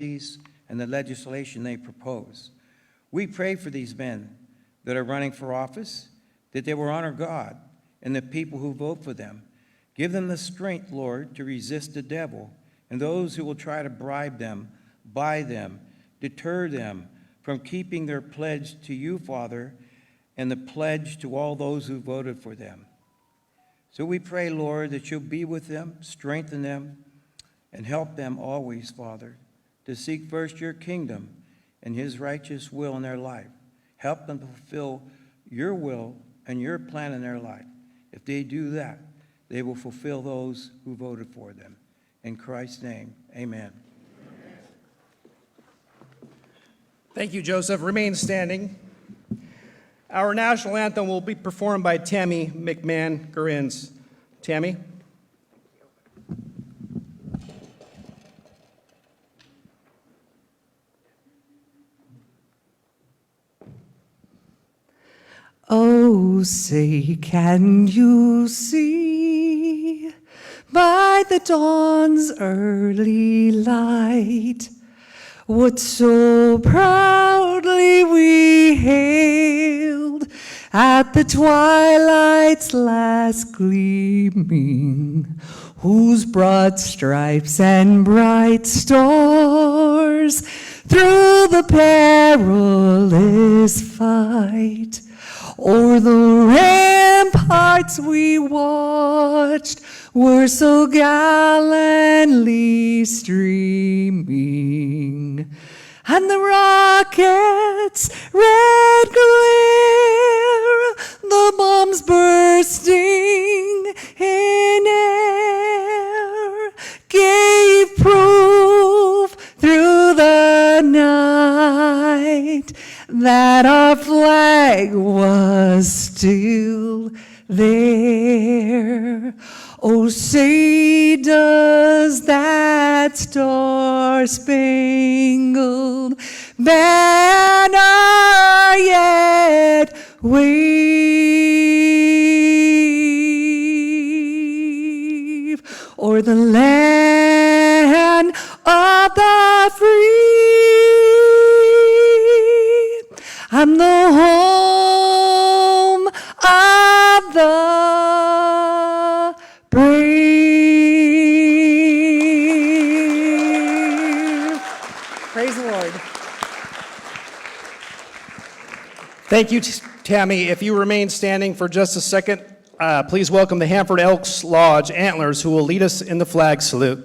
and the legislation they propose. We pray for these men that are running for office, that they will honor God and the people who vote for them. Give them the strength, Lord, to resist the devil and those who will try to bribe them, buy them, deter them from keeping their pledge to you, Father, and the pledge to all those who voted for them. So we pray, Lord, that you'll be with them, strengthen them, and help them always, Father, to seek first your kingdom and his righteous will in their life. Help them to fulfill your will and your plan in their life. If they do that, they will fulfill those who voted for them. In Christ's name, amen. Thank you, Joseph. Remain standing. Our national anthem will be performed by Tammy McMahon-Gurins. Tammy? Oh, say, can you see by the dawn's early light what so proudly we hailed at the twilight's last gleaming, whose broad stripes and bright stars through the perilous fight o'er the ramparts we watched were so gallantly streaming, and the rockets' red glare, the bombs bursting in air, gave proof through the night that our flag was still there. Oh, say, does that star-spangled banner yet wave o'er the land of the free and the home of the brave? Praise the Lord. Thank you, Tammy. If you remain standing for just a second, please welcome the Hanford Elks Lodge Antlers, who will lead us in the flag salute.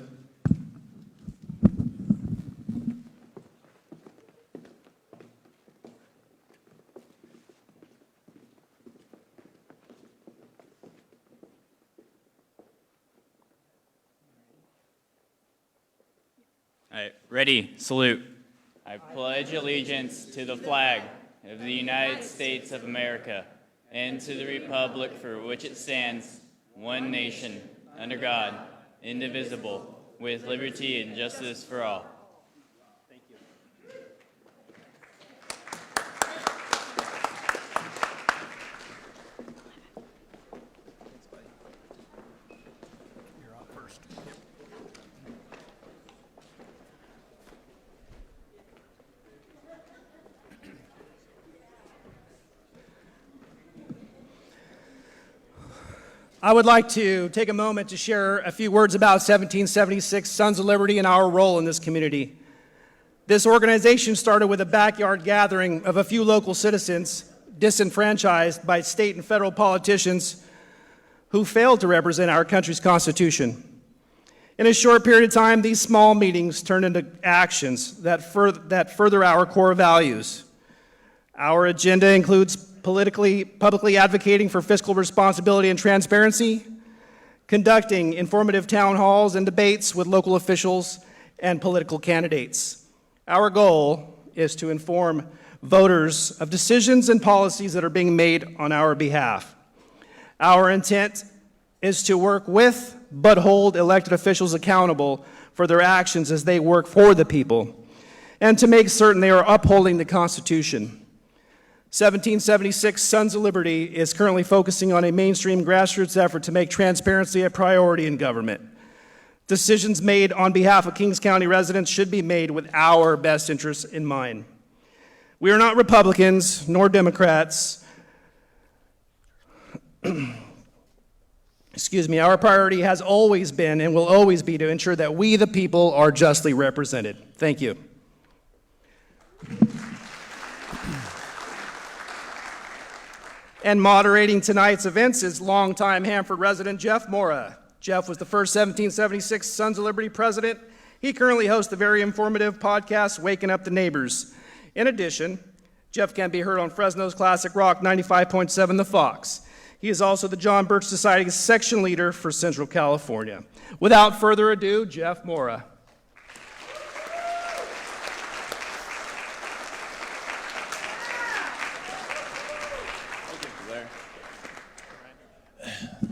All right, ready, salute. I pledge allegiance to the flag of the United States of America and to the republic for which it stands, one nation, under God, indivisible, with liberty and justice for all. Thank you. You're up first. I would like to take a moment to share a few words about 1776 Sons of Liberty and our role in this community. This organization started with a backyard gathering of a few local citizens disenfranchised by state and federal politicians who failed to represent our country's Constitution. In a short period of time, these small meetings turned into actions that further our core values. Our agenda includes publicly advocating for fiscal responsibility and transparency, conducting informative town halls and debates with local officials and political candidates. Our goal is to inform voters of decisions and policies that are being made on our behalf. Our intent is to work with but hold elected officials accountable for their actions as they work for the people, and to make certain they are upholding the Constitution. 1776 Sons of Liberty is currently focusing on a mainstream grassroots effort to make transparency a priority in government. Decisions made on behalf of Kings County residents should be made with our best interests in mind. We are not Republicans nor Democrats. Excuse me, our priority has always been and will always be to ensure that we, the people, are justly represented. Thank you. And moderating tonight's events is longtime Hanford resident Jeff Mora. Jeff was the first 1776 Sons of Liberty president. He currently hosts the very informative podcast, Waking Up the Neighbors. In addition, Jeff can be heard on Fresno's Classic Rock 95.7 The Fox. He is also the John Birch Society's section leader for Central California. Without further ado, Jeff Mora.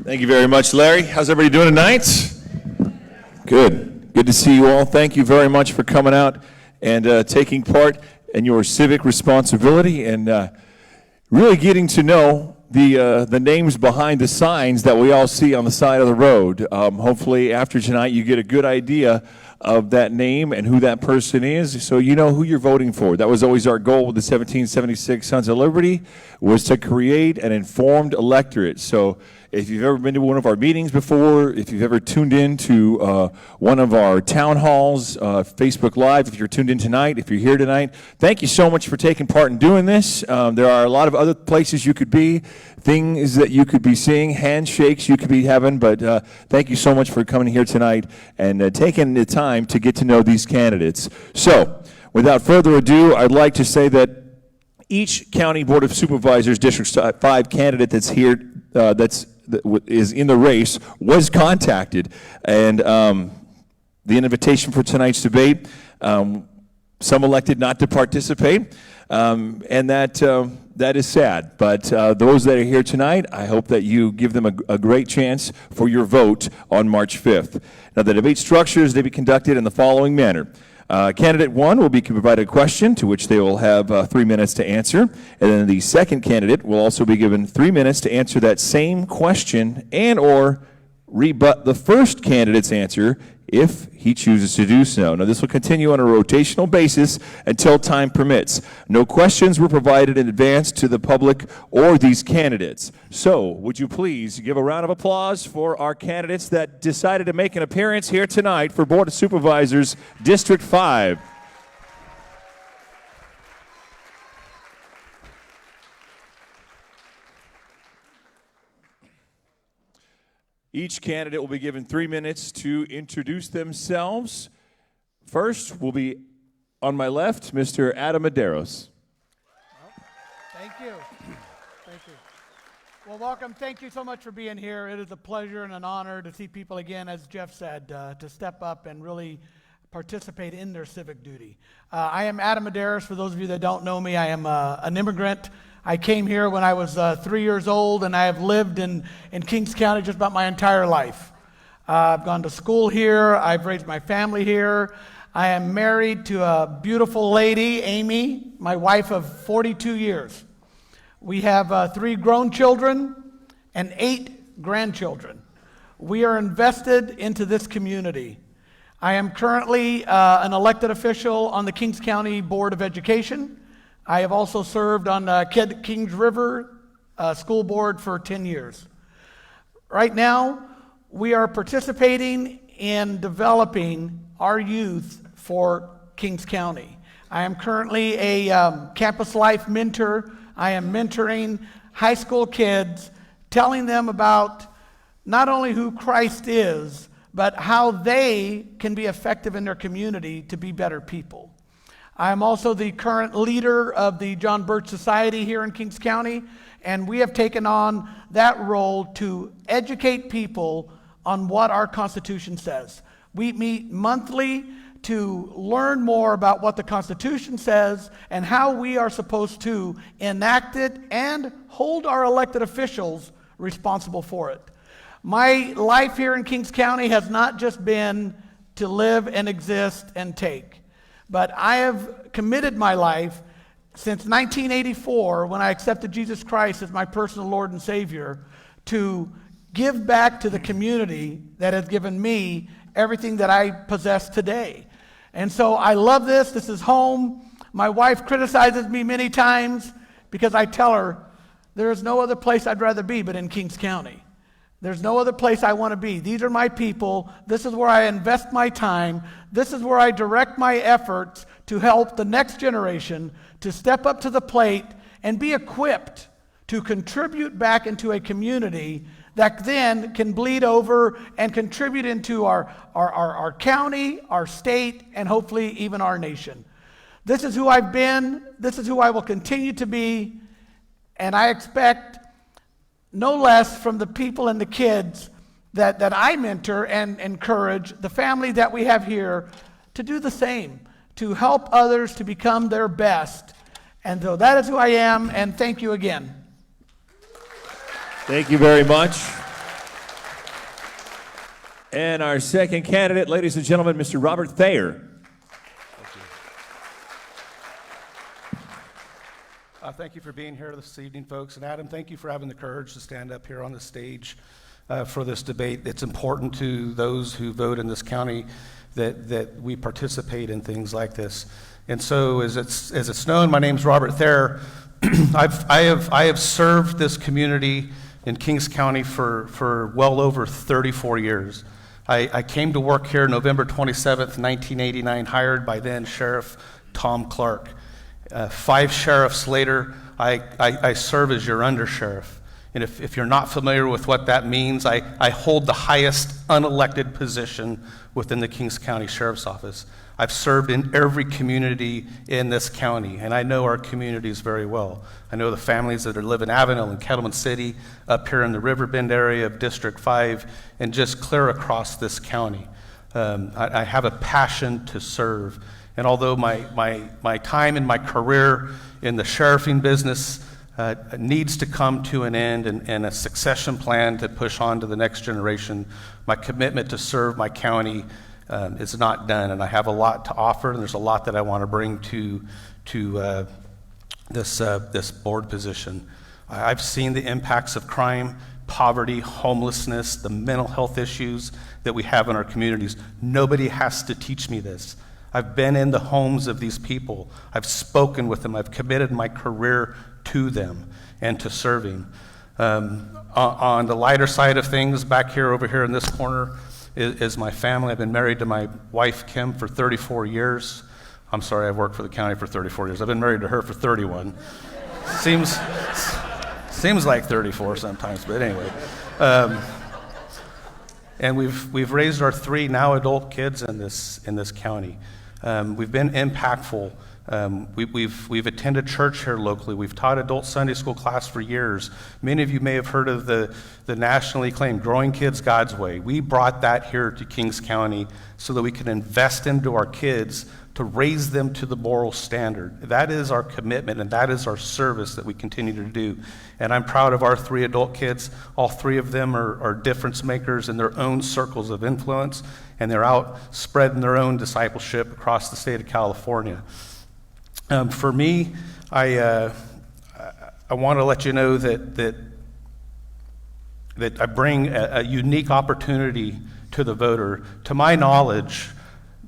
Thank you very much, Larry. How's everybody doing tonight? Good. Good to see you all. Thank you very much for coming out and taking part in your civic responsibility and really getting to know the names behind the signs that we all see on the side of the road. Hopefully after tonight you get a good idea of that name and who that person is, so you know who you're voting for. That was always our goal with the 1776 Sons of Liberty, was to create an informed electorate. So if you've ever been to one of our meetings before, if you've ever tuned in to one of our town halls, Facebook Live, if you're tuned in tonight, if you're here tonight, thank you so much for taking part in doing this. There are a lot of other places you could be, things that you could be seeing, handshakes you could be having, but thank you so much for coming here tonight and taking the time to get to know these candidates. So, without further ado, I'd like to say that each County Board of Supervisors District 5 candidate that's here, is in the race, was contacted, and the invitation for tonight's debate, some elected not to participate, and that is sad. But those that are here tonight, I hope that you give them a great chance for your vote on March 5th. Now, the debate structures, they be conducted in the following manner. Candidate 1 will be provided a question to which they will have 3 minutes to answer, and then the second candidate will also be given 3 minutes to answer that same question and or rebut the first candidate's answer if he chooses to do so. Now, this will continue on a rotational basis until time permits. No questions were provided in advance to the public or these candidates. So, would you please give a round of applause for our candidates that decided to make an appearance here tonight for Board of Supervisors District 5. Each candidate will be given 3 minutes to introduce themselves. First will be, on my left, Mr. Adam Medeiros. Thank you. Thank you. Well, welcome. Thank you so much for being here. It is a pleasure and an honor to see people again, as Jeff said, to step up and really participate in their civic duty. I am Adam Medeiros. For those of you that don't know me, I am an immigrant. I came here when I was 3 years old, and I have lived in Kings County just about my entire life. I've gone to school here. I've raised my family here. I am married to a beautiful lady, Amy, my wife of 42 years. We have 3 grown children and 8 grandchildren. We are invested into this community. I am currently an elected official on the Kings County Board of Education. I have also served on Kings River School Board for 10 years. Right now, we are participating in developing our youth for Kings County. I am currently a campus life mentor. I am mentoring high school kids, telling them about not only who Christ is, but how they can be effective in their community to be better people. I'm also the current leader of the John Birch Society here in Kings County, and we have taken on that role to educate people on what our Constitution says. We meet monthly to learn more about what the Constitution says and how we are supposed to enact it and hold our elected officials responsible for it. My life here in Kings County has not just been to live and exist and take. But I have committed my life since 1984, when I accepted Jesus Christ as my personal Lord and Savior, to give back to the community that has given me everything that I possess today. And so I love this. This is home. My wife criticizes me many times because I tell her there is no other place I'd rather be but in Kings County. There's no other place I want to be. These are my people. This is where I invest my time. This is where I direct my efforts to help the next generation to step up to the plate and be equipped to contribute back into a community that then can bleed over and contribute into our county, our state, and hopefully even our nation. This is who I've been. This is who I will continue to be. And I expect no less from the people and the kids that I mentor and encourage, the family that we have here, to do the same, to help others to become their best. And so that is who I am, and thank you again. Thank you very much. And our second candidate, ladies and gentlemen, Mr. Robert Thayer. Thank you for being here this evening, folks. And Adam, thank you for having the courage to stand up here on the stage for this debate. It's important to those who vote in this county that we participate in things like this. And so, as it's known, my name's Robert Thayer. I have served this community in Kings County for well over 34 years. I came to work here November 27th, 1989, hired by then Sheriff Tom Clark. 5 sheriffs later, I serve as your undersheriff. And if you're not familiar with what that means, I hold the highest unelected position within the Kings County Sheriff's Office. I've served in every community in this county, and I know our communities very well. I know the families that live in Avenel and Kettleman City, up here in the Riverbend area of District 5, and just clear across this county. I have a passion to serve. And although my time and my career in the sheriffing business needs to come to an end and a succession plan to push on to the next generation, my commitment to serve my county is not done. And I have a lot to offer, and there's a lot that I want to bring to this board position. I've seen the impacts of crime, poverty, homelessness, the mental health issues that we have in our communities. Nobody has to teach me this. I've been in the homes of these people. I've spoken with them. I've committed my career to them and to serving. On the lighter side of things, back here, over here in this corner, is my family. I've been married to my wife, Kim, for 34 years. I'm sorry, I've worked for the county for 34 years. I've been married to her for 31. Seems like 34 sometimes, but anyway. And we've raised our 3 now adult kids in this county. We've been impactful. We've attended church here locally. We've taught adult Sunday school class for years. Many of you may have heard of the nationally acclaimed Growing Kids God's Way. We brought that here to Kings County so that we can invest into our kids to raise them to the moral standard. That is our commitment, and that is our service that we continue to do. And I'm proud of our 3 adult kids. All 3 of them are difference makers in their own circles of influence, and they're out spreading their own discipleship across the state of California. For me, I want to let you know that I bring a unique opportunity to the voter. To my knowledge,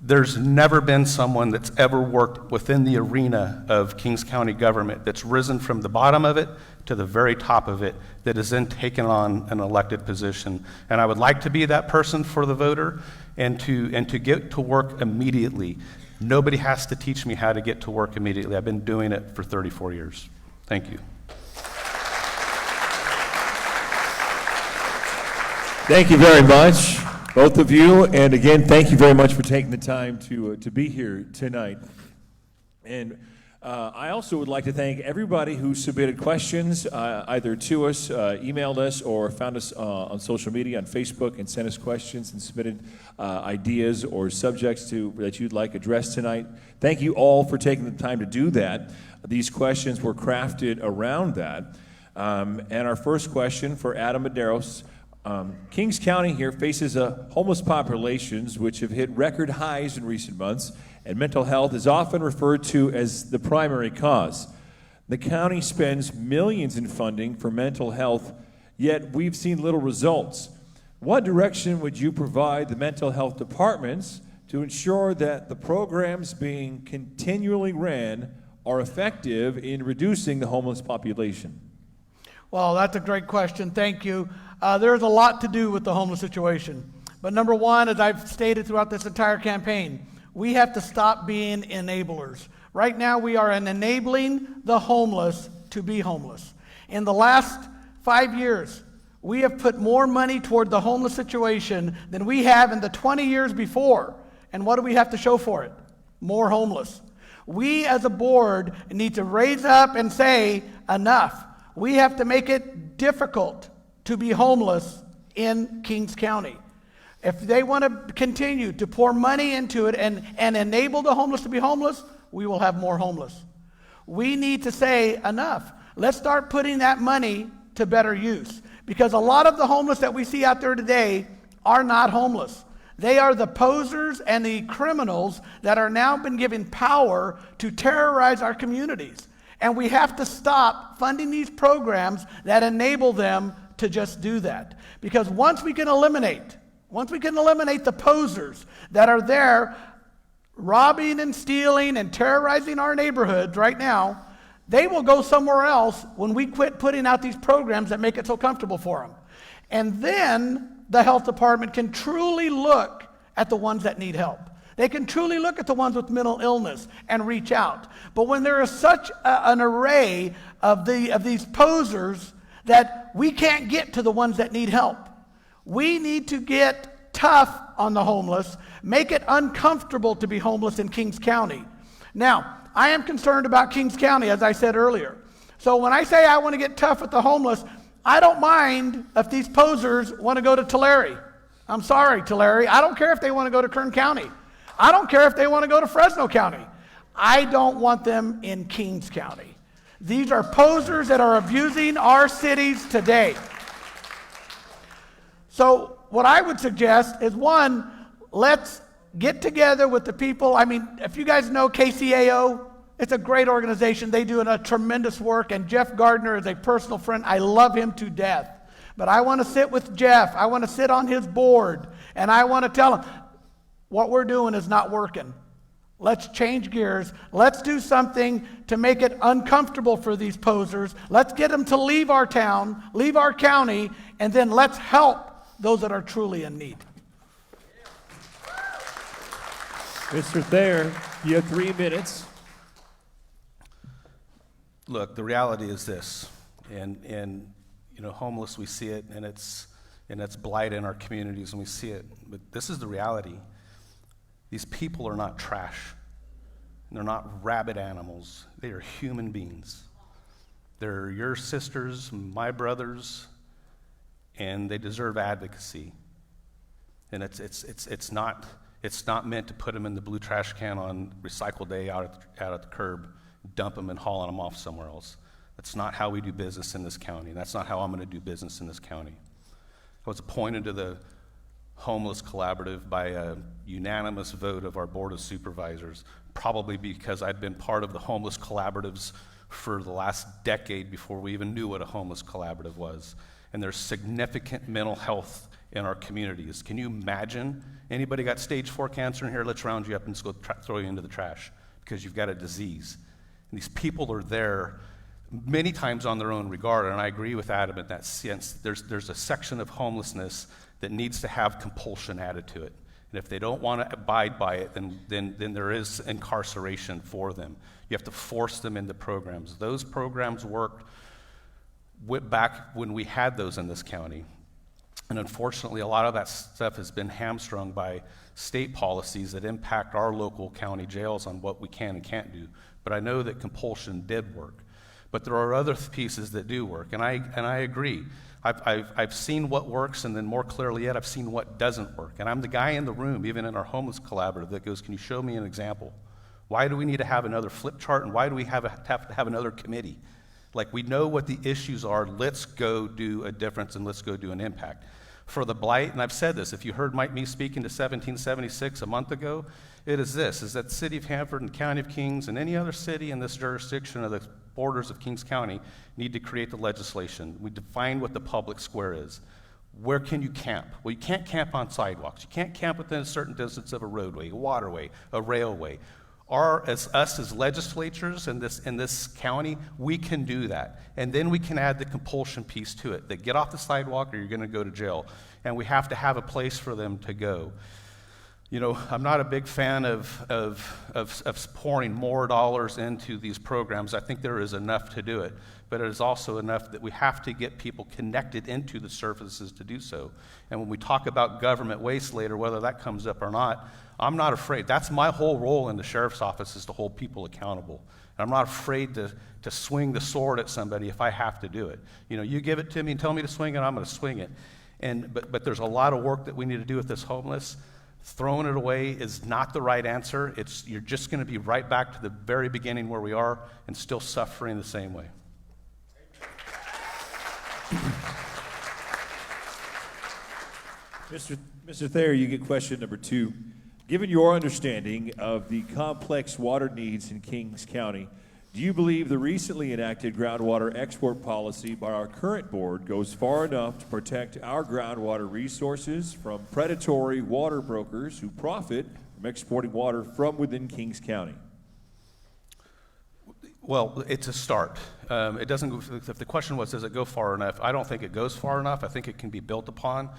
there's never been someone that's ever worked within the arena of Kings County government that's risen from the bottom of it to the very top of it that has then taken on an elected position. And I would like to be that person for the voter and to get to work immediately. Nobody has to teach me how to get to work immediately. I've been doing it for 34 years. Thank you. Thank you very much, both of you. And again, thank you very much for taking the time to be here tonight. And I also would like to thank everybody who submitted questions, either to us, emailed us, or found us on social media, on Facebook, and sent us questions and submitted ideas or subjects that you'd like addressed tonight. Thank you all for taking the time to do that. These questions were crafted around that. And our first question for Adam Medeiros. Kings County here faces a homeless populations which have hit record highs in recent months, and mental health is often referred to as the primary cause. The county spends millions in funding for mental health, yet we've seen little results. what direction would you provide the mental health departments to ensure that the programs being continually ran are effective in reducing the homeless population? Well, that's a great question. Thank you. There's a lot to do with the homeless situation. But number one, as I've stated throughout this entire campaign, we have to stop being enablers. Right now, we are enabling the homeless to be homeless. In the last 5 years, we have put more money toward the homeless situation than we have in the 20 years before. And what do we have to show for it? More homeless. We as a board need to raise up and say, enough. We have to make it difficult to be homeless in Kings County. If they want to continue to pour money into it and enable the homeless to be homeless, we will have more homeless. We need to say, enough. Let's start putting that money to better use. Because a lot of the homeless that we see out there today are not homeless. They are the posers and the criminals that are now been given power to terrorize our communities. And we have to stop funding these programs that enable them to just do that. Because once we can eliminate the posers that are there robbing and stealing and terrorizing our neighborhoods right now, they will go somewhere else when we quit putting out these programs that make it so comfortable for them. And then the health department can truly look at the ones that need help. They can truly look at the ones with mental illness and reach out. But when there is such an array of these posers that we can't get to the ones that need help, we need to get tough on the homeless, make it uncomfortable to be homeless in Kings County. Now, I am concerned about Kings County, as I said earlier. So when I say I want to get tough with the homeless, I don't mind if these posers want to go to Tulare. I'm sorry, Tulare. I don't care if they want to go to Kern County. I don't care if they want to go to Fresno County. I don't want them in Kings County. These are posers that are abusing our cities today. So what I would suggest is, one, let's get together with the people. I mean, if you guys know KCAO, it's a great organization. They do a tremendous work, and Jeff Gardner is a personal friend. I love him to death. But I want to sit with Jeff. I want to sit on his board, and I want to tell him, what we're doing is not working. Let's change gears. Let's do something to make it uncomfortable for these posers. Let's get them to leave our town, leave our county, and then let's help those that are truly in need. Mr. Thayer, you have 3 minutes. Look, the reality is this, and homeless, we see it, and it's blight in our communities, and we see it. But this is the reality. These people are not trash. They're not rabid animals. They are human beings. They're your sisters, my brothers, and they deserve advocacy. And it's not meant to put them in the blue trash can on recycle day out at the curb, dump them and hauling them off somewhere else. That's not how we do business in this county. That's not how I'm going to do business in this county. I was appointed to the Homeless Collaborative by a unanimous vote of our Board of Supervisors, probably because I'd been part of the homeless collaboratives for the last decade before we even knew what a homeless collaborative was. And there's significant mental health in our communities. Can you imagine? Anybody got stage 4 cancer in here? Let's round you up and go throw you into the trash because you've got a disease. And these people are there many times on their own regard, and I agree with Adam in that sense. There's a section of homelessness that needs to have compulsion added to it. And if they don't want to abide by it, then there is incarceration for them. You have to force them into programs. Those programs worked back when we had those in this county. And unfortunately, a lot of that stuff has been hamstrung by state policies that impact our local county jails on what we can and can't do. But I know that compulsion did work. But there are other pieces that do work, and I agree. I've seen what works, and then more clearly yet, I've seen what doesn't work. And I'm the guy in the room, even in our homeless collaborative, that goes, can you show me an example? Why do we need to have another flip chart, and why do we have to have another committee? Like, we know what the issues are. Let's go do a difference, and let's go do an impact. For the blight, and I've said this, if you heard me speaking to 1776 a month ago, it is this, is that the city of Hanford and county of Kings and any other city in this jurisdiction of the borders of Kings County need to create the legislation. We define what the public square is. Where can you camp? Well, you can't camp on sidewalks. You can't camp within a certain distance of a roadway, a waterway, a railway. Us as legislatures in this county, we can do that. And then we can add the compulsion piece to it, that get off the sidewalk or you're going to go to jail. And we have to have a place for them to go. You know, I'm not a big fan of pouring more dollars into these programs. I think there is enough to do it, but it is also enough that we have to get people connected into the services to do so. And when we talk about government waste later, whether that comes up or not, I'm not afraid. That's my whole role in the sheriff's office, is to hold people accountable. And I'm not afraid to swing the sword at somebody if I have to do it. You know, you give it to me and tell me to swing it, I'm going to swing it. But there's a lot of work that we need to do with this homeless. Throwing it away is not the right answer. You're just going to be right back to the very beginning where we are and still suffering the same way. Mr. Thayer, you get question number 2. Given your understanding of the complex water needs in Kings County, do you believe the recently enacted groundwater export policy by our current board goes far enough to protect our groundwater resources from predatory water brokers who profit from exporting water from within Kings County? Well, it's a start. It doesn't. If the question was, does it go far enough? I don't think it goes far enough. I think it can be built upon.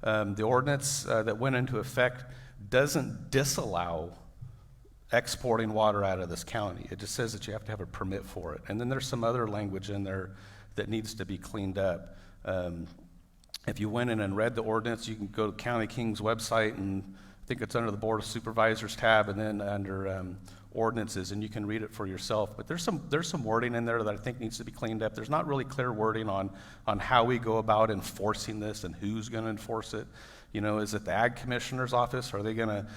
The ordinance that went into effect doesn't disallow exporting water out of this county. It just says that you have to have a permit for it. And then there's some other language in there that needs to be cleaned up. If you went in and read the ordinance, you can go to County King's website, and I think it's under the Board of Supervisors tab, and then under ordinances, and you can read it for yourself. But there's some wording in there that I think needs to be cleaned up. There's not really clear wording on how we go about enforcing this and who's going to enforce it. You know, is it the ag commissioner's office? Are they gonna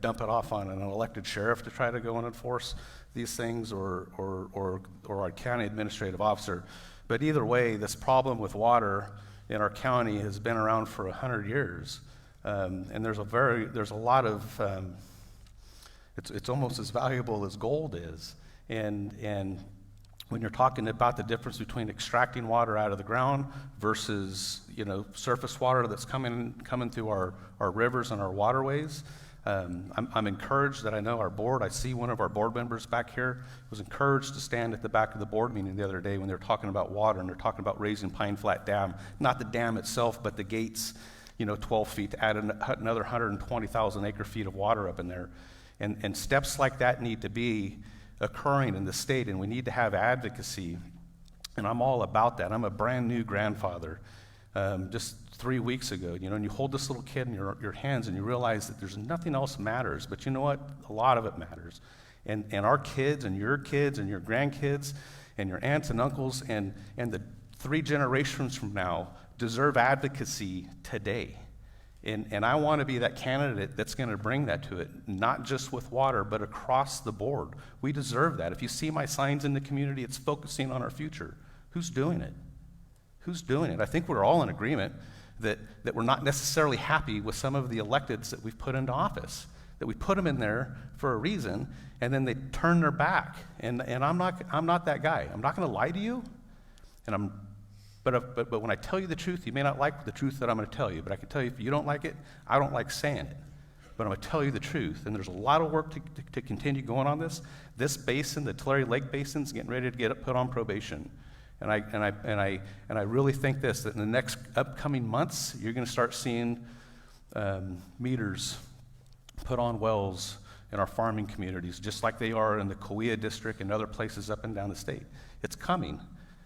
dump it off on an elected sheriff to try to go and enforce these things, or our county administrative officer? But either way, this problem with water in our county has been around for 100 years, and there's a lot of it's almost as valuable as gold is, and when you're talking about the difference between extracting water out of the ground versus, you know, surface water that's coming through our rivers and our waterways, I'm encouraged that I know our board, I see one of our board members back here, was encouraged to stand at the back of the board meeting the other day when they were talking about water, and they're talking about raising Pine Flat Dam, not the dam itself, but the gates, you know, 12 feet to add another 120,000 acre feet of water up in there. And steps like that need to be occurring in the state, and we need to have advocacy, and I'm all about that. I'm a brand new grandfather, just 3 weeks ago, you know, and you hold this little kid in your hands and you realize that there's nothing else matters, but you know what? A lot of it matters. And our kids and your grandkids and your aunts and uncles and the 3 generations from now deserve advocacy today. And I want to be that candidate that's going to bring that to it, not just with water, but across the board. We deserve that. If you see my signs in the community, it's focusing on our future. Who's doing it? Who's doing it? I think we're all in agreement that we're not necessarily happy with some of the electeds that we've put into office, that we put them in there for a reason, and then they turn their back. And I'm not that guy. I'm not going to lie to you, But when I tell you the truth, you may not like the truth that I'm going to tell you, but I can tell you if you don't like it, I don't like saying it. But I'm going to tell you the truth, and there's a lot of work to continue going on this. This basin, the Tulare Lake Basin, is getting ready to get put on probation. And I really think that in the next upcoming months, you're going to start seeing meters put on wells in our farming communities, just like they are in the Kauai district and other places up and down the state. It's coming.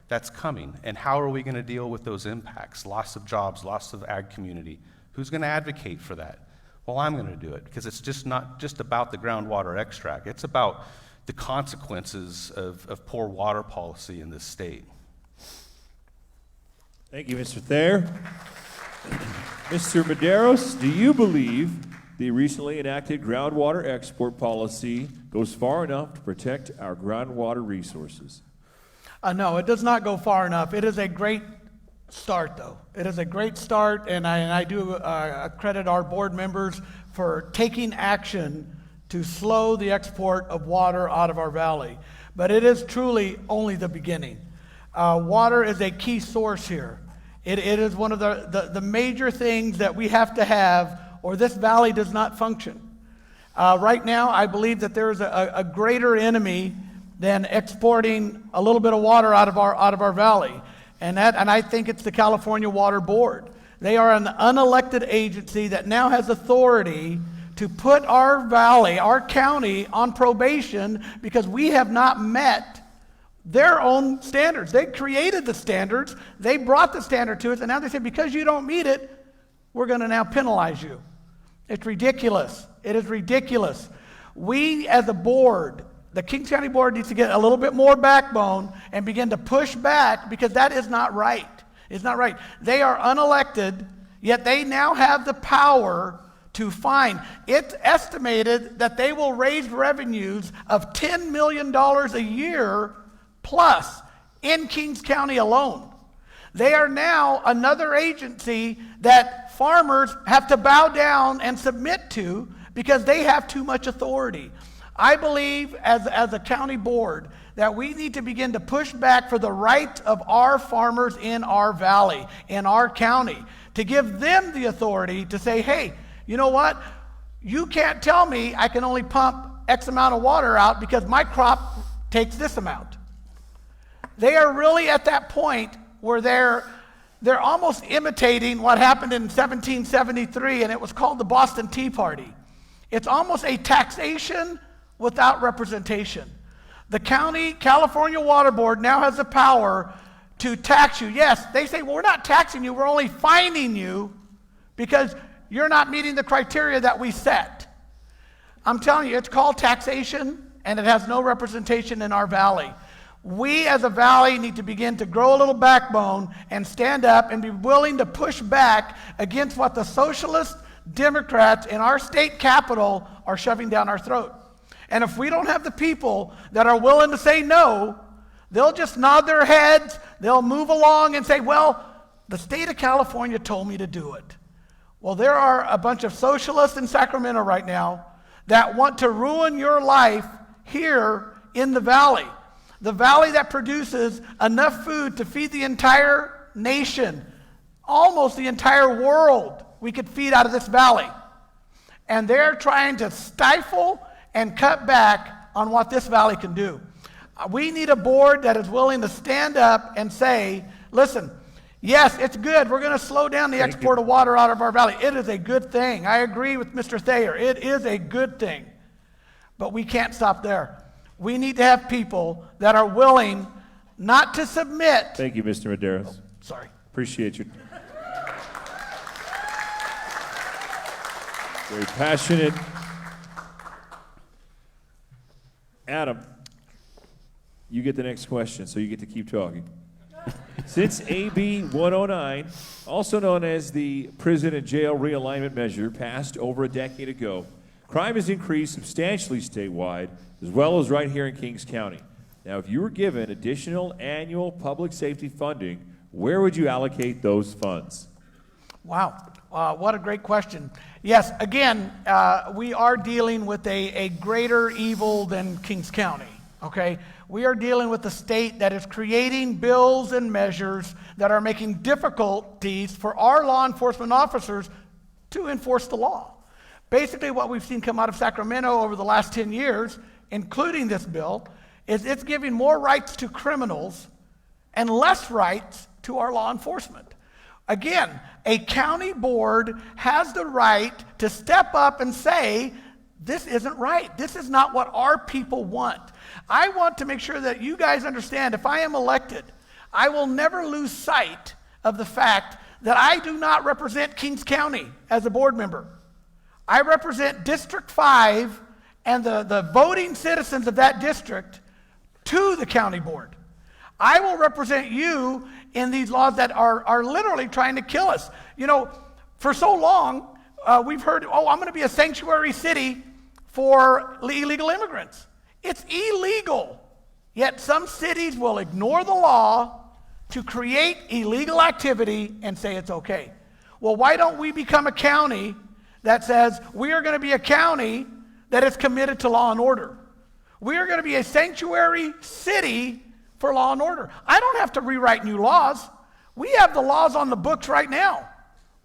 That's coming. And how are we going to deal with those impacts? Loss of jobs, loss of ag community. Who's going to advocate for that? Well, I'm going to do it, because it's just not just about the groundwater extract. It's about the consequences of poor water policy in this state. Thank you, Mr. Thayer. Mr. Medeiros, do you believe the recently enacted groundwater export policy goes far enough to protect our groundwater resources? No, it does not go far enough. It is a great start, though. It is a great start, and I do credit our board members for taking action to slow the export of water out of our valley. But it is truly only the beginning. Water is a key source here, It is one of the major things that we have to have, or this valley does not function. Right now, I believe that there is a greater enemy than exporting a little bit of water out of our valley, and I think it's the California Water Board. They are an unelected agency that now has authority to put our valley, our county, on probation because we have not met their own standards. They created the standards, they brought the standard to us, and now they say, because you don't meet it, we're going to now penalize you. It's ridiculous. It is ridiculous. We, as a board, the Kings County Board needs to get a little bit more backbone and begin to push back, because that is not right. It's not right. They are unelected, yet they now have the power to fine. It's estimated that they will raise revenues of $10 million a year plus in Kings County alone. They are now another agency that farmers have to bow down and submit to because they have too much authority. I believe as a county board that we need to begin to push back for the right of our farmers in our valley, in our county, to give them the authority to say, hey, you know what? You can't tell me I can only pump X amount of water out because my crop takes this amount. They are really at that point where they're almost imitating what happened in 1773, and it was called the Boston Tea Party. It's almost a taxation without representation. The county California Water Board now has the power to tax you. Yes, they say, well, we're not taxing you, we're only fining you because you're not meeting the criteria that we set. I'm telling you, it's called taxation, and it has no representation in our valley. We as a valley need to begin to grow a little backbone and stand up and be willing to push back against what the socialist Democrats in our state capital are shoving down our throat. And if we don't have the people that are willing to say no, they'll just nod their heads, they'll move along and say, well, the state of California told me to do it. Well, there are a bunch of socialists in Sacramento right now that want to ruin your life here in the valley that produces enough food to feed the entire nation, almost the entire world we could feed out of this valley. And they're trying to stifle and cut back on what this valley can do. We need a board that is willing to stand up and say, listen, yes, it's good. We're going to slow down the export of water out of our valley. It is a good thing. I agree with Mr. Thayer. It is a good thing. But we can't stop there. We need to have people that are willing not to submit. Thank you, Mr. Medeiros. Sorry. Appreciate you. Very passionate. Adam, you get the next question, so you get to keep talking. Since AB 109, also known as the Prison and Jail Realignment Measure, passed over a decade ago, crime has increased substantially statewide, as well as right here in Kings County. Now, if you were given additional annual public safety funding, where would you allocate those funds? Wow, what a great question. Yes, again, we are dealing with a greater evil than Kings County, okay? We are dealing with a state that is creating bills and measures that are making difficulties for our law enforcement officers to enforce the law. Basically, what we've seen come out of Sacramento over the last 10 years, including this bill, is it's giving more rights to criminals and less rights to our law enforcement. Again, a county board has the right to step up and say, this isn't right. This is not what our people want. I want to make sure that you guys understand, if I am elected, I will never lose sight of the fact that I do not represent Kings County as a board member. I represent District 5 and the voting citizens of that district to the county board. I will represent you in these laws that are literally trying to kill us. You know, for so long, we've heard, oh, I'm going to be a sanctuary city for illegal immigrants. It's illegal. Yet some cities will ignore the law to create illegal activity and say it's okay. Well, why don't we become a county that says we are going to be a county that is committed to law and order? We are going to be a sanctuary city for law and order. I don't have to rewrite new laws. We have the laws on the books right now.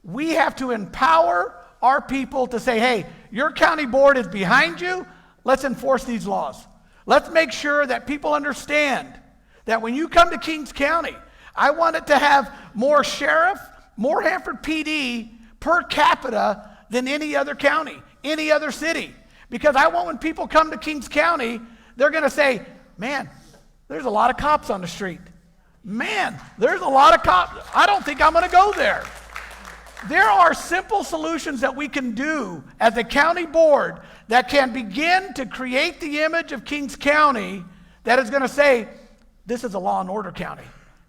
We have to empower our people to say, hey, your county board is behind you. Let's enforce these laws. Let's make sure that people understand that when you come to Kings County, I want it to have more sheriff, more Hanford PD per capita than any other county, any other city. Because I want when people come to Kings County, they're going to say, man, there's a lot of cops on the street. Man, there's a lot of cops. I don't think I'm going to go there. There are simple solutions that we can do as a county board that can begin to create the image of Kings County that is going to say, this is a law and order county,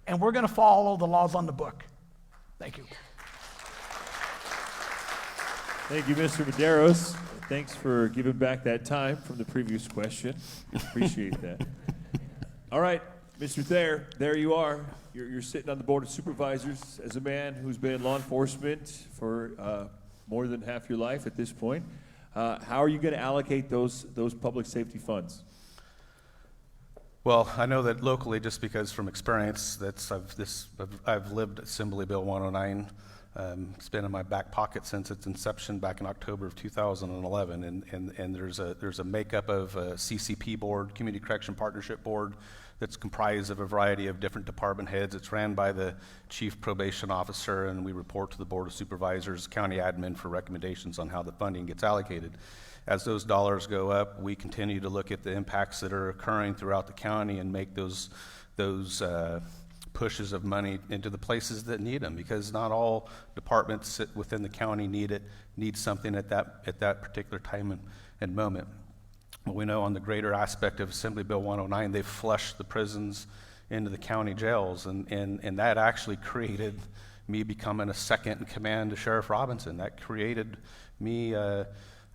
and we're going to follow the laws on the book. Thank you. Thank you, Mr. Medeiros. Thanks for giving back that time from the previous question. Appreciate that. All right, Mr. Thayer, there you are. You're sitting on the Board of Supervisors as a man who's been in law enforcement for more than half your life at this point. How are you going to allocate those public safety funds? Well, I know that locally, just because from experience, I've lived Assembly Bill 109. It's been in my back pocket since its inception back in October of 2011, and there's a makeup of a CCP board, Community Correction Partnership Board, that's comprised of a variety of different department heads. It's ran by the Chief Probation Officer, and we report to the Board of Supervisors, County Admin for recommendations on how the funding gets allocated. As those dollars go up, we continue to look at the impacts that are occurring throughout the county and make those pushes of money into the places that need them, because not all departments within the county need something at that particular time and moment. But we know on the greater aspect of Assembly Bill 109, they've flushed the prisons into the county jails, and that actually created me becoming a second in command to Sheriff Robinson. That created me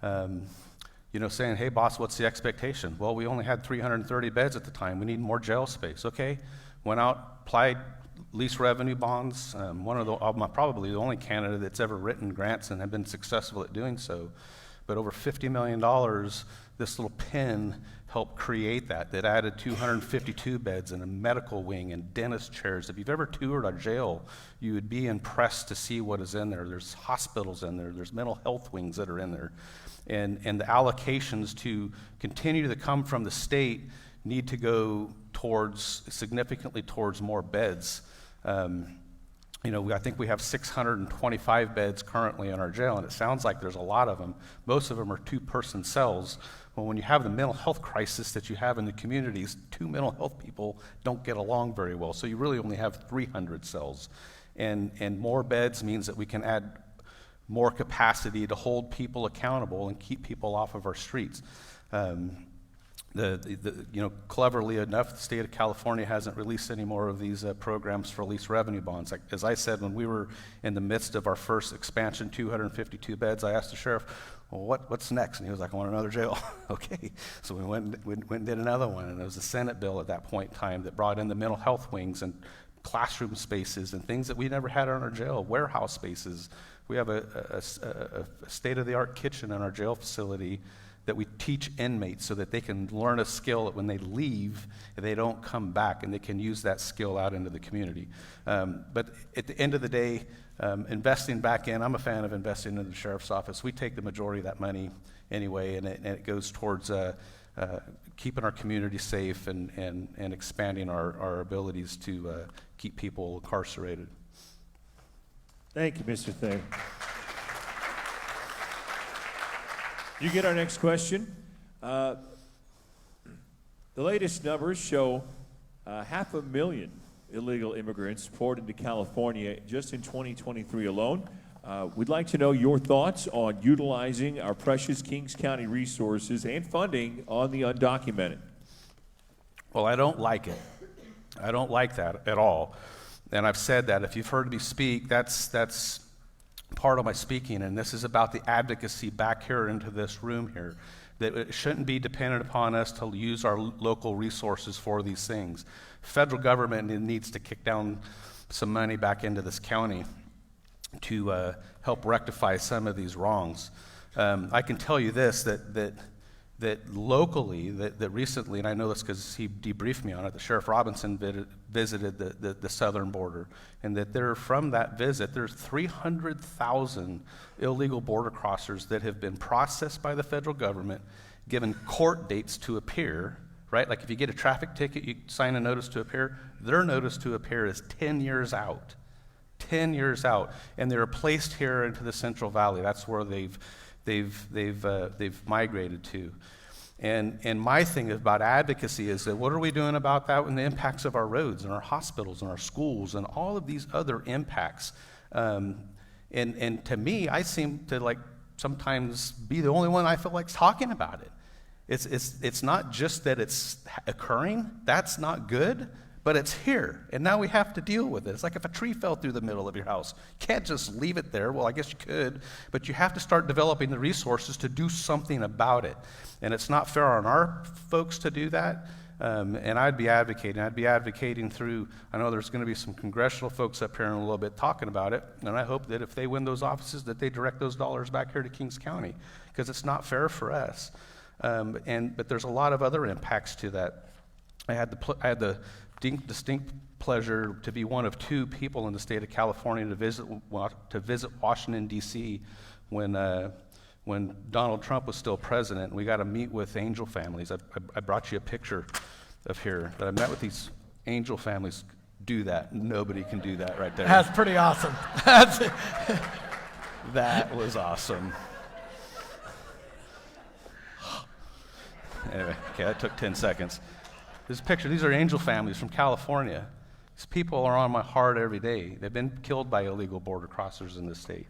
saying, hey boss, what's the expectation? Well, we only had 330 beds at the time. We need more jail space. Okay, went out, applied lease revenue bonds. Probably the only candidate that's ever written grants and have been successful at doing so. But over $50 million, this little pin helped create that added 252 beds and a medical wing and dentist chairs. If you've ever toured our jail, you would be impressed to see what is in there. There's hospitals in there. There's mental health wings that are in there. And the allocations to continue to come from the state need to go significantly towards more beds. I think we have 625 beds currently in our jail, and it sounds like there's a lot of them. Most of them are two-person cells. Well, when you have the mental health crisis that you have in the communities, two mental health people don't get along very well, so you really only have 300 cells. And more beds means that we can add more capacity to hold people accountable and keep people off of our streets. Cleverly enough, the state of California hasn't released any more of these programs for lease revenue bonds. As I said, when we were in the midst of our first expansion, 252 beds, I asked the sheriff, well, what's next? And he was like, I want another jail. Okay, so we went and did another one, and there was a Senate bill at that point in time that brought in the mental health wings and classroom spaces and things that we never had in our jail, warehouse spaces. We have a state-of-the-art kitchen in our jail facility that we teach inmates so that they can learn a skill that when they leave, they don't come back, and they can use that skill out into the community. But at the end of the day, investing back in, I'm a fan of investing in the sheriff's office. We take the majority of that money anyway, and it goes towards keeping our community safe and expanding our abilities to keep people incarcerated. Thank you, Mr. Thayer. You get our next question. The latest numbers show 500,000 illegal immigrants poured into California just in 2023 alone. We'd like to know your thoughts on utilizing our precious Kings County resources and funding on the undocumented. Well, I don't like it. I don't like that at all. And I've said that. If you've heard me speak, that's part of my speaking, and this is about the advocacy back here into this room here, that it shouldn't be dependent upon us to use our local resources for these things. Federal government needs to kick down some money back into this county to help rectify some of these wrongs. I can tell you this, that that locally, that recently, and I know this because he debriefed me on it, that Sheriff Robinson visited the southern border, and that from that visit, there's 300,000 illegal border crossers that have been processed by the federal government, given court dates to appear, right? Like if you get a traffic ticket, you sign a notice to appear. Their notice to appear is 10 years out. 10 years out, and they're placed here into the Central Valley. That's where they've migrated to. And my thing about advocacy is that what are we doing about that and the impacts of our roads and our hospitals and our schools and all of these other impacts? And to me, I seem to like sometimes be the only one I feel like talking about it. It's not just that it's occurring. That's not good. But it's here, and now we have to deal with it. It's like if a tree fell through the middle of your house. You can't just leave it there. Well, I guess you could, but you have to start developing the resources to do something about it. And it's not fair on our folks to do that, and I'd be advocating through, I know there's going to be some congressional folks up here in a little bit talking about it, and I hope that if they win those offices that they direct those dollars back here to Kings County, because it's not fair for us. But there's a lot of other impacts to that. I had the distinct pleasure to be one of 2 people in the state of California to visit Washington, D.C. when Donald Trump was still president. We got to meet with angel families. I brought you a picture of here that I met with these angel families. Do that. Nobody can do that right there. That's pretty awesome. That was awesome. Anyway, okay, that took 10 seconds. This picture, these are angel families from California. These people are on my heart every day. They've been killed by illegal border crossers in this state.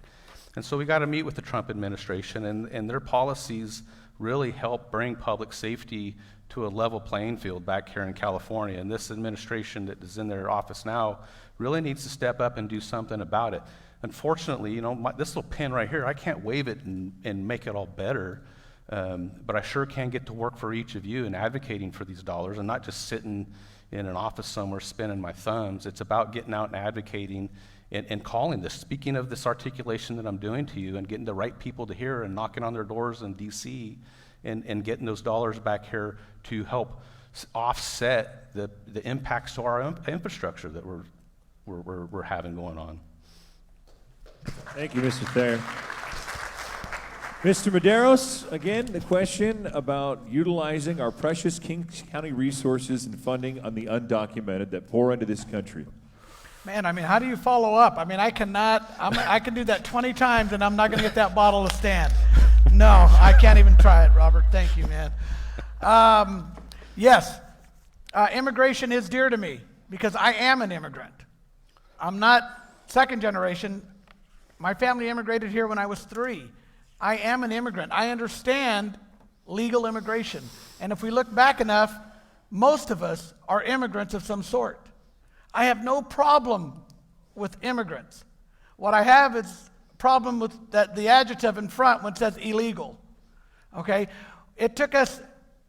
And so we got to meet with the Trump administration, and their policies really help bring public safety to a level playing field back here in California. And this administration that is in their office now really needs to step up and do something about it. Unfortunately, this little pin right here, I can't wave it and make it all better. But I sure can get to work for each of you and advocating for these dollars and not just sitting in an office somewhere spinning my thumbs. It's about getting out and advocating and calling this, speaking of this articulation that I'm doing to you and getting the right people to hear and knocking on their doors in D.C. and getting those dollars back here to help offset the impacts to our infrastructure that we're having going on. Thank you, Mr. Thayer. Mr. Medeiros, again, the question about utilizing our precious Kings County resources and funding on the undocumented that pour into this country. Man, how do you follow up? I can do that 20 times and I'm not going to get that bottle to stand. No, I can't even try it, Robert. Thank you, man. Yes, immigration is dear to me because I am an immigrant. I'm not second generation. My family immigrated here when I was 3. I am an immigrant. I understand legal immigration. And if we look back enough, most of us are immigrants of some sort. I have no problem with immigrants. What I have is a problem with the adjective in front when it says illegal. Okay? It took us,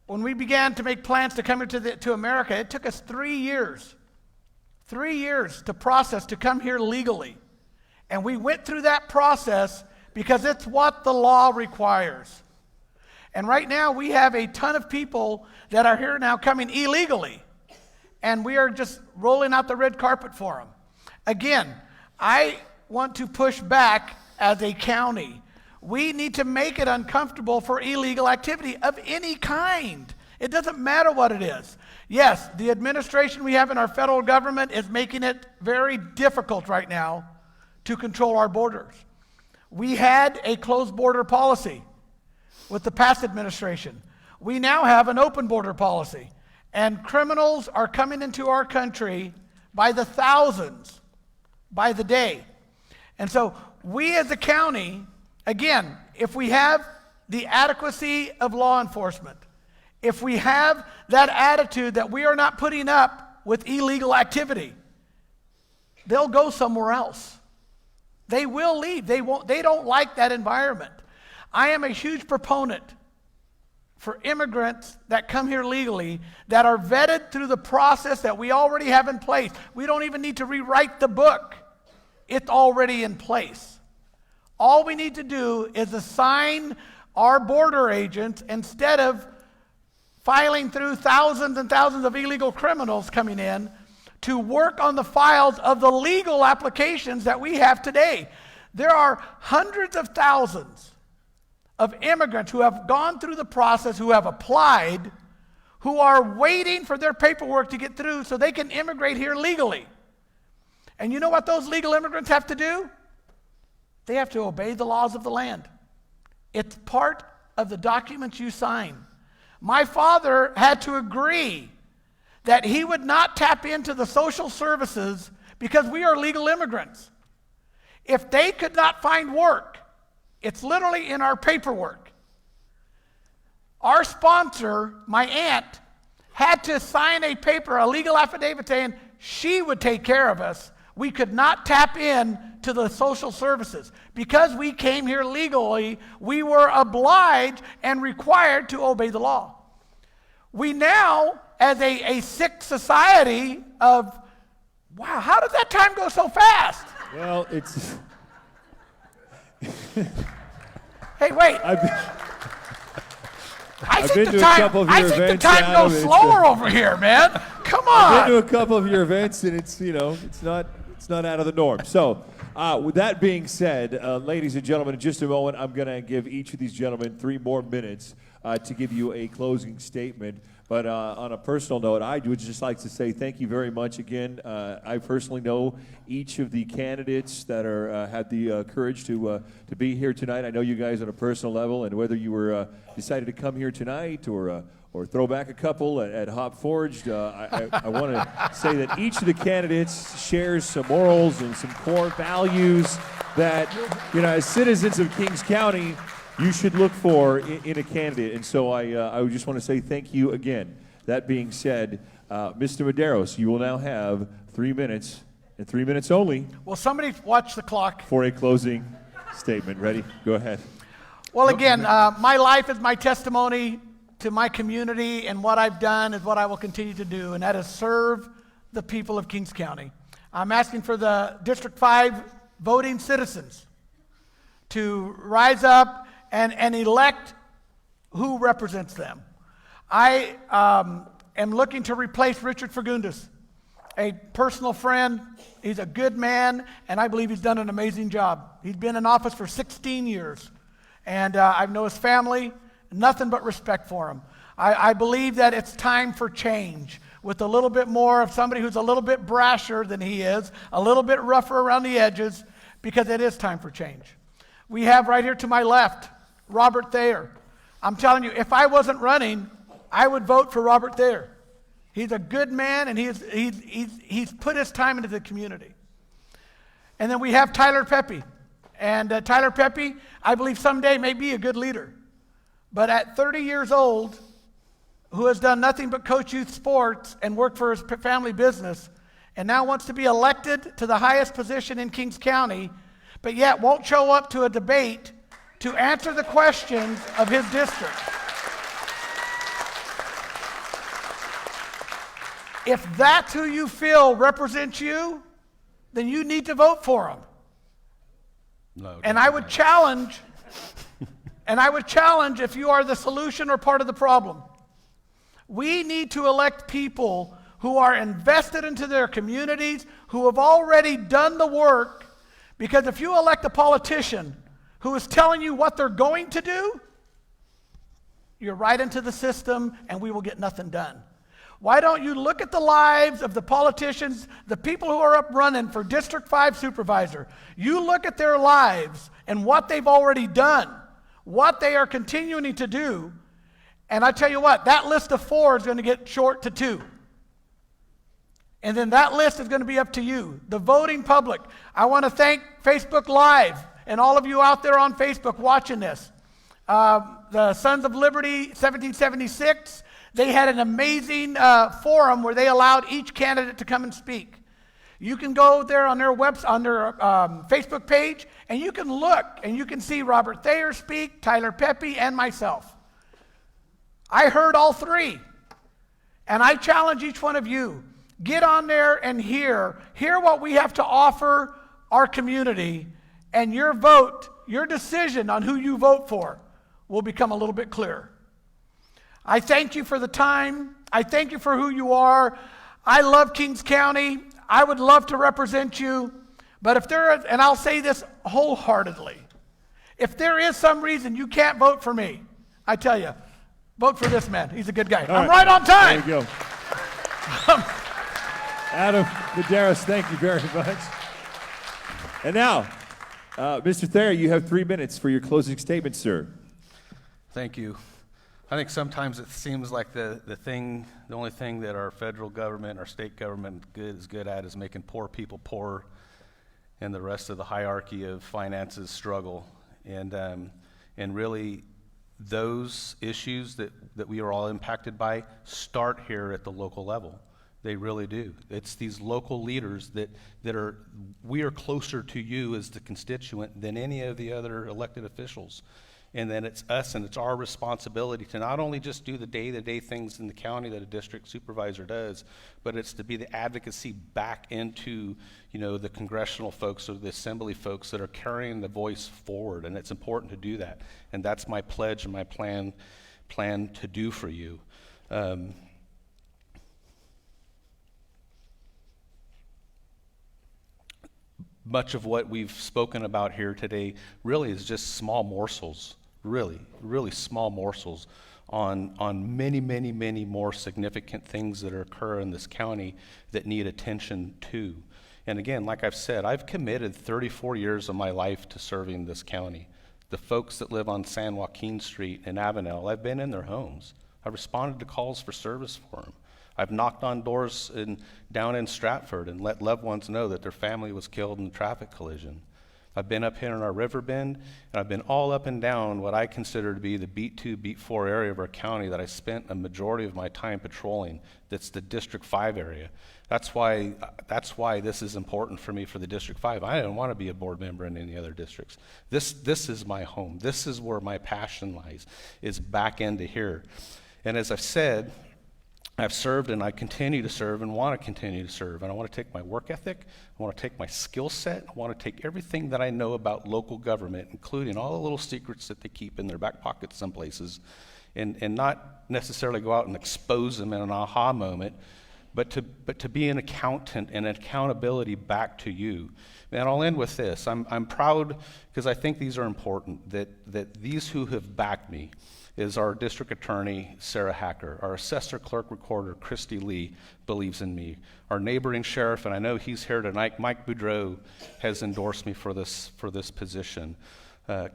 when we began to make plans to come here to America, it took us 3 years. 3 years to process to come here legally. And we went through that process because it's what the law requires. And right now we have a ton of people that are here now coming illegally. And we are just rolling out the red carpet for them. Again, I want to push back as a county. We need to make it uncomfortable for illegal activity of any kind. It doesn't matter what it is. Yes, the administration we have in our federal government is making it very difficult right now to control our borders. We had a closed border policy with the past administration. We now have an open border policy. And criminals are coming into our country by the thousands, by the day. And so we as a county, again, if we have the adequacy of law enforcement, if we have that attitude that we are not putting up with illegal activity, they'll go somewhere else. They will leave. They don't like that environment. I am a huge proponent for immigrants that come here legally that are vetted through the process that we already have in place. We don't even need to rewrite the book. It's already in place. All we need to do is assign our border agents instead of filing through thousands and thousands of illegal criminals coming in to work on the files of the legal applications that we have today. There are hundreds of thousands of immigrants who have gone through the process, who have applied, who are waiting for their paperwork to get through so they can immigrate here legally. And you know what those legal immigrants have to do? They have to obey the laws of the land. It's part of the documents you sign. My father had to agree that he would not tap into the social services because we are legal immigrants. If they could not find work, it's literally in our paperwork. Our sponsor, my aunt, had to sign a paper, a legal affidavit saying she would take care of us. We could not tap in to the social services. Because we came here legally, we were obliged and required to obey the law. We now, as a sick society of, wow, how did that time go so fast? Well, it's... Hey, wait. I've I been think to the a time, couple of I your think the events, time Adam. goes slower over here, man. Come I've been on. to a couple of your events, and it's, you know, it's not out of the norm. So, with that being said, ladies and gentlemen, in just a moment, I'm going to give each of these gentlemen 3 more minutes to give you a closing statement. But on a personal note, I would just like to say thank you very much again. I personally know each of the candidates that are had the courage to be here tonight. I know you guys on a personal level, and whether you were decided to come here tonight or throw back a couple at Hop Forged, I want to say that each of the candidates shares some morals and some core values that, you know, as citizens of Kings County, you should look for in a candidate. And so I would just want to say thank you again. That being said, Mr. Medeiros, you will now have 3 minutes, and 3 minutes only, Will somebody watch the clock? for a closing statement. Ready? Go ahead. Well, again, my life is my testimony to my community, and what I've done is what I will continue to do, and that is serve the people of Kings County. I'm asking for the District 5 voting citizens to rise up and elect who represents them. I am looking to replace Richard Fagundes, a personal friend. He's a good man, and I believe he's done an amazing job. He's been in office for 16 years, and I know his family, nothing but respect for him. I believe that it's time for change with a little bit more of somebody who's a little bit brasher than he is, a little bit rougher around the edges, because it is time for change. We have right here to my left, Robert Thayer. I'm telling you, if I wasn't running, I would vote for Robert Thayer. He's a good man, and he's put his time into the community. And then we have Tyler Pepe. And Tyler Pepe, I believe someday may be a good leader. But at 30 years old, who has done nothing but coach youth sports and work for his family business, and now wants to be elected to the highest position in Kings County, but yet won't show up to a debate to answer the questions of his district. If that's who you feel represents you, then you need to vote for him. No, And I would challenge, if you are the solution or part of the problem. We need to elect people who are invested into their communities, who have already done the work, because if you elect a politician who is telling you what they're going to do, you're right into the system and we will get nothing done. Why don't you look at the lives of the politicians, the people who are up running for District 5 Supervisor? You look at their lives and what they've already done, what they are continuing to do, and I tell you what, that list of 4 is going to get short to 2. And then that list is going to be up to you, the voting public. I want to thank Facebook Live and all of you out there on Facebook watching this. The Sons of Liberty 1776, they had an amazing forum where they allowed each candidate to come and speak. You can go there on their Facebook page, and you can look, and you can see Robert Thayer speak, Tyler Pepe, and myself. I heard all 3, and I challenge each one of you, get on there and hear what we have to offer our community, and your vote, your decision on who you vote for will become a little bit clearer. I thank you for the time. I thank you for who you are. I love Kings County. I would love to represent you. But if there is, and I'll say this wholeheartedly, if there is some reason you can't vote for me, I tell you, vote for this man. He's a good guy. I'm right on time. There you go. Adam Medeiros, thank you very much. And now, Mr. Thayer, you have 3 minutes for your closing statement, sir. Thank you. I think sometimes it seems like the only thing that our federal government, our state government is good at is making poor people poor, and the rest of the hierarchy of finances struggle. And really, those issues that we are all impacted by start here at the local level. They really do. It's these local leaders we are closer to you as the constituent than any of the other elected officials. And then it's us, and it's our responsibility to not only just do the day-to-day things in the county that a district supervisor does, but it's to be the advocacy back into, the congressional folks or the assembly folks that are carrying the voice forward. And it's important to do that. And that's my pledge and my plan to do for you. Much of what we've spoken about here today really is just small morsels, really small morsels on many, many, many more significant things that occur in this county that need attention too. And again, like I've said, I've committed 34 years of my life to serving this county. The folks that live on San Joaquin Street in Avenel, I've been in their homes. I've responded to calls for service for them. I've knocked on doors down in Stratford and let loved ones know that their family was killed in a traffic collision. I've been up here in our river bend, and I've been all up and down what I consider to be the Beat 2, Beat 4 area of our county that I spent a majority of my time patrolling. That's the District 5 area. That's why this is important for me for the District 5. I don't want to be a board member in any other districts. This is my home. This is where my passion lies, is back into here. And as I've said, I've served and I continue to serve and want to continue to serve. And I want to take my work ethic, I want to take my skill set, I want to take everything that I know about local government, including all the little secrets that they keep in their back pockets some places, and not necessarily go out and expose them in an aha moment, but to be an accountant and an accountability back to you. And I'll end with this. I'm proud, because I think these are important, that these who have backed me is our district attorney, Sarah Hacker. Our assessor clerk recorder, Christy Lee, believes in me. Our neighboring sheriff, and I know he's here tonight, Mike Boudreaux, has endorsed me for this position.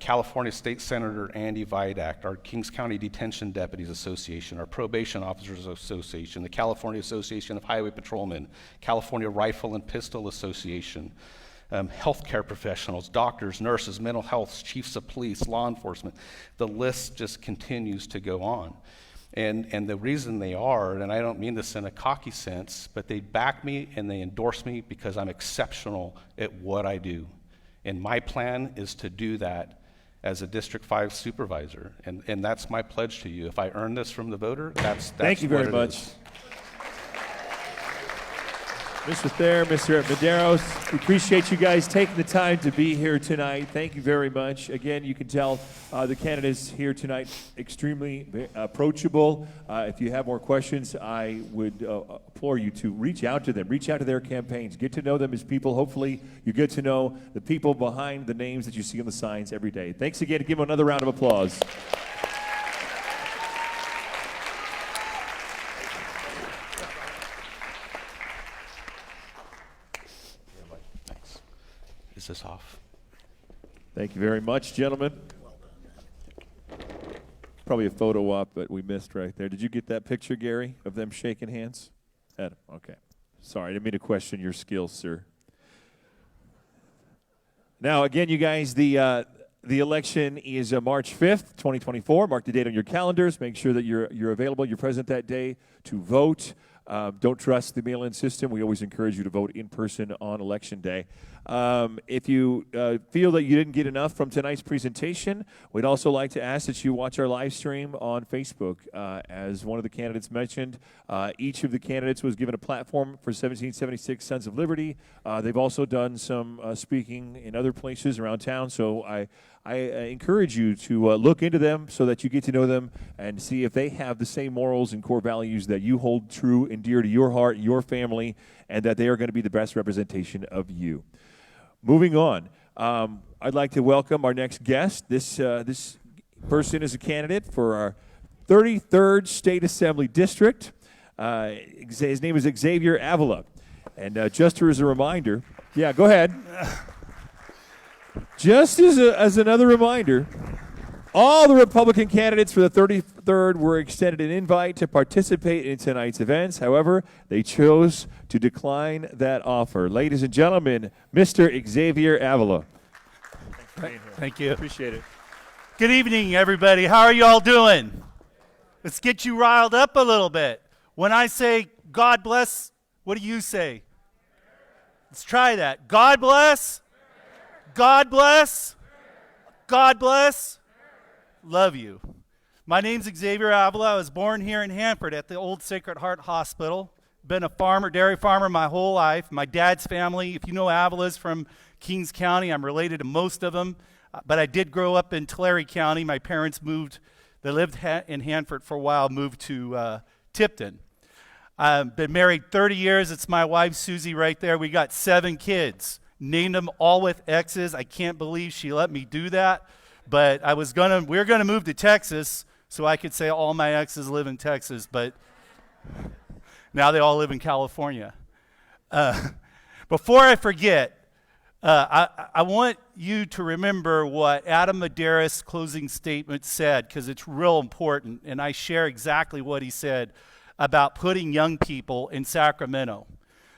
California State Senator Andy Vidak, our Kings County Detention Deputies Association, our Probation Officers Association, the California Association of Highway Patrolmen, California Rifle and Pistol Association, healthcare professionals, doctors, nurses, mental health, chiefs of police, law enforcement. The list just continues to go on. And the reason they are, and I don't mean this in a cocky sense, but they back me and they endorse me because I'm exceptional at what I do. And my plan is to do that as a District 5 supervisor. And that's my pledge to you. If I earn this from the voter, that's Thank you very what it much. is. Mr. Thayer, Mr. Medeiros, we appreciate you guys taking the time to be here tonight. Thank you very much. Again, you can tell the candidates here tonight extremely approachable. If you have more questions, I would implore you to reach out to them, reach out to their campaigns, get to know them as people. Hopefully, you get to know the people behind the names that you see on the signs every day. Thanks again. Give them another round of applause. Is this off? Thank you very much, gentlemen. Probably a photo op, but we missed right there. Did you get that picture, Gary, of them shaking hands? Adam, okay. Sorry, I didn't mean to question your skills, sir. Now, again, you guys, the election is March 5th, 2024. Mark the date on your calendars. Make sure that you're available, you're present that day to vote. Don't trust the mail-in system. We always encourage you to vote in person on Election Day. If you feel that you didn't get enough from tonight's presentation, we'd also like to ask that you watch our live stream on Facebook. As one of the candidates mentioned, each of the candidates was given a platform for 1776 Sons of Liberty. They've also done some speaking in other places around town, so I encourage you to look into them so that you get to know them and see if they have the same morals and core values that you hold true and dear to your heart, your family, and that they are going to be the best representation of you. Moving on, I'd like to welcome our next guest. This person is a candidate for our 33rd State Assembly District. His name is Xavier Avila. And just as a reminder, yeah, go ahead. Just as another reminder, all the Republican candidates for the 33rd were extended an invite to participate in tonight's events. However, they chose to decline that offer. Ladies and gentlemen, Mr. Xavier Avila. Thank you. Appreciate it. Good evening, everybody. How are you all doing? Let's get you riled up a little bit. When I say God bless, what do you say? Let's try that. God bless. God bless. God bless. Love you. My name's Xavier Avila. I was born here in Hanford at the old Sacred Heart Hospital. Been a farmer, dairy farmer my whole life. My dad's family, if you know Avila's from Kings County, I'm related to most of them. But I did grow up in Tulare County. My parents moved, they lived in Hanford for a while, moved to Tipton. I've been married 30 years. It's my wife, Susie, right there. We got 7 kids. Named them all with X's. I can't believe she let me do that. But we were gonna move to Texas so I could say all my exes live in Texas, but now they all live in California. Before I forget, I want you to remember what Adam Medeiros' closing statement said, because it's real important, and I share exactly what he said about putting young people in Sacramento.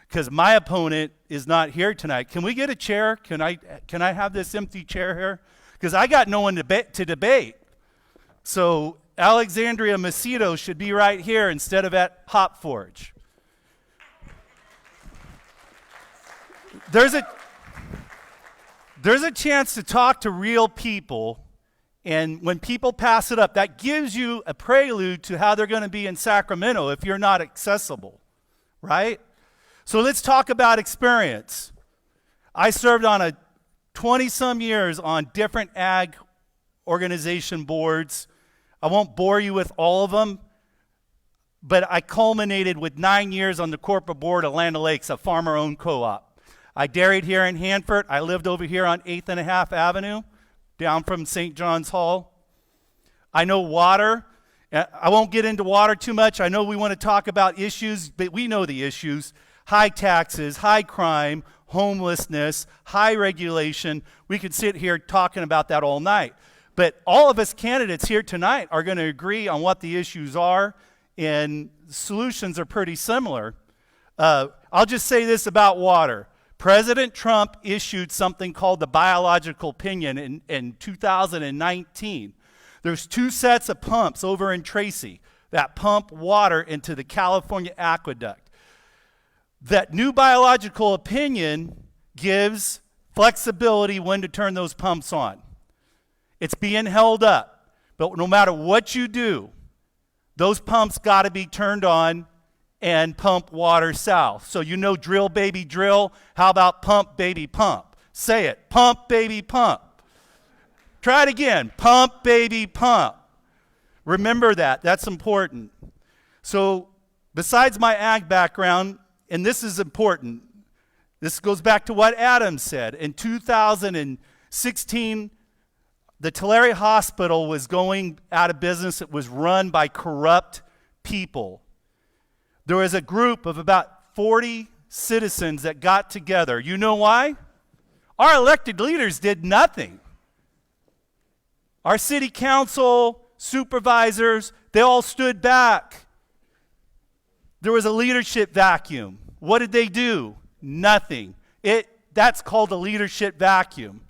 Because my opponent is not here tonight. Can we get a chair? Can I have this empty chair here? Because I got no one to debate. So Alexandria Macedo should be right here instead of at Hop Forge. There's a chance to talk to real people, and when people pass it up, that gives you a prelude to how they're going to be in Sacramento if you're not accessible, right? So let's talk about experience. I served on a 20-some years on different ag organization boards. I won't bore you with all of them, but I culminated with 9 years on the corporate board of Land O'Lakes, a farmer-owned co-op. I dairied here in Hanford. I lived over here on 8th and a Half Avenue, down from St. John's Hall. I know water. I won't get into water too much. I know we want to talk about issues, but we know the issues. High taxes, high crime, homelessness, high regulation. We could sit here talking about that all night. But all of us candidates here tonight are going to agree on what the issues are, and solutions are pretty similar. I'll just say this about water. President Trump issued something called the biological opinion in 2019. There's 2 sets of pumps over in Tracy that pump water into the California aqueduct. That new biological opinion gives flexibility when to turn those pumps on. It's being held up, but no matter what you do, those pumps got to be turned on and pump water south. So you know drill, baby, drill. How about pump, baby, pump? Say it, pump, baby, pump. Try it again, pump, baby, pump. Remember that, that's important. So besides my ag background, and this is important, this goes back to what Adam said. In 2016, the Tulare Hospital was going out of business. It was run by corrupt people. There was a group of about 40 citizens that got together. You know why? Our elected leaders did nothing. Our city council, supervisors, they all stood back. There was a leadership vacuum. What did they do? Nothing. That's called a leadership vacuum.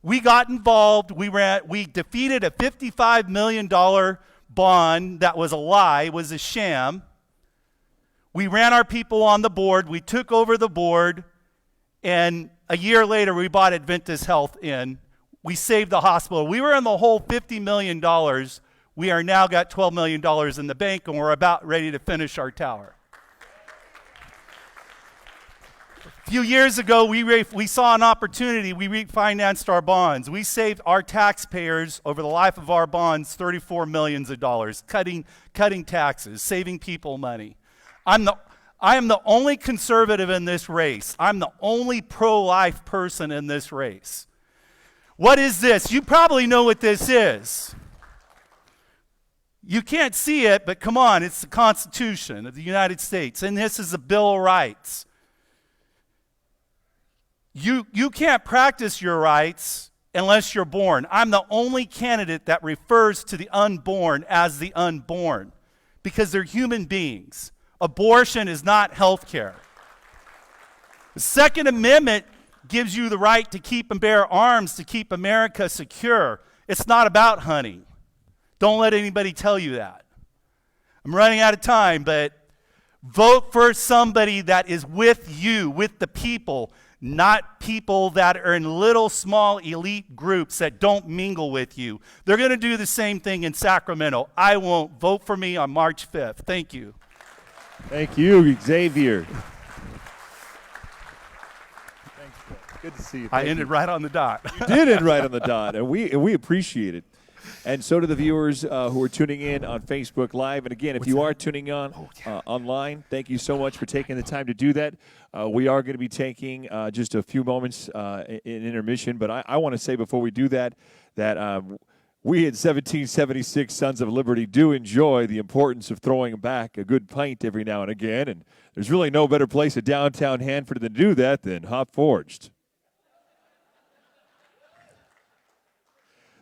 We got involved. We defeated a $55 million bond that was a lie, was a sham. We ran our people on the board. We took over the board, And a year later, we bought Adventist Health in. We saved the hospital. We were in the hole $50 million. We are now got $12 million in the bank, and we're about ready to finish our tower. A few years ago, we saw an opportunity. We refinanced our bonds. We saved our taxpayers over the life of our bonds $34 million, cutting taxes, saving people money. I am the only conservative in this race. I'm the only pro-life person in this race. What is this? You probably know what this is. You can't see it, but come on, it's the Constitution of the United States, and this is the Bill of Rights. You can't practice your rights unless you're born. I'm the only candidate that refers to the unborn as the unborn because they're human beings. Abortion is not health care. The Second Amendment gives you the right to keep and bear arms to keep America secure. It's not about hunting. Don't let anybody tell you that. I'm running out of time, but vote for somebody that is with you, with the people, not people that are in little, small, elite groups that don't mingle with you. They're going to do the same thing in Sacramento. I won't. Vote for me on March 5th. Thank you. Thank you, Xavier. Thanks, Bill. Good to see you. I Thank ended you. right on the dot. You did it right on the dot, and we appreciate it. And so do the viewers who are tuning in on Facebook Live. And again, if you are tuning on online, thank you so much for taking the time to do that. We are going to be taking just a few moments in intermission, but I want to say before we do that, that we at 1776 Sons of Liberty do enjoy the importance of throwing back a good pint every now and again, and there's really no better place in downtown Hanford to do that than Hop Forged.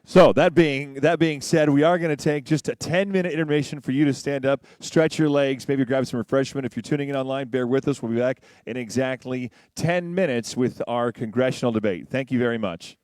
So that being said, we are going to take just a 10-minute intermission for you to stand up, stretch your legs, maybe grab some refreshment. If you're tuning in online, bear with us. We'll be back in exactly 10 minutes with our congressional debate. Thank you very much.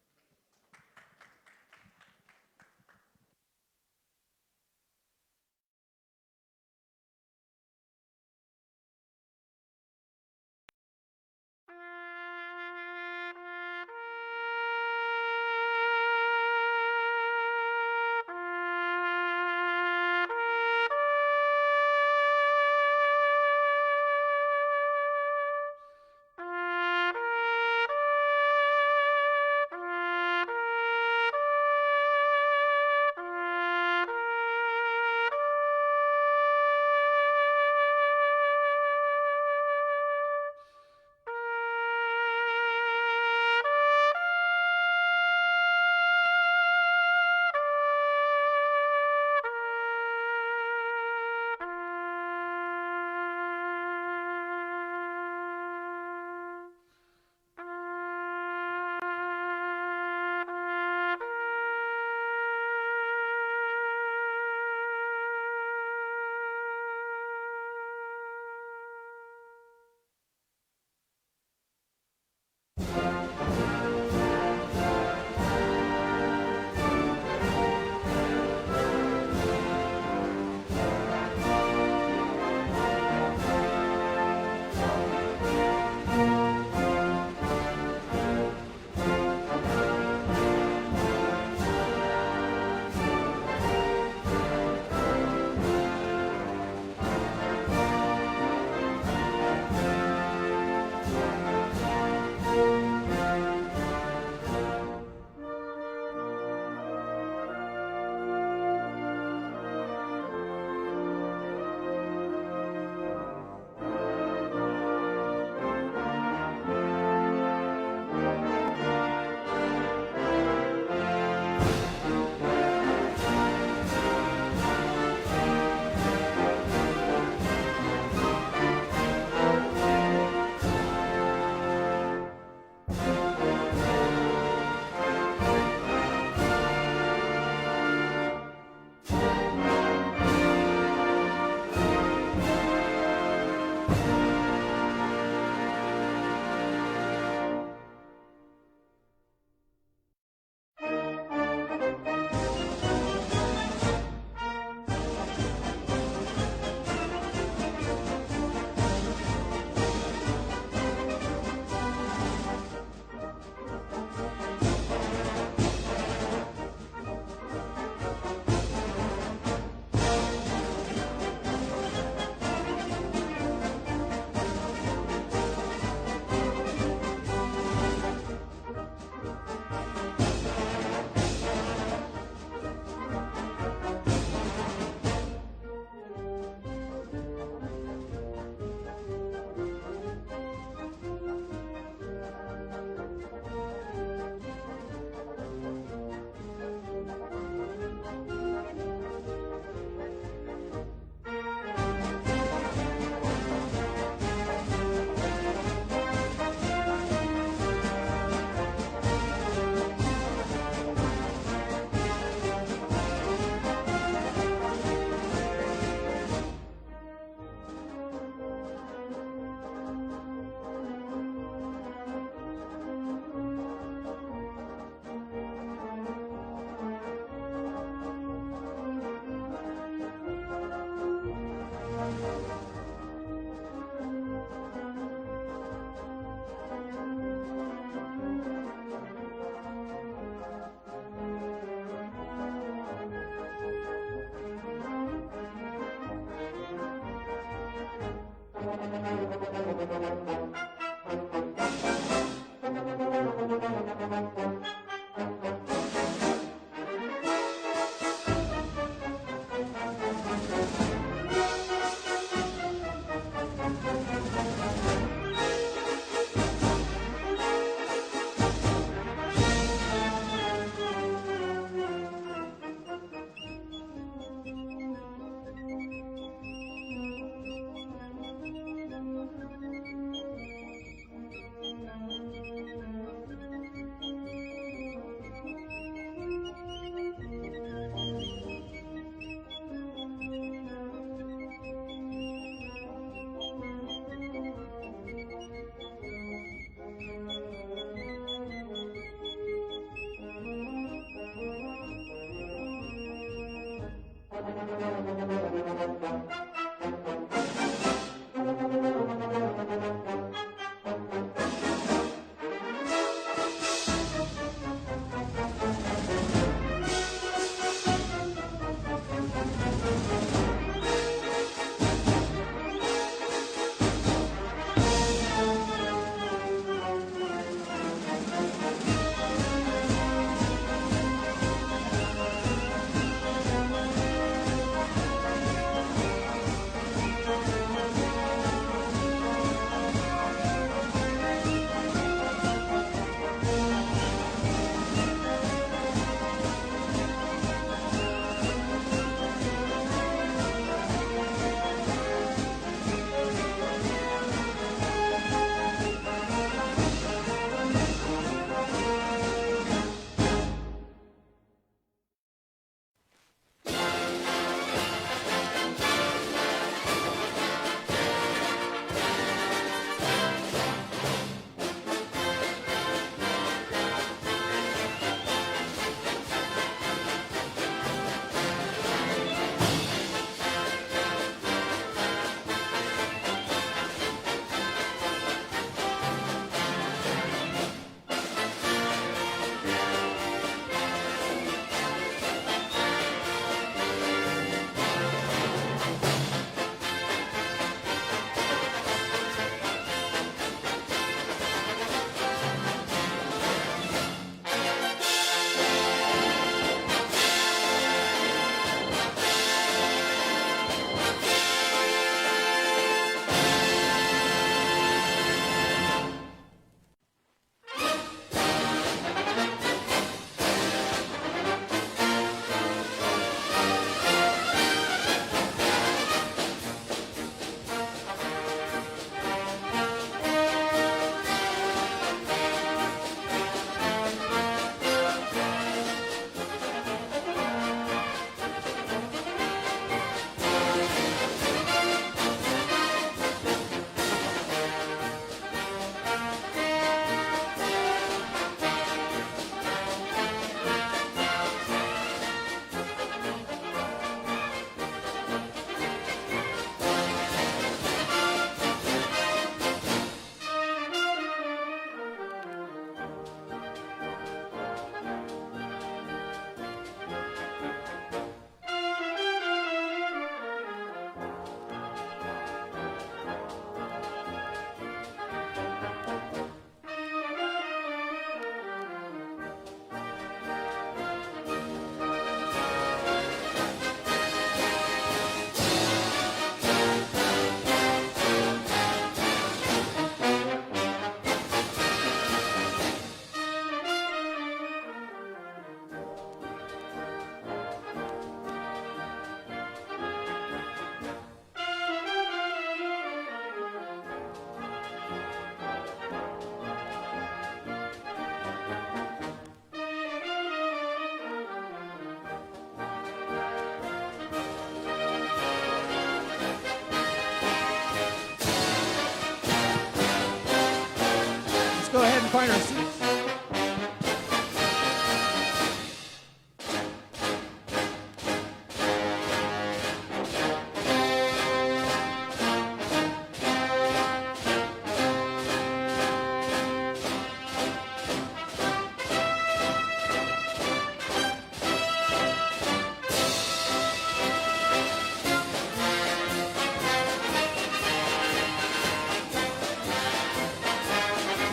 find our seats.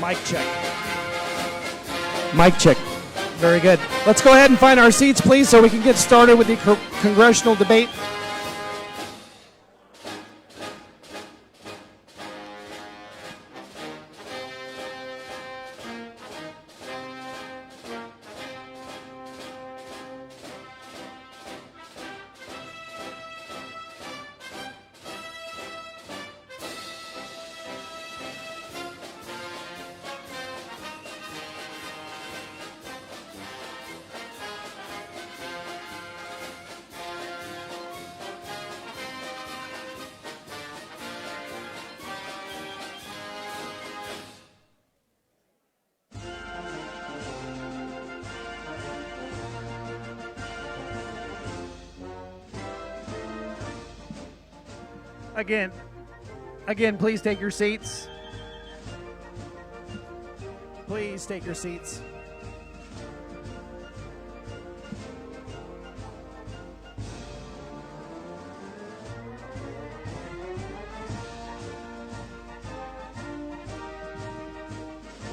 Mic check. Mic check. Very good. Let's go ahead and find our seats, please, so we can get started with the congressional debate. Again, please take your seats. Please take your seats.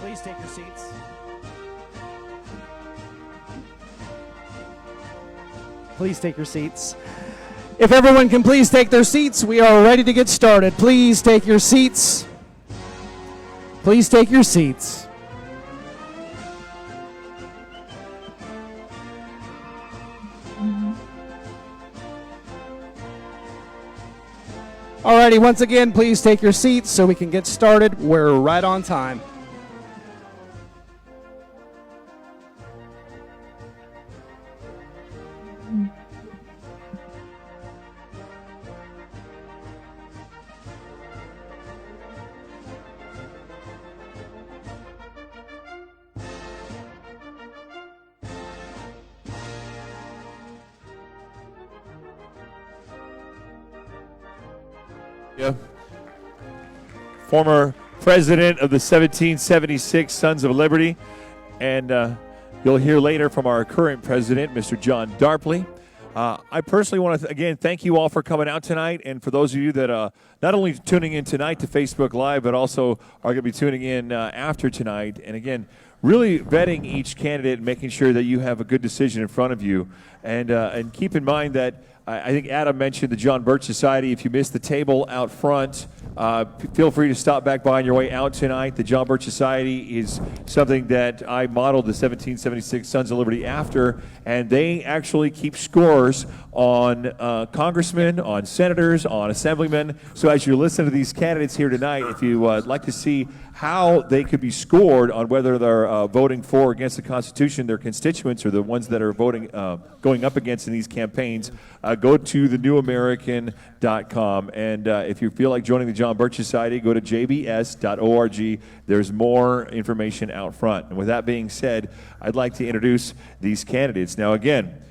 Please take your seats. Please take your seats. If everyone can please take their seats, we are ready to get started. Please take your seats. Please take your seats. Alrighty, once again, please take your seats so we can get started. We're right on time. Former president of the 1776 Sons of Liberty, and you'll hear later from our current president, Mr. John Darpley. I personally want to, again, thank you all for coming out tonight, and for those of you that not only tuning in tonight to Facebook Live, but also are going to be tuning in after tonight, and again, really vetting each candidate and making sure that you have a good decision in front of you. And keep in mind that I think Adam mentioned the John Birch Society. If you missed the table out front, feel free to stop back by on your way out tonight. The John Birch Society is something that I modeled the 1776 Sons of Liberty after, and they actually keep scores on congressmen, on senators, on assemblymen. So as you listen to these candidates here tonight, if you would like to see how they could be scored on whether they're voting for or against the Constitution, their constituents, or the ones that are voting, going up against in these campaigns, go to thenewamerican.com. And if you feel like joining the John Birch Society, go to jbs.org. There's more information out front. And with that being said, I'd like to introduce these candidates. Now, again,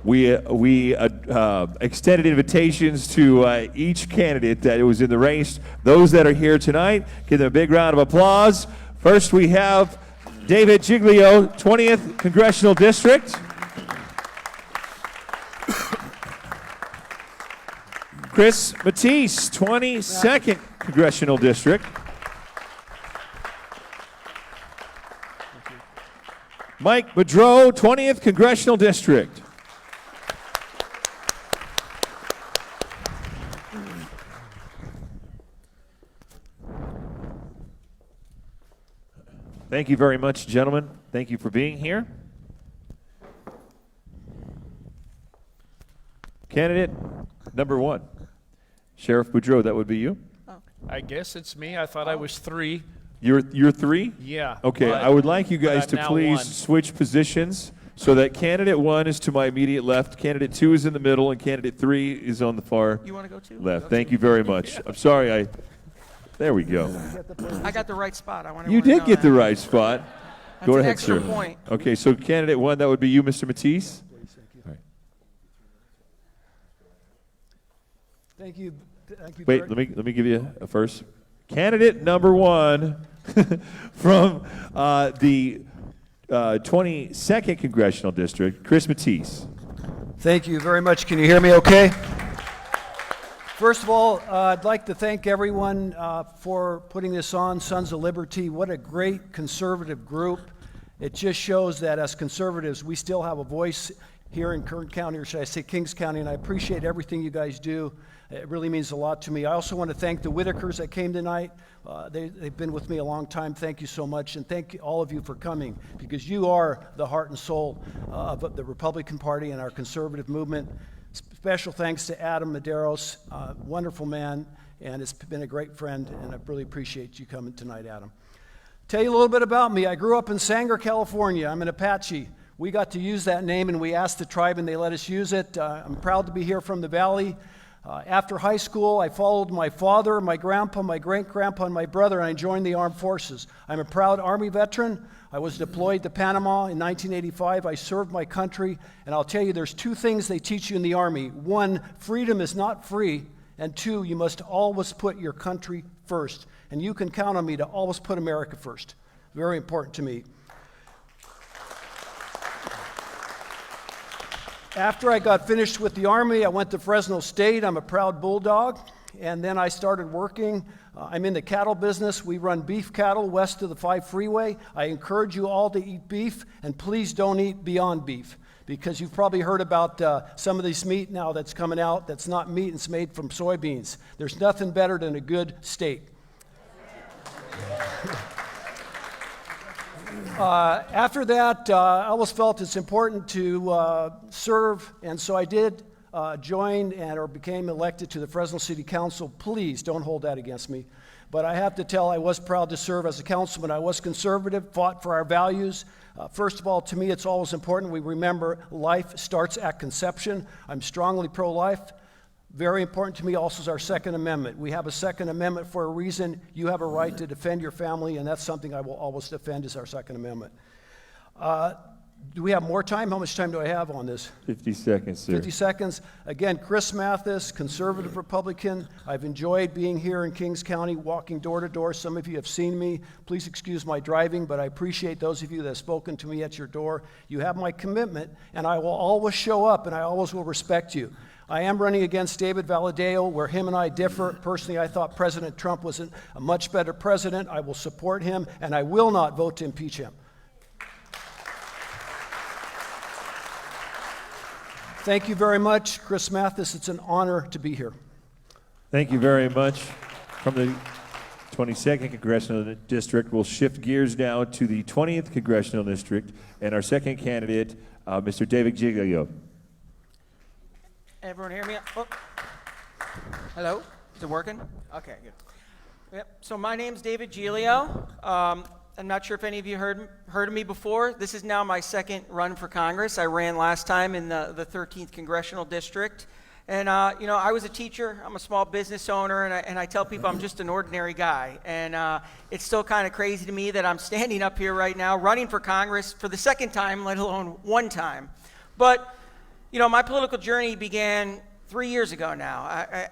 we extended invitations to each candidate that was in the race. Those that are here tonight, give them a big round of applause. First, we have David Giglio, 20th Congressional District. Chris Mathys, 22nd Congressional District. Mike Boudreaux, 20th Congressional District. Thank you very much, gentlemen. Thank you for being here. Candidate number one, Sheriff Boudreaux, that would be you? I guess it's me. I thought I was three. You're three? Yeah. Okay, I would like you guys to I'm now please one. switch positions so that candidate one is to my immediate left, candidate two is in the middle, and candidate three is on the far You want to go too? left. Thank you very much. I'm sorry There we go. I got the right spot. I want You did get the right spot. Go an ahead, extra sir. point. Okay, so candidate one, that would be you, Mr. Mathys. All right. Thank you. Thank you. Wait, let me give you a first. Candidate number one from the 22nd Congressional District, Chris Mathys. Thank you very much. Can you hear me okay? First of all, I'd like to thank everyone for putting this on, Sons of Liberty. What a great conservative group. It just shows that as conservatives, we still have a voice here in Kern County, or should I say Kings County, and I appreciate everything you guys do. It really means a lot to me. I also want to thank the Whitakers that came tonight. They've been with me a long time. Thank you so much, and thank all of you for coming, because you are the heart and soul of the Republican Party and our conservative movement. Special thanks to Adam Medeiros, wonderful man, and it's been a great friend, and I really appreciate you coming tonight, Adam. Tell you a little bit about me. I grew up in Sanger, California. I'm an Apache. We got to use that name, and we asked the tribe, and they let us use it. I'm proud to be here from the Valley. After high school, I followed my father, my grandpa, my great-grandpa, and my brother, and I joined the armed forces. I'm a proud Army veteran. I was deployed to Panama in 1985. I served my country, and I'll tell you, there's two things they teach you in the Army. One, freedom is not free, and two, you must always put your country first. And you can count on me to always put America first. Very important to me. After I got finished with the Army, I went to Fresno State. I'm a proud Bulldog. And then I started working. I'm in the cattle business. We run beef cattle west of the 5 freeway. I encourage you all to eat beef, and please don't eat Beyond Beef, because you've probably heard about some of this meat now that's coming out that's not meat, it's made from soybeans. There's nothing better than a good steak. After that, I always felt it's important to serve, and so I did join or became elected to the Fresno City Council. Please don't hold that against me. But I have to tell, I was proud to serve as a councilman. I was conservative, fought for our values. First of all, to me, it's always important we remember life starts at conception. I'm strongly pro-life. Very important to me also is our Second Amendment. We have a Second Amendment for a reason. You have a right to defend your family, and that's something I will always defend, is our Second Amendment. Do we have more time? How much time do I have on this? 50 seconds, sir. 50 seconds. Again, Chris Mathys, conservative Republican. I've enjoyed being here in Kings County, walking door to door. Some of you have seen me. Please excuse my driving, but I appreciate those of you that have spoken to me at your door. You have my commitment, and I will always show up, and I always will respect you. I am running against David Valadao, where him and I differ. Personally, I thought President Trump was a much better president. I will support him, and I will not vote to impeach him. Thank you very much, Chris Mathys. It's an honor to be here. Thank you very much. From the 22nd Congressional District, we'll shift gears now to the 20th Congressional District, and our second candidate, Mr. David Giglio. Everyone hear me? Oh. Hello? Is it working? Okay, good. Yep. So my name's David Giglio. I'm not sure if any of you heard of me before. This is now my second run for Congress. I ran last time in the 13th Congressional District. And, I was a teacher. I'm a small business owner, and I tell people I'm just an ordinary guy. And it's still kind of crazy to me that I'm standing up here right now running for Congress for the second time, let alone one time. But, my political journey began 3 years ago now,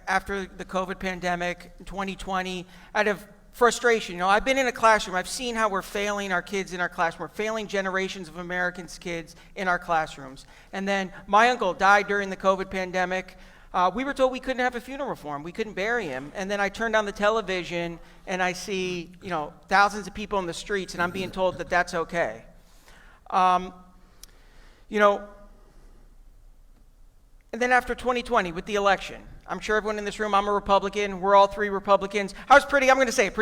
after the COVID pandemic in 2020, out of frustration. I've been in a classroom. I've seen how we're failing our kids in our classroom. We're failing generations of Americans' kids in our classrooms. And then my uncle died during the COVID pandemic. We were told we couldn't have a funeral for him. We couldn't bury him. And then I turned on the television and I see, thousands of people in the streets, and I'm being told that that's okay. And then after 2020 with the election, I'm sure everyone in this room, I'm a Republican. We're all three Republicans. I was pretty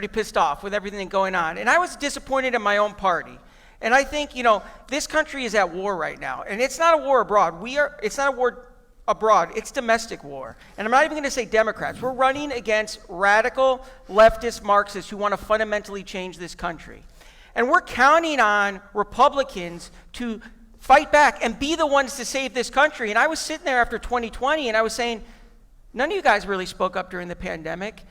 pissed off with everything going on. And I was disappointed in my own party. And I think, this country is at war right now. And it's not a war abroad. It's not a war abroad. It's domestic war. And I'm not even going to say Democrats. We're running against radical leftist Marxists who want to fundamentally change this country. And we're counting on Republicans to fight back and be the ones to save this country. And I was sitting there after 2020 and I was saying, none of you guys really spoke up during the pandemic.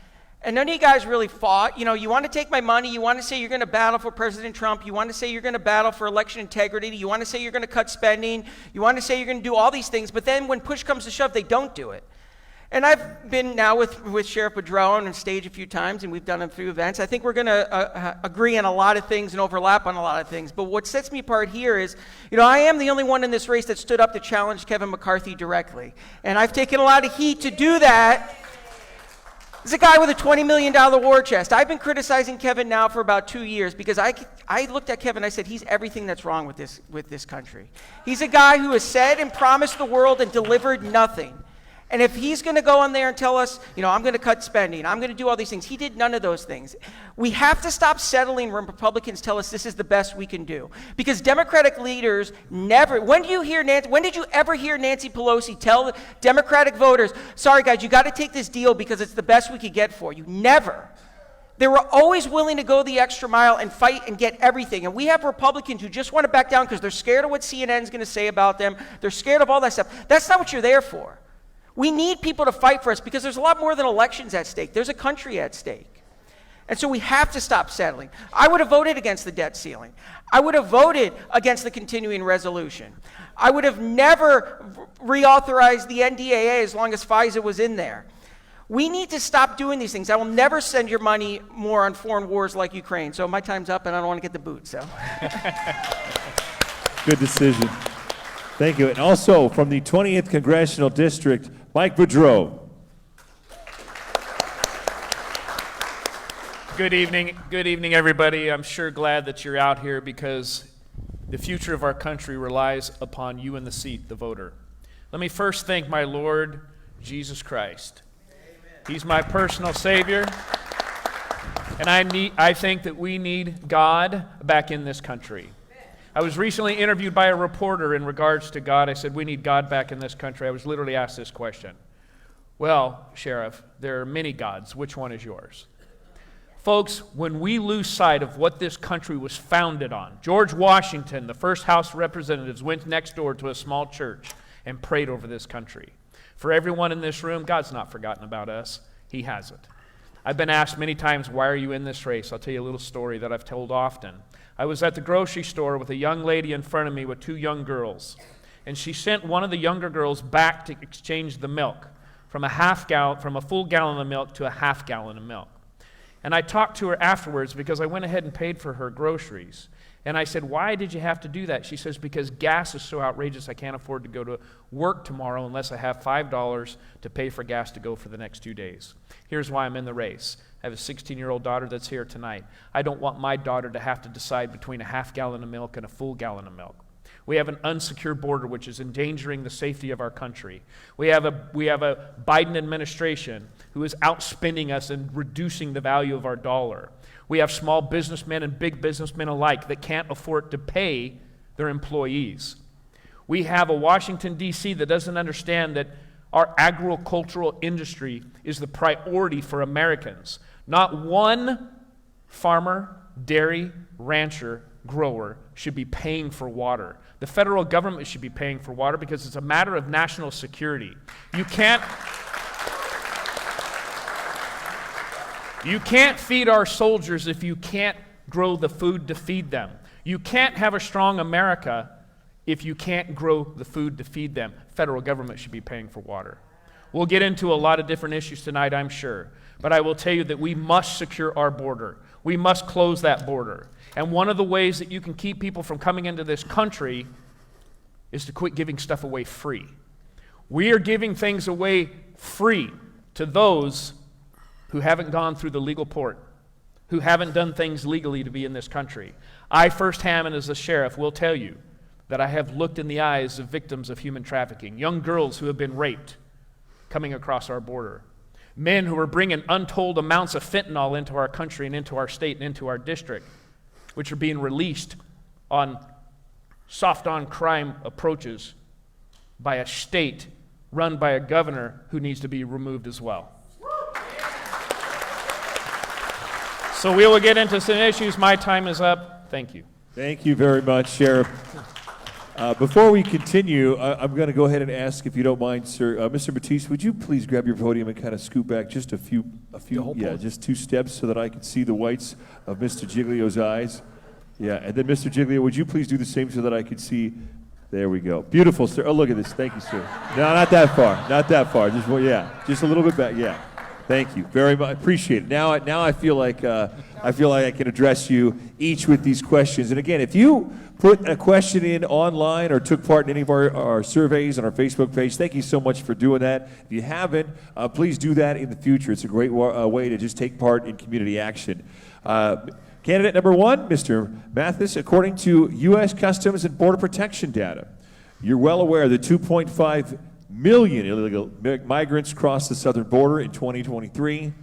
And none of you guys really fought. You know, you want to take my money. You want to say you're going to battle for President Trump. You want to say you're going to battle for election integrity. You want to say you're going to cut spending. You want to say you're going to do all these things. But then when push comes to shove, they don't do it. And I've been now with Sheriff Boudreaux on stage a few times, and we've done a few events. I think we're going to agree on a lot of things and overlap on a lot of things. But what sets me apart here is, you know, I am the only one in this race that stood up to challenge Kevin McCarthy directly. And I've taken a lot of heat to do that. This is a guy with a $20 million war chest. I've been criticizing Kevin now for about 2 years because I looked at Kevin and I said, he's everything that's wrong with this country. He's a guy who has said and promised the world and delivered nothing. And if he's going to go on there and tell us, you know, I'm going to cut spending, I'm going to do all these things, he did none of those things. We have to stop settling when Republicans tell us this is the best we can do. Because Democratic leaders never, when did you ever hear Nancy Pelosi tell Democratic voters, sorry guys, you got to take this deal because it's the best we could get for you? Never. They were always willing to go the extra mile and fight and get everything. And we have Republicans who just want to back down because they're scared of what CNN is going to say about them. They're scared of all that stuff. That's not what you're there for. We need people to fight for us because there's a lot more than elections at stake. There's a country at stake. And so we have to stop settling. I would have voted against the debt ceiling. I would have voted against the continuing resolution. I would have never reauthorized the NDAA as long as FISA was in there. We need to stop doing these things. I will never send your money more on foreign wars like Ukraine. So my time's up and I don't want to get the boot, so. Good decision. Thank you. And also from the 20th Congressional District, Mike Boudreaux. Good evening, everybody. I'm sure glad that you're out here because the future of our country relies upon you in the seat, the voter. Let me first thank my Lord Jesus Christ. He's my personal Savior, and I think that we need God back in this country. I was recently interviewed by a reporter in regards to God. I said, we need God back in this country. I was literally asked this question. Well, Sheriff, there are many gods. Which one is yours? Folks, when we lose sight of what this country was founded on, George Washington, the first House of Representatives, went next door to a small church and prayed over this country. For everyone in this room, God's not forgotten about us. He hasn't. I've been asked many times, why are you in this race? I'll tell you a little story that I've told often. I was at the grocery store with a young lady in front of me with two young girls, and she sent one of the younger girls back to exchange the milk from a full gallon of milk to a half gallon of milk. And I talked to her afterwards because I went ahead and paid for her groceries. And I said, why did you have to do that? She says, because gas is so outrageous I can't afford to go to work tomorrow unless I have $5 to pay for gas to go for the next 2 days. Here's why I'm in the race. I have a 16-year-old daughter that's here tonight. I don't want my daughter to have to decide between a half gallon of milk and a full gallon of milk. We have an unsecured border which is endangering the safety of our country. We have a Biden administration who is outspending us and reducing the value of our dollar. We have small businessmen and big businessmen alike that can't afford to pay their employees. We have a Washington, D.C. that doesn't understand that our agricultural industry is the priority for Americans. Not one farmer, dairy, rancher, grower should be paying for water. The federal government should be paying for water because it's a matter of national security. You can't feed our soldiers if you can't grow the food to feed them. You can't have a strong America if you can't grow the food to feed them. Federal government should be paying for water. We'll get into a lot of different issues tonight, I'm sure. But I will tell you that we must secure our border. We must close that border. And one of the ways that you can keep people from coming into this country is to quit giving stuff away free. We are giving things away free to those who haven't gone through the legal port, who haven't done things legally to be in this country. I firsthand, and as a sheriff, will tell you that I have looked in the eyes of victims of human trafficking, young girls who have been raped coming across our border, men who are bringing untold amounts of fentanyl into our country and into our state and into our district, which are being released on soft-on-crime approaches by a state run by a governor who needs to be removed as well. So we will get into some issues. My time is up. Thank you. Thank you very much, Sheriff. Before we continue, I'm going to go ahead and ask, if you don't mind, sir, Mr. Mathys, would you please grab your podium and kind of scoot back just a few, just 2 steps so that I can see the whites of Mr. Giglio's eyes. Yeah, and then Mr. Giglio, would you please do the same so that I can see? There we go. Beautiful, sir. Oh, look at this. Thank you, sir. No, not that far. Not that far. Just a little bit back. Yeah. Thank you very much. Appreciate it. Now I feel like I can address you each with these questions. And again, if you put a question in online or took part in any of our surveys on our Facebook page, thank you so much for doing that. If you haven't, please do that in the future. It's a great way to just take part in community action. Candidate number 1, Mr. Mathys, according to U.S. Customs and Border Protection data, you're well aware that 2.5 million illegal migrants crossed the southern border in 2023.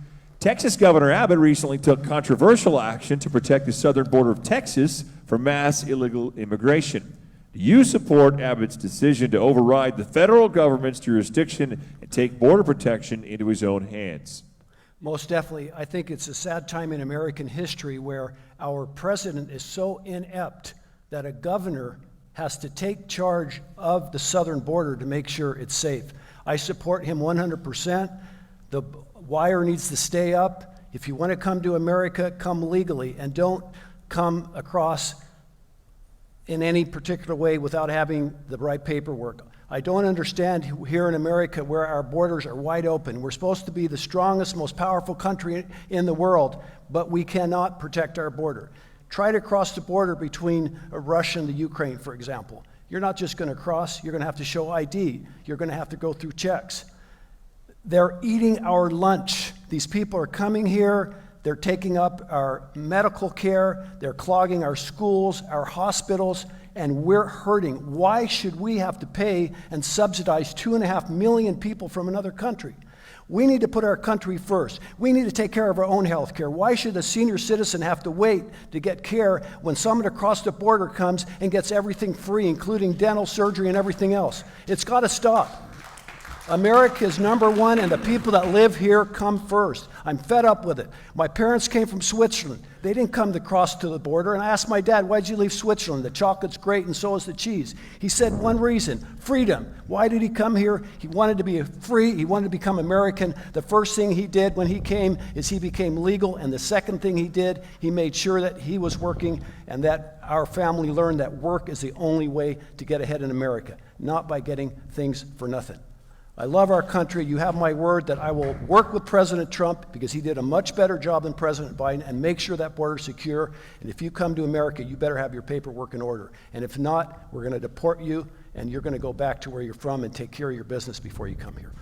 Texas Governor Abbott recently took controversial action to protect the southern border of Texas from mass illegal immigration. Do you support Abbott's decision to override the federal government's jurisdiction and take border protection into his own hands? Most definitely. I think it's a sad time in American history where our president is so inept that a governor has to take charge of the southern border to make sure it's safe. I support him 100%. The wire needs to stay up. If you want to come to America, come legally, and don't come across in any particular way without having the right paperwork. I don't understand here in America where our borders are wide open. We're supposed to be the strongest, most powerful country in the world, but we cannot protect our border. Try to cross the border between Russia and the Ukraine, for example. You're not just going to cross, you're going to have to show ID. You're going to have to go through checks. They're eating our lunch. These people are coming here, they're taking up our medical care, they're clogging our schools, our hospitals, and we're hurting. Why should we have to pay and subsidize 2.5 million people from another country? We need to put our country first. We need to take care of our own health care. Why should a senior citizen have to wait to get care when someone across the border comes and gets everything free, including dental surgery and everything else? It's got to stop. America is number one, and the people that live here come first. I'm fed up with it. My parents came from Switzerland. They didn't come to cross to the border, and I asked my dad, why'd you leave Switzerland? The chocolate's great, and so is the cheese. He said one reason, freedom. Why did he come here? He wanted to be free. He wanted to become American. The first thing he did when he came is he became legal, and the second thing he did, he made sure that he was working and that our family learned that work is the only way to get ahead in America, not by getting things for nothing. I love our country. You have my word that I will work with President Trump because he did a much better job than President Biden and make sure that border's secure. And if you come to America, you better have your paperwork in order. And if not, we're going to deport you and you're going to go back to where you're from and take care of your business before you come here.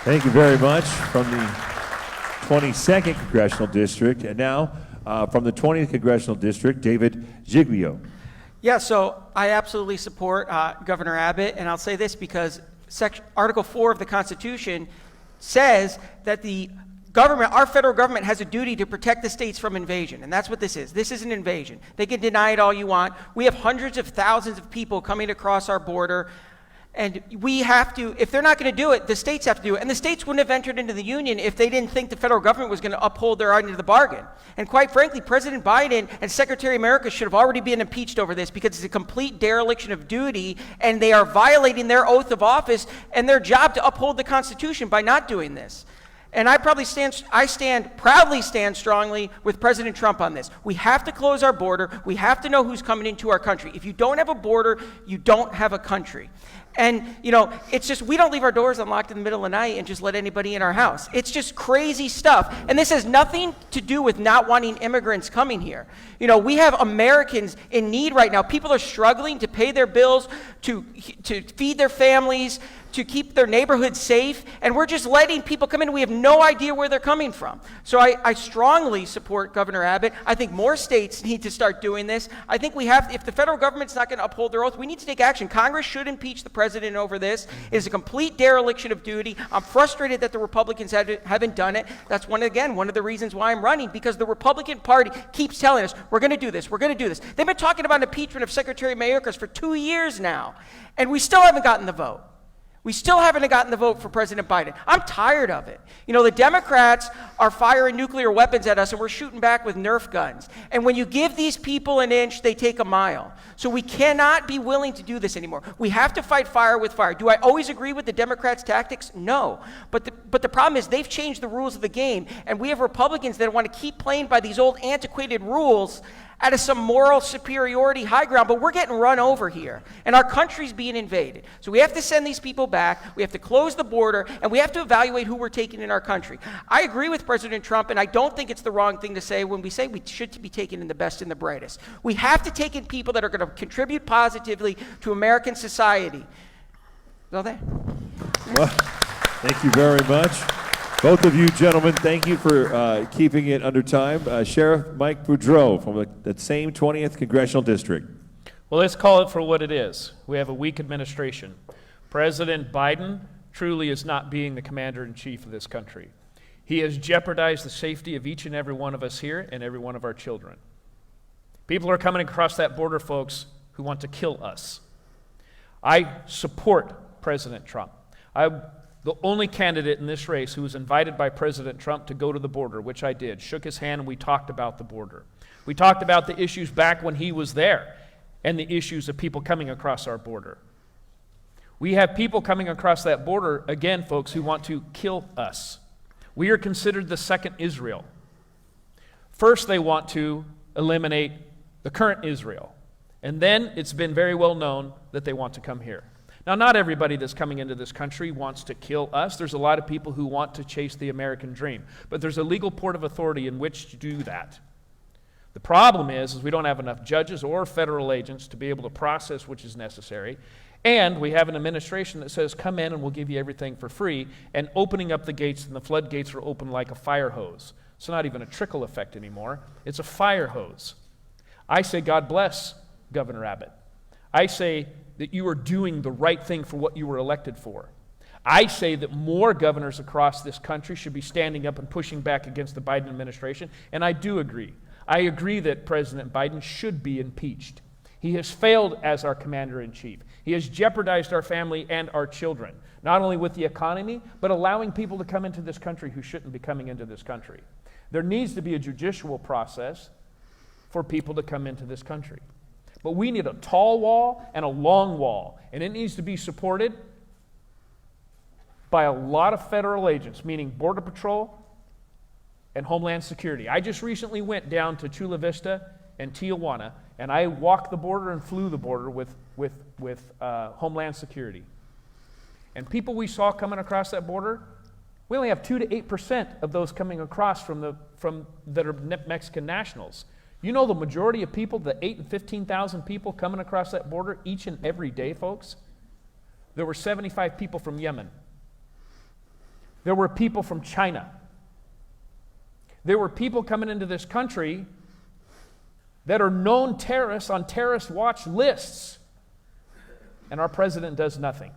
Thank you very much. From the 22nd Congressional District, and now from the 20th Congressional District, David Giglio. Yeah, so I absolutely support Governor Abbott, and I'll say this because Article 4 of the Constitution says that the government, our federal government, has a duty to protect the states from invasion, and that's what this is. This is an invasion. They can deny it all you want. We have hundreds of thousands of people coming across our border, and we have to, if they're not going to do it, the states have to do it. And the states wouldn't have entered into the union if they didn't think the federal government was going to uphold their end of the bargain. And quite frankly, President Biden and Secretary America should have already been impeached over this because it's a complete dereliction of duty, and they are violating their oath of office and their job to uphold the Constitution by not doing this. And I proudly stand strongly with President Trump on this. We have to close our border. We have to know who's coming into our country. If you don't have a border, you don't have a country. And, you know, it's just, we don't leave our doors unlocked in the middle of the night and just let anybody in our house. It's just crazy stuff. And this has nothing to do with not wanting immigrants coming here. You know, we have Americans in need right now. People are struggling to pay their bills, to feed their families, to keep their neighborhoods safe, and we're just letting people come in. We have no idea where they're coming from. So I strongly support Governor Abbott. I think more states need to start doing this. I think we have, if the federal government's not going to uphold their oath, we need to take action. Congress should impeach the president over this. It is a complete dereliction of duty. I'm frustrated that the Republicans haven't done it. That's one of the reasons why I'm running, because the Republican Party keeps telling us, we're going to do this, we're going to do this. They've been talking about impeachment of Secretary Mayorkas for 2 years now, and we still haven't gotten the vote. We still haven't gotten the vote for President Biden. I'm tired of it. You know, the Democrats are firing nuclear weapons at us, and we're shooting back with Nerf guns. And when you give these people an inch, they take a mile. So we cannot be willing to do this anymore. We have to fight fire with fire. Do I always agree with the Democrats' tactics? No. But the problem is they've changed the rules of the game, and we have Republicans that want to keep playing by these old antiquated rules out of some moral superiority high ground, but we're getting run over here, and our country's being invaded. So we have to send these people back, we have to close the border, and we have to evaluate who we're taking in our country. I agree with President Trump, and I don't think it's the wrong thing to say when we say we should be taking in the best and the brightest. We have to take in people that are going to contribute positively to American society. All there. Well, thank you very much. Both of you gentlemen, thank you for keeping it under time. Sheriff Mike Boudreaux from that same 20th Congressional District. Well, let's call it for what it is. We have a weak administration. President Biden truly is not being the commander-in-chief of this country. He has jeopardized the safety of each and every one of us here and every one of our children. People are coming across that border, folks, who want to kill us. I support President Trump. I'm the only candidate in this race who was invited by President Trump to go to the border, which I did. Shook his hand and we talked about the border. We talked about the issues back when he was there and the issues of people coming across our border. We have people coming across that border, again, folks, who want to kill us. We are considered the second Israel. First, they want to eliminate the current Israel. And then it's been very well known that they want to come here. Now, not everybody that's coming into this country wants to kill us. There's a lot of people who want to chase the American dream. But there's a legal port of authority in which to do that. The problem is we don't have enough judges or federal agents to be able to process which is necessary. And we have an administration that says, come in and we'll give you everything for free, and opening up the gates, and the floodgates are open like a fire hose. It's not even a trickle effect anymore. It's a fire hose. I say, God bless Governor Abbott. I say that you are doing the right thing for what you were elected for. I say that more governors across this country should be standing up and pushing back against the Biden administration, and I do agree. I agree that President Biden should be impeached. He has failed as our commander-in-chief. He has jeopardized our family and our children, not only with the economy, but allowing people to come into this country who shouldn't be coming into this country. There needs to be a judicial process for people to come into this country. But we need a tall wall and a long wall, and it needs to be supported by a lot of federal agents, meaning Border Patrol and Homeland Security. I just recently went down to Chula Vista and Tijuana, and I walked the border and flew the border with Homeland Security. And people we saw coming across that border, we only have 2 to 8% of those coming across that are Mexican nationals. You know the majority of people, the 8,000 and 15,000 people coming across that border each and every day, folks? There were 75 people from Yemen. There were people from China. There were people coming into this country that are known terrorists on terrorist watch lists. And our president does nothing.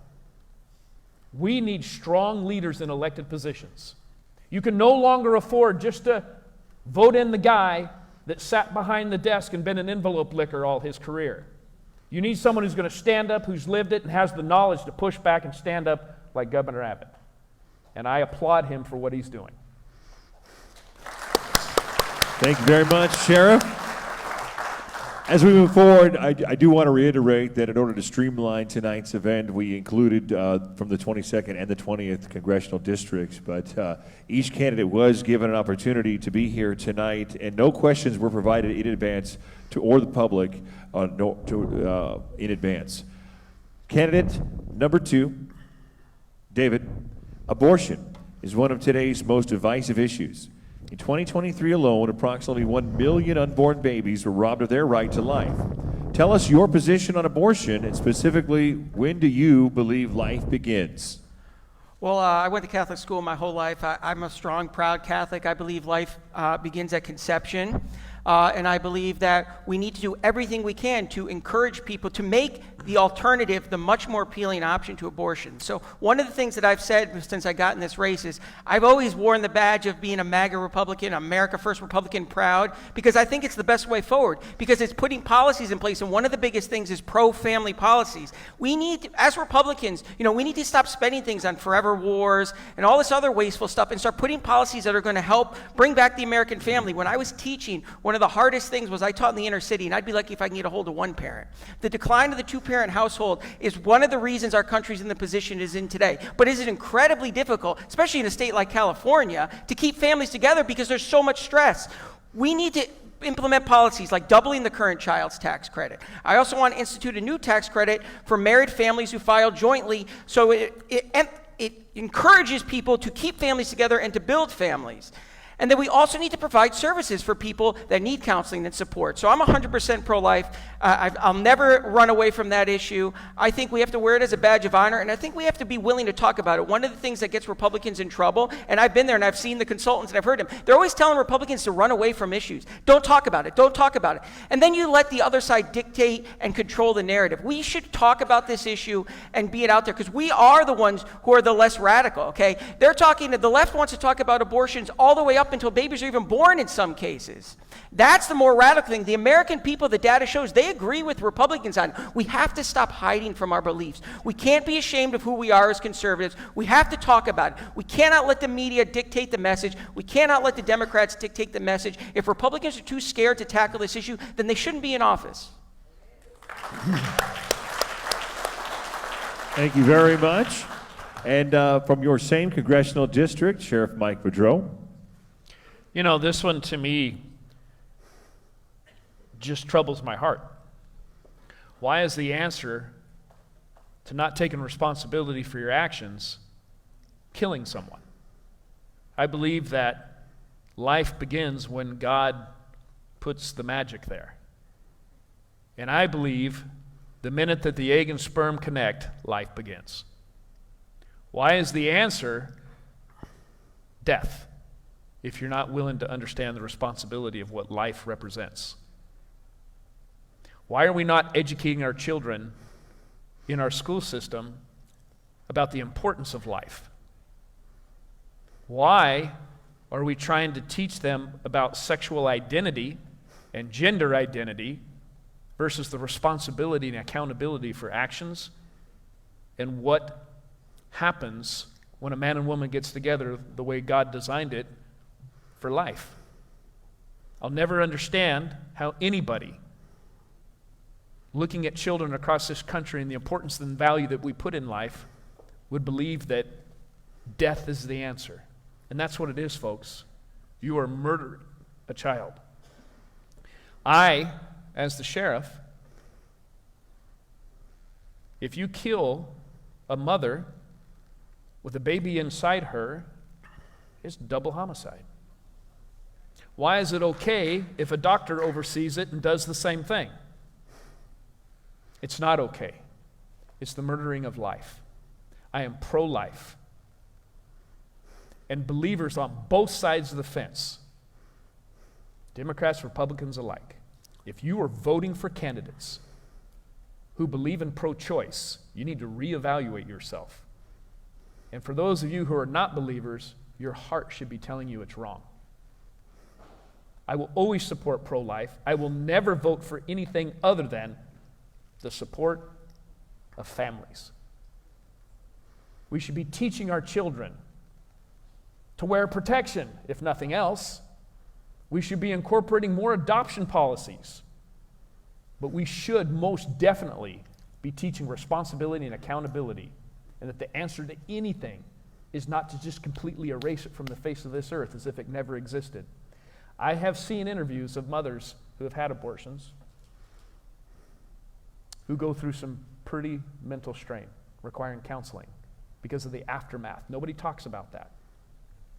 We need strong leaders in elected positions. You can no longer afford just to vote in the guy that sat behind the desk and been an envelope licker all his career. You need someone who's going to stand up, who's lived it, and has the knowledge to push back and stand up like Governor Abbott. And I applaud him for what he's doing. Thank you very much, Sheriff. As we move forward, I do want to reiterate that in order to streamline tonight's event, we included from the 22nd and the 20th Congressional Districts, but each candidate was given an opportunity to be here tonight, and no questions were provided in advance or the public in advance. Candidate number 2, David, abortion is one of today's most divisive issues. In 2023 alone, approximately 1 million unborn babies were robbed of their right to life. Tell us your position on abortion, and specifically, when do you believe life begins? Well, I went to Catholic school my whole life. I'm a strong, proud Catholic. I believe life begins at conception. And I believe that we need to do everything we can to encourage people to make the alternative, the much more appealing option to abortion. So one of the things that I've said since I got in this race is I've always worn the badge of being a MAGA Republican, America First Republican proud, because I think it's the best way forward, because it's putting policies in place, and one of the biggest things is pro-family policies. We need to, as Republicans, we need to stop spending things on forever wars and all this other wasteful stuff and start putting policies that are going to help bring back the American family. When I was teaching, one of the hardest things was I taught in the inner city, and I'd be lucky if I can get a hold of one parent. The decline of the two-parent household is one of the reasons our country's in the position it is in today. But is it incredibly difficult, especially in a state like California, to keep families together because there's so much stress? We need to implement policies like doubling the current child's tax credit. I also want to institute a new tax credit for married families who file jointly, so it encourages people to keep families together and to build families. And then we also need to provide services for people that need counseling and support. So I'm 100% pro-life. I'll never run away from that issue. I think we have to wear it as a badge of honor, and I think we have to be willing to talk about it. One of the things that gets Republicans in trouble, and I've been there and I've seen the consultants and I've heard them, they're always telling Republicans to run away from issues. Don't talk about it. Don't talk about it. And then you let the other side dictate and control the narrative. We should talk about this issue and be it out there, because we are the ones who are the less radical, okay? The left wants to talk about abortions all the way up until babies are even born in some cases. That's the more radical thing. The American people, the data shows, they agree with Republicans on. We have to stop hiding from our beliefs. We can't be ashamed of who we are as conservatives. We have to talk about it. We cannot let the media dictate the message. We cannot let the Democrats dictate the message. If Republicans are too scared to tackle this issue, then they shouldn't be in office. Thank you very much. And from your same congressional district, Sheriff Mike Boudreaux. This one to me just troubles my heart. Why is the answer to not taking responsibility for your actions killing someone? I believe that life begins when God puts the magic there. And I believe the minute that the egg and sperm connect, life begins. Why is the answer death, if you're not willing to understand the responsibility of what life represents? Why are we not educating our children in our school system about the importance of life? Why are we trying to teach them about sexual identity and gender identity versus the responsibility and accountability for actions and what happens when a man and woman gets together the way God designed it for life? I'll never understand how anybody looking at children across this country and the importance and value that we put in life would believe that death is the answer. And that's what it is, folks. You are murdering a child. I, as the sheriff, if you kill a mother with a baby inside her, it's double homicide. Why is it okay if a doctor oversees it and does the same thing? It's not okay. It's the murdering of life. I am pro-life. And believers on both sides of the fence, Democrats, Republicans alike, if you are voting for candidates who believe in pro-choice, you need to reevaluate yourself. And for those of you who are not believers, your heart should be telling you it's wrong. I will always support pro-life. I will never vote for anything other than the support of families. We should be teaching our children to wear protection, if nothing else. We should be incorporating more adoption policies. But we should most definitely be teaching responsibility and accountability, and that the answer to anything is not to just completely erase it from the face of this earth as if it never existed. I have seen interviews of mothers who have had abortions who go through some pretty mental strain, requiring counseling because of the aftermath. Nobody talks about that.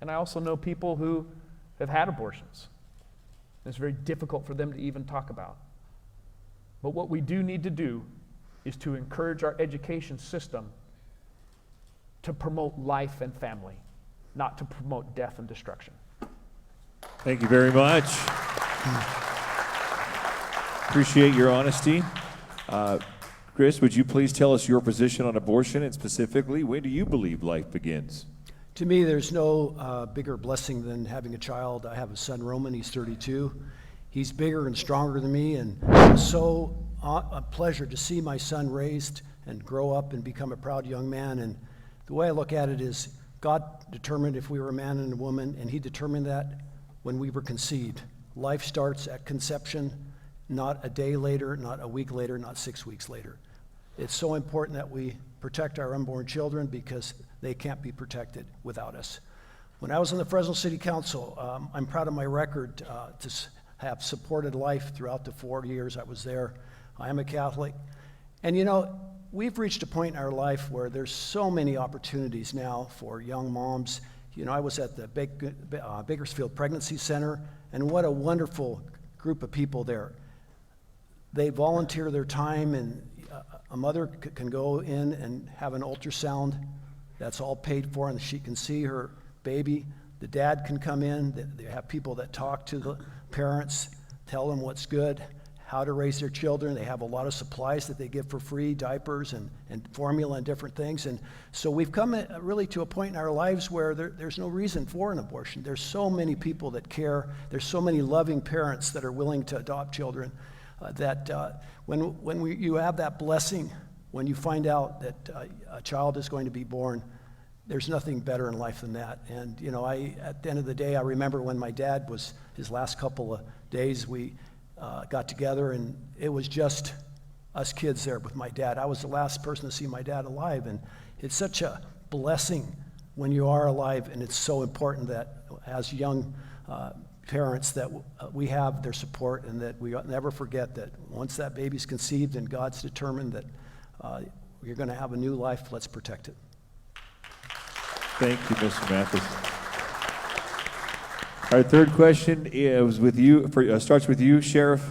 And I also know people who have had abortions. It's very difficult for them to even talk about. But what we do need to do is to encourage our education system to promote life and family, not to promote death and destruction. Thank you very much. Appreciate your honesty. Chris, would you please tell us your position on abortion, and specifically, when do you believe life begins? To me, there's no bigger blessing than having a child. I have a son, Roman. He's 32. He's bigger and stronger than me, and it's so a pleasure to see my son raised and grow up and become a proud young man. And the way I look at it is God determined if we were a man and a woman, and he determined that when we were conceived. Life starts at conception, not a day later, not a week later, not 6 weeks later. It's so important that we protect our unborn children because they can't be protected without us. When I was on the Fresno City Council, I'm proud of my record to have supported life throughout the 4 years I was there. I am a Catholic. And you know, we've reached a point in our life where there's so many opportunities now for young moms. You know, I was at the Bakersfield Pregnancy Center, and what a wonderful group of people there. They volunteer their time, and a mother can go in and have an ultrasound. That's all paid for, and she can see her baby. The dad can come in. They have people that talk to the parents, tell them what's good, how to raise their children. They have a lot of supplies that they give for free, diapers and formula and different things. And so we've come really to a point in our lives where there's no reason for an abortion. There's so many people that care. There's so many loving parents that are willing to adopt children that when you have that blessing, when you find out that a child is going to be born, there's nothing better in life than that. And you know, at the end of the day, I remember when my dad was, his last couple of days, we got together, and it was just us kids there with my dad. I was the last person to see my dad alive, and it's such a blessing when you are alive, and it's so important that as young parents that we have their support, and that we never forget that once that baby's conceived and God's determined that you're going to have a new life, let's protect it. Thank you, Mr. Mathys. Our third question is with you. Starts with you, Sheriff.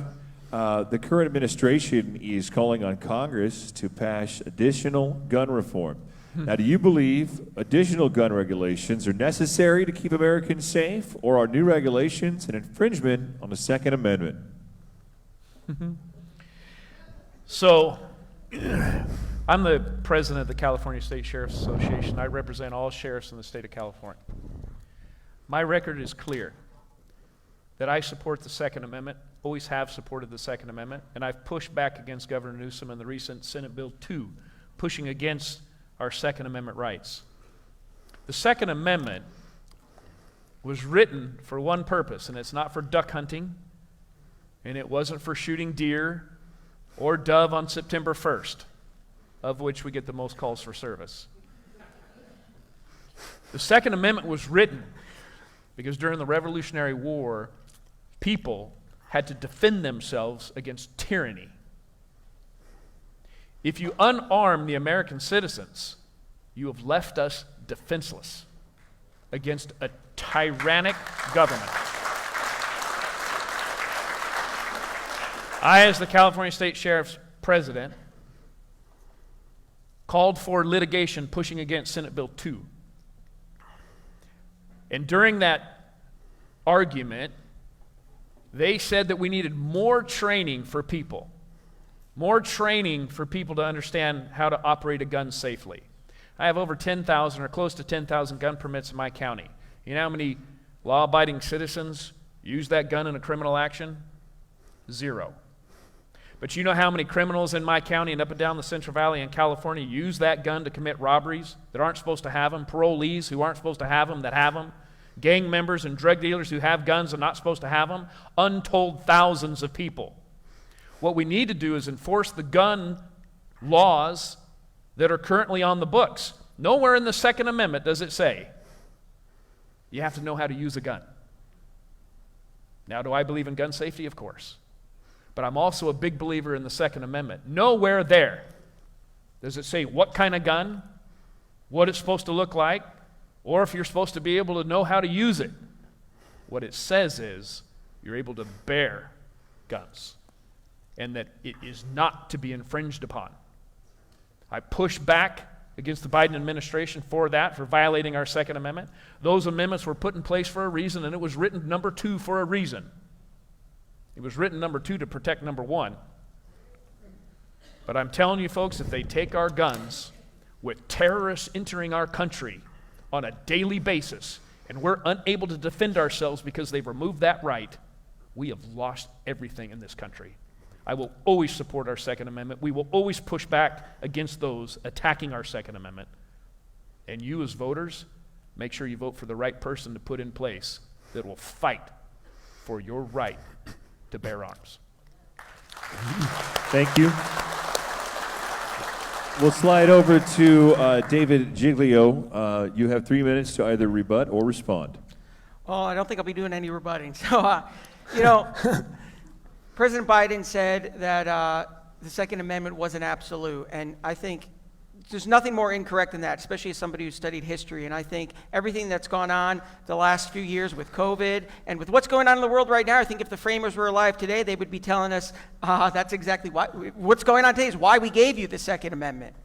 The current administration is calling on Congress to pass additional gun reform. Now, do you believe additional gun regulations are necessary to keep Americans safe, or are new regulations an infringement on the Second Amendment? So, I'm the president of the California State Sheriff's Association. I represent all sheriffs in the state of California. My record is clear that I support the Second Amendment, always have supported the Second Amendment, and I've pushed back against Governor Newsom and the recent Senate Bill 2, pushing against our Second Amendment rights. The Second Amendment was written for one purpose, and it's not for duck hunting, and it wasn't for shooting deer or dove on September 1st, of which we get the most calls for service. The Second Amendment was written because during the Revolutionary War, people had to defend themselves against tyranny. If you unarm the American citizens, you have left us defenseless against a tyrannic government. I, as the California State Sheriff's president, called for litigation pushing against Senate Bill 2. And during that argument, they said that we needed more training for people. More training for people to understand how to operate a gun safely. I have over 10,000 or close to 10,000 gun permits in my county. You know how many law-abiding citizens use that gun in a criminal action? 0. But you know how many criminals in my county and up and down the Central Valley in California use that gun to commit robberies that aren't supposed to have them, parolees who aren't supposed to have them that have them, gang members and drug dealers who have guns and not supposed to have them, untold thousands of people. What we need to do is enforce the gun laws that are currently on the books. Nowhere in the Second Amendment does it say you have to know how to use a gun. Now, do I believe in gun safety? Of course. But I'm also a big believer in the Second Amendment. Nowhere there does it say what kind of gun, what it's supposed to look like, or if you're supposed to be able to know how to use it. What it says is you're able to bear guns, and that it is not to be infringed upon. I push back against the Biden administration for that, for violating our Second Amendment. Those amendments were put in place for a reason, and it was written number 2 for a reason. It was written number 2 to protect number 1. But I'm telling you folks, if they take our guns with terrorists entering our country on a daily basis, and we're unable to defend ourselves because they've removed that right, we have lost everything in this country. I will always support our Second Amendment. We will always push back against those attacking our Second Amendment. And you as voters, make sure you vote for the right person to put in place that will fight for your right to bear arms. Thank you. We'll slide over to David Giglio. You have 3 minutes to either rebut or respond. Oh, I don't think I'll be doing any rebutting. So, you know, President Biden said that the Second Amendment wasn't absolute, and I think there's nothing more incorrect than that, especially as somebody who studied history. And I think everything that's gone on the last few years with COVID and with what's going on in the world right now, I think if the framers were alive today, they would be telling us that's exactly what's going on today is why we gave you the Second Amendment.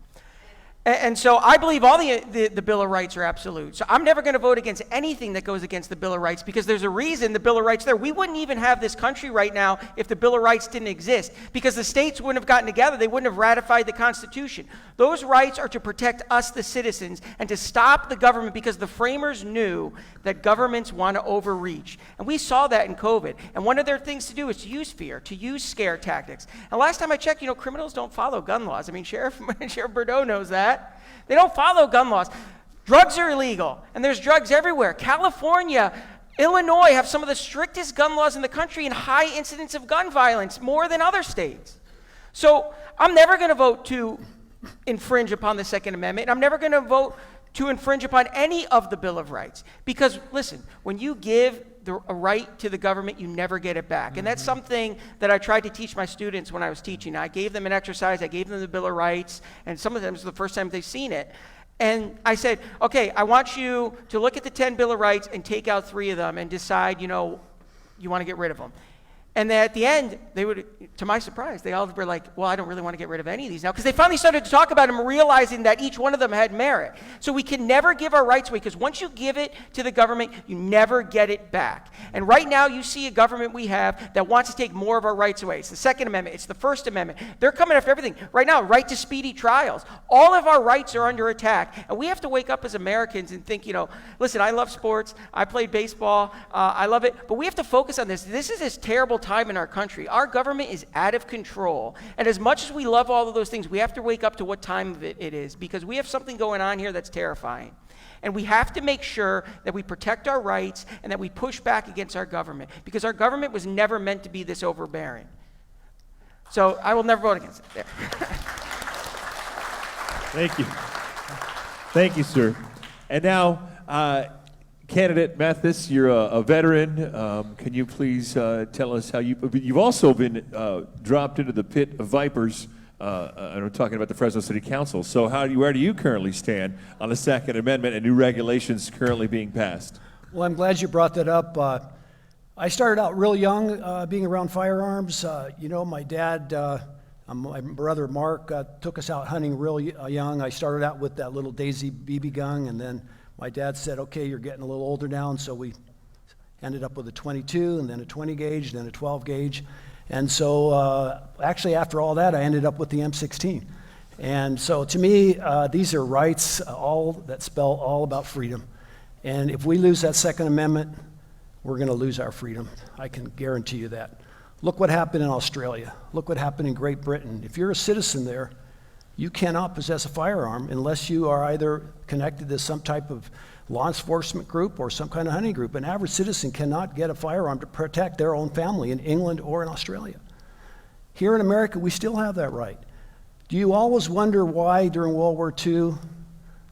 And so I believe all the Bill of Rights are absolute. So I'm never going to vote against anything that goes against the Bill of Rights because there's a reason the Bill of Rights there. We wouldn't even have this country right now if the Bill of Rights didn't exist because the states wouldn't have gotten together. They wouldn't have ratified the Constitution. Those rights are to protect us, the citizens, and to stop the government because the framers knew that governments want to overreach. And we saw that in COVID. And one of their things to do is to use fear, to use scare tactics. And last time I checked, you know, criminals don't follow gun laws. I mean, Sheriff Boudreaux knows that. They don't follow gun laws. Drugs are illegal, and there's drugs everywhere. California, Illinois have some of the strictest gun laws in the country and high incidence of gun violence, more than other states. So I'm never going to vote to infringe upon the Second Amendment. I'm never going to vote to infringe upon any of the Bill of Rights. Because, listen, when you give a right to the government, you never get it back. And that's something that I tried to teach my students when I was teaching. I gave them an exercise, I gave them the Bill of Rights, and some of them, it was the first time they've seen it. And I said, okay, I want you to look at the 10 Bill of Rights and take out 3 of them and decide, you know, you want to get rid of them. And then at the end, they would, to my surprise, they all were like, well, I don't really want to get rid of any of these now, because they finally started to talk about them, realizing that each one of them had merit. So we can never give our rights away, because once you give it to the government, you never get it back. And right now, you see a government we have that wants to take more of our rights away. It's the Second Amendment. It's the First Amendment. They're coming after everything. Right now, right to speedy trials. All of our rights are under attack. And we have to wake up as Americans and think, you know, listen, I love sports. I played baseball. I love it. But we have to focus on this. This is this terrible time in our country. Our government is out of control. And as much as we love all of those things, we have to wake up to what time of it is, because we have something going on here that's terrifying. And we have to make sure that we protect our rights and that we push back against our government, because our government was never meant to be this overbearing. So I will never vote against it. There. Thank you. Thank you, sir. And now, candidate Mathys, you're a veteran. Can you please tell us how you've also been dropped into the pit of vipers, and we're talking about the Fresno City Council. So where do you currently stand on the Second Amendment and new regulations currently being passed? Well, I'm glad you brought that up. I started out real young being around firearms. You know, my dad, my brother Mark took us out hunting real young. I started out with that little Daisy BB gun, and then my dad said, okay, you're getting a little older now, and so we ended up with a 22, and then a 20 gauge, and then a 12 gauge. And so actually after all that, I ended up with the M16. And so to me, these are rights all that spell all about freedom. And if we lose that Second Amendment, we're going to lose our freedom. I can guarantee you that. Look what happened in Australia. Look what happened in Great Britain. If you're a citizen there, you cannot possess a firearm unless you are either connected to some type of law enforcement group or some kind of hunting group. An average citizen cannot get a firearm to protect their own family in England or in Australia. Here in America, we still have that right. Do you always wonder why during World War II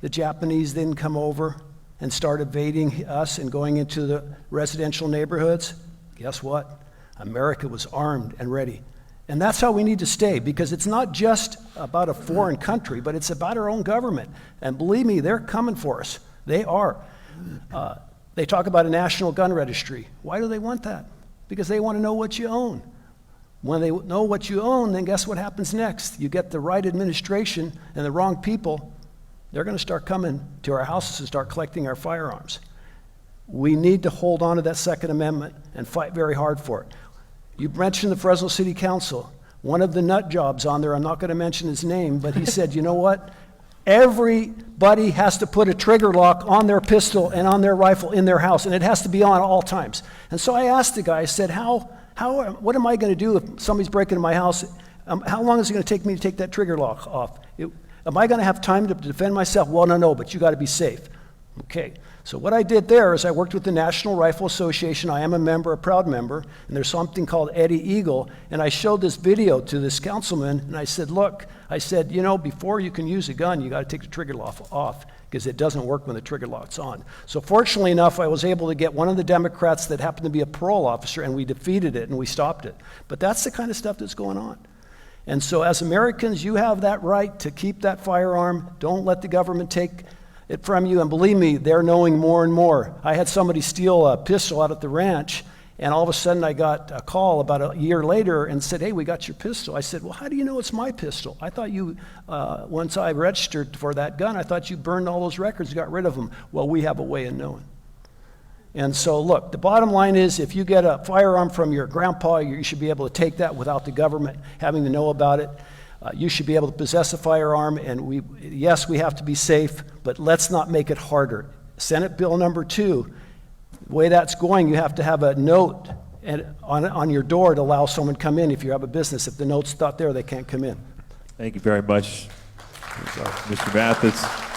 the Japanese didn't come over and start invading us and going into the residential neighborhoods? Guess what? America was armed and ready. And that's how we need to stay, because it's not just about a foreign country, but it's about our own government. And believe me, they're coming for us. They are. They talk about a national gun registry. Why do they want that? Because they want to know what you own. When they know what you own, then guess what happens next? You get the right administration and the wrong people, they're going to start coming to our houses and start collecting our firearms. We need to hold on to that Second Amendment and fight very hard for it. You mentioned the Fresno City Council. one of the nut jobs on there, I'm not going to mention his name, but he said, you know what? Everybody has to put a trigger lock on their pistol and on their rifle in their house, and it has to be on all times. And so I asked the guy, I said, what am I going to do if somebody's breaking into my house? How long is it going to take me to take that trigger lock off? Am I going to have time to defend myself? Well, no, but you got to be safe. Okay. So what I did there is I worked with the National Rifle Association. I am a member, a proud member, and there's something called Eddie Eagle, and I showed this video to this councilman, and I said, look, before you can use a gun, you got to take the trigger lock off, because it doesn't work when the trigger lock's on. So fortunately enough, I was able to get one of the Democrats that happened to be a parole officer, and we defeated it, and we stopped it. But that's the kind of stuff that's going on. And so as Americans, you have that right to keep that firearm. Don't let the government take it from you, and believe me, they're knowing more and more. I had somebody steal a pistol out at the ranch, and all of a sudden I got a call about a year later and said, hey, we got your pistol. I said, well, how do you know it's my pistol? I thought you, once I registered for that gun, I thought you burned all those records, got rid of them. Well, we have a way of knowing. And so look, the bottom line is if you get a firearm from your grandpa, you should be able to take that without the government having to know about it. You should be able to possess a firearm, and yes, we have to be safe, but let's not make it harder. Senate Bill number 2, the way that's going, you have to have a note on your door to allow someone to come in if you have a business. If the note's not there, they can't come in. Thank you very much, Mr. Mathys.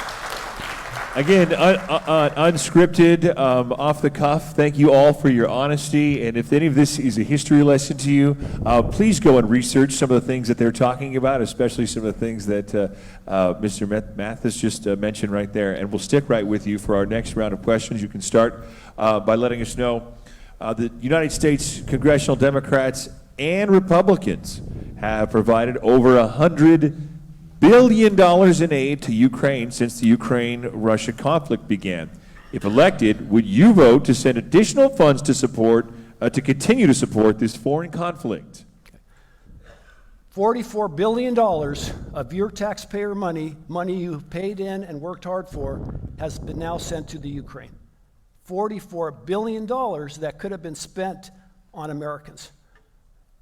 Again, unscripted, off the cuff, thank you all for your honesty. And if any of this is a history lesson to you, please go and research some of the things that they're talking about, especially some of the things that Mr. Mathys just mentioned right there. And we'll stick right with you for our next round of questions. You can start by letting us know the United States Congressional Democrats and Republicans have provided over $100 billion in aid to Ukraine since the Ukraine-Russia conflict began. If elected, would you vote to send additional funds to continue to support this foreign conflict? $44 billion of your taxpayer money you've paid in and worked hard for, has been now sent to the Ukraine. $44 billion that could have been spent on Americans.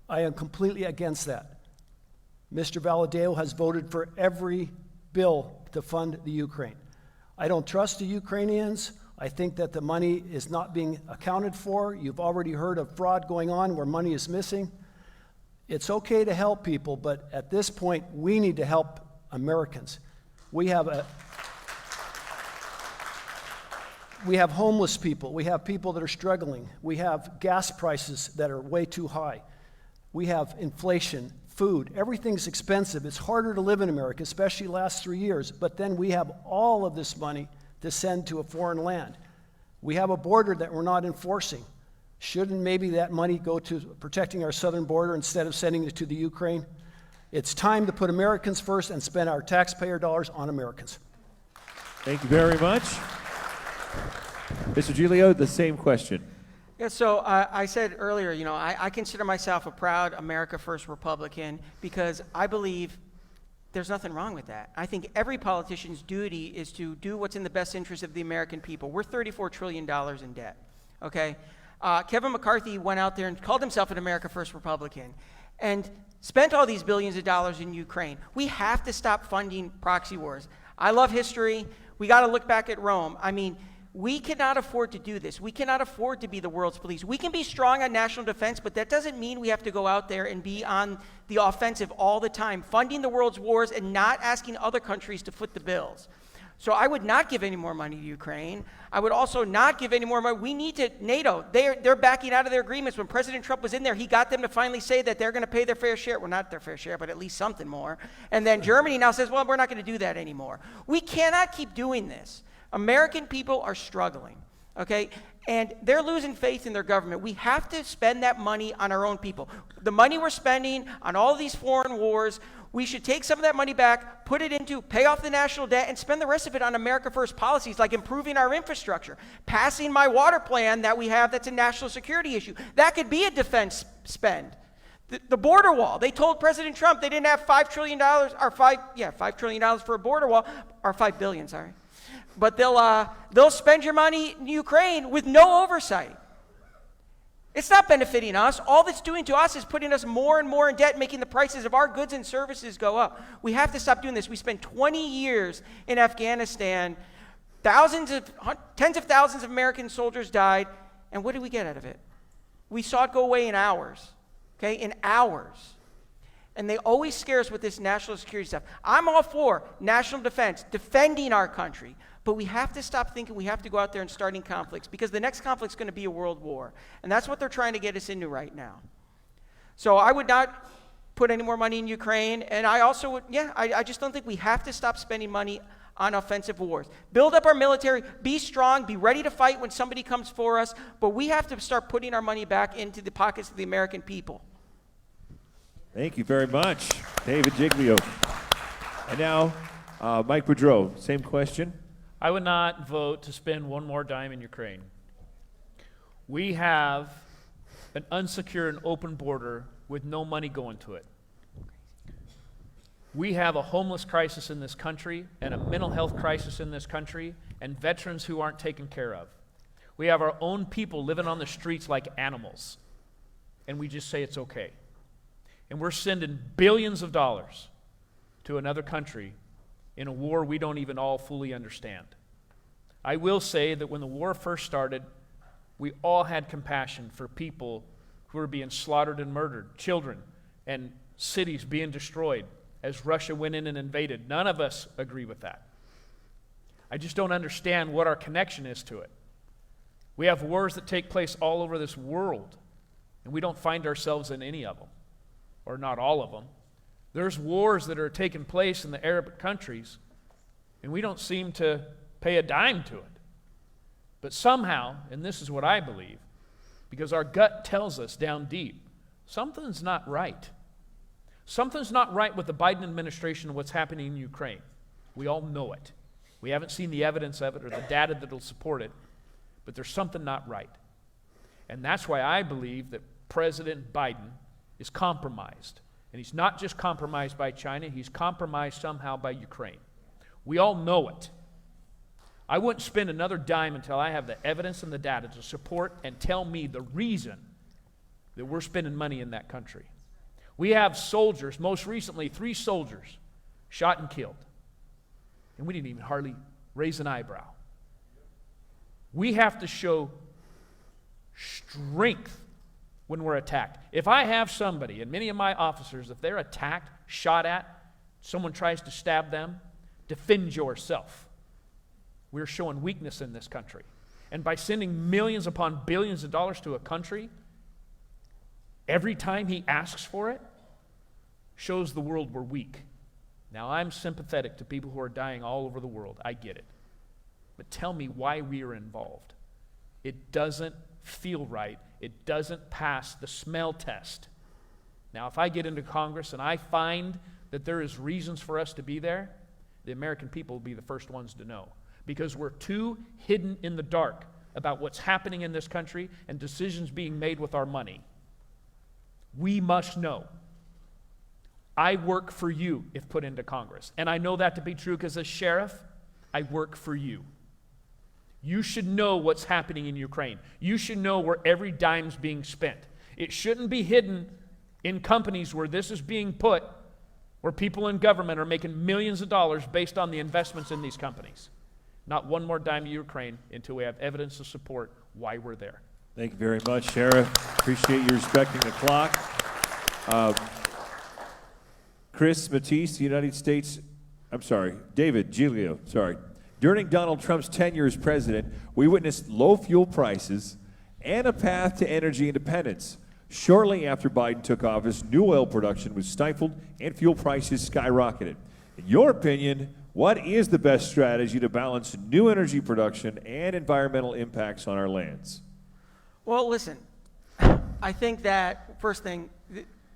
I am completely against that. Mr. Valadeo has voted for every bill to fund the Ukraine. I don't trust the Ukrainians. I think that the money is not being accounted for. You've already heard of fraud going on where money is missing. It's okay to help people, but at this point, we need to help Americans. We have homeless people. We have people that are struggling. We have gas prices that are way too high. We have inflation. Food, everything's expensive. It's harder to live in America, especially the last 3 years. But then we have all of this money to send to a foreign land. We have a border that we're not enforcing. Shouldn't maybe that money go to protecting our southern border instead of sending it to the Ukraine? It's time to put Americans first and spend our taxpayer dollars on Americans. Thank you very much. Mr. Giglio, the same question. Yeah, so I said earlier, I consider myself a proud America First Republican because I believe there's nothing wrong with that. I think every politician's duty is to do what's in the best interest of the American people. We're $34 trillion in debt, okay? Kevin McCarthy went out there and called himself an America First Republican and spent all these billions of dollars in Ukraine. We have to stop funding proxy wars. I love history. We got to look back at Rome. I mean, we cannot afford to do this. We cannot afford to be the world's police. We can be strong on national defense, but that doesn't mean we have to go out there and be on the offensive all the time, funding the world's wars and not asking other countries to foot the bills. So I would not give any more money to Ukraine. I would also not give any more money. We need to, NATO, they're backing out of their agreements. When President Trump was in there, he got them to finally say that they're going to pay their fair share. Well, not their fair share, but at least something more. And then Germany now says, well, we're not going to do that anymore. We cannot keep doing this. American people are struggling, okay? And they're losing faith in their government. We have to spend that money on our own people. The money we're spending on all of these foreign wars, we should take some of that money back, put it into, pay off the national debt, and spend the rest of it on America First policies like improving our infrastructure, passing my water plan that we have that's a national security issue. That could be a defense spend. The border wall. They told President Trump they didn't have $5 trillion, or $5 trillion for a border wall, or $5 billion, sorry. But they'll spend your money in Ukraine with no oversight. It's not benefiting us. All that's doing to us is putting us more and more in debt, making the prices of our goods and services go up. We have to stop doing this. We spent 20 years in Afghanistan. Tens of thousands of American soldiers died. And what did we get out of it? We saw it go away in hours. Okay, in hours. And they always scare us with this national security stuff. I'm all for national defense, defending our country. But we have to stop thinking we have to go out there and starting conflicts, because the next conflict's going to be a world war. And that's what they're trying to get us into right now. So I would not put any more money in Ukraine. And I also would, I just don't think we have to stop spending money on offensive wars. Build up our military, be strong, be ready to fight when somebody comes for us. But we have to start putting our money back into the pockets of the American people. Thank you very much, David Giglio. And now, Mike Boudreaux, same question. I would not vote to spend one more dime in Ukraine. We have an unsecured and open border with no money going to it. We have a homeless crisis in this country and a mental health crisis in this country and veterans who aren't taken care of. We have our own people living on the streets like animals, and we just say it's okay. And we're sending billions of dollars to another country in a war we don't even all fully understand. I will say that when the war first started, we all had compassion for people who were being slaughtered and murdered, children and cities being destroyed as Russia went in and invaded. None of us agree with that. I just don't understand what our connection is to it. We have wars that take place all over this world, and we don't find ourselves in any of them, or not all of them. There's wars that are taking place in the Arab countries, and we don't seem to pay a dime to it. But somehow, and this is what I believe, because our gut tells us down deep, something's not right. Something's not right with the Biden administration and what's happening in Ukraine. We all know it. We haven't seen the evidence of it or the data that'll support it, but there's something not right. And that's why I believe that President Biden is compromised. And he's not just compromised by China, he's compromised somehow by Ukraine. We all know it. I wouldn't spend another dime until I have the evidence and the data to support and tell me the reason that we're spending money in that country. We have soldiers, most recently 3 soldiers, shot and killed. And we didn't even hardly raise an eyebrow. We have to show strength when we're attacked. If I have somebody, and many of my officers, if they're attacked, shot at, someone tries to stab them, defend yourself. We're showing weakness in this country. And by sending millions upon billions of dollars to a country, every time he asks for it, shows the world we're weak. Now, I'm sympathetic to people who are dying all over the world. I get it. But tell me why we are involved. It doesn't feel right. It doesn't pass the smell test. Now, if I get into Congress and I find that there is reasons for us to be there, the American people will be the first ones to know. Because we're too hidden in the dark about what's happening in this country and decisions being made with our money. We must know. I work for you if put into Congress. And I know that to be true because as sheriff, I work for you. You should know what's happening in Ukraine. You should know where every dime's being spent. It shouldn't be hidden in companies where this is being put, where people in government are making millions of dollars based on the investments in these companies. Not one more dime to Ukraine until we have evidence to support why we're there. Thank you very much, Sheriff. Appreciate you respecting the clock. David Giglio, During Donald Trump's tenure as president, we witnessed low fuel prices and a path to energy independence. Shortly after Biden took office, new oil production was stifled and fuel prices skyrocketed. In your opinion, what is the best strategy to balance new energy production and environmental impacts on our lands? Well, listen, I think that, first thing,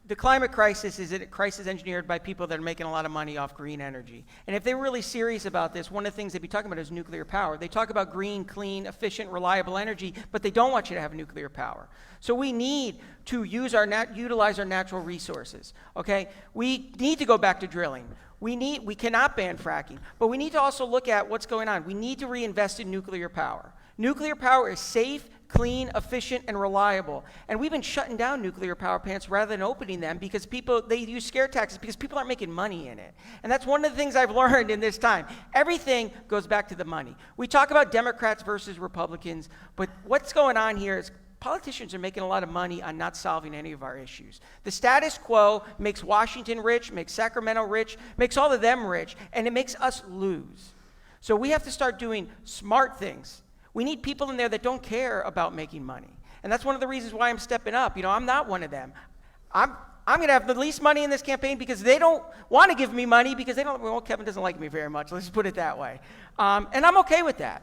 the climate crisis is a crisis engineered by people that are making a lot of money off green energy. And if they're really serious about this, one of the things they'd be talking about is nuclear power. They talk about green, clean, efficient, reliable energy, but they don't want you to have nuclear power. So we need to utilize our natural resources, okay? We need to go back to drilling. We cannot ban fracking, but we need to also look at what's going on. We need to reinvest in nuclear power. Nuclear power is safe, clean, efficient, and reliable. And we've been shutting down nuclear power plants rather than opening them because they use scare tactics because people aren't making money in it. And that's one of the things I've learned in this time. Everything goes back to the money. We talk about Democrats versus Republicans, but what's going on here is politicians are making a lot of money on not solving any of our issues. The status quo makes Washington rich, makes Sacramento rich, makes all of them rich, and it makes us lose. So we have to start doing smart things. We need people in there that don't care about making money. And that's one of the reasons why I'm stepping up. I'm not one of them. I'm going to have the least money in this campaign because they don't want to give me money because Kevin doesn't like me very much. Let's just put it that way. And I'm okay with that.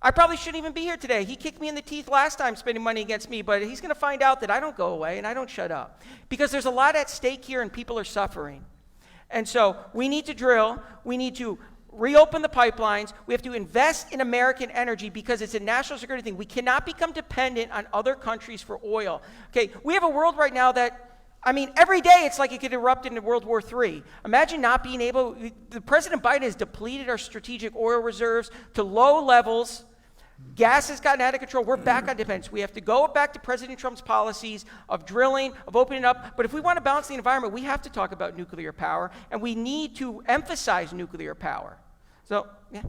I probably shouldn't even be here today. He kicked me in the teeth last time spending money against me, but he's going to find out that I don't go away and I don't shut up. Because there's a lot at stake here and people are suffering. And so we need to drill. We need to reopen the pipelines. We have to invest in American energy because it's a national security thing. We cannot become dependent on other countries for oil. Okay, we have a world right now that, every day it's like it could erupt into World War III. Imagine not being able, President Biden has depleted our strategic oil reserves to low levels. Gas has gotten out of control. We're back on dependence. We have to go back to President Trump's policies of drilling, of opening up. But if we want to balance the environment, we have to talk about nuclear power, and we need to emphasize nuclear power. So, yeah.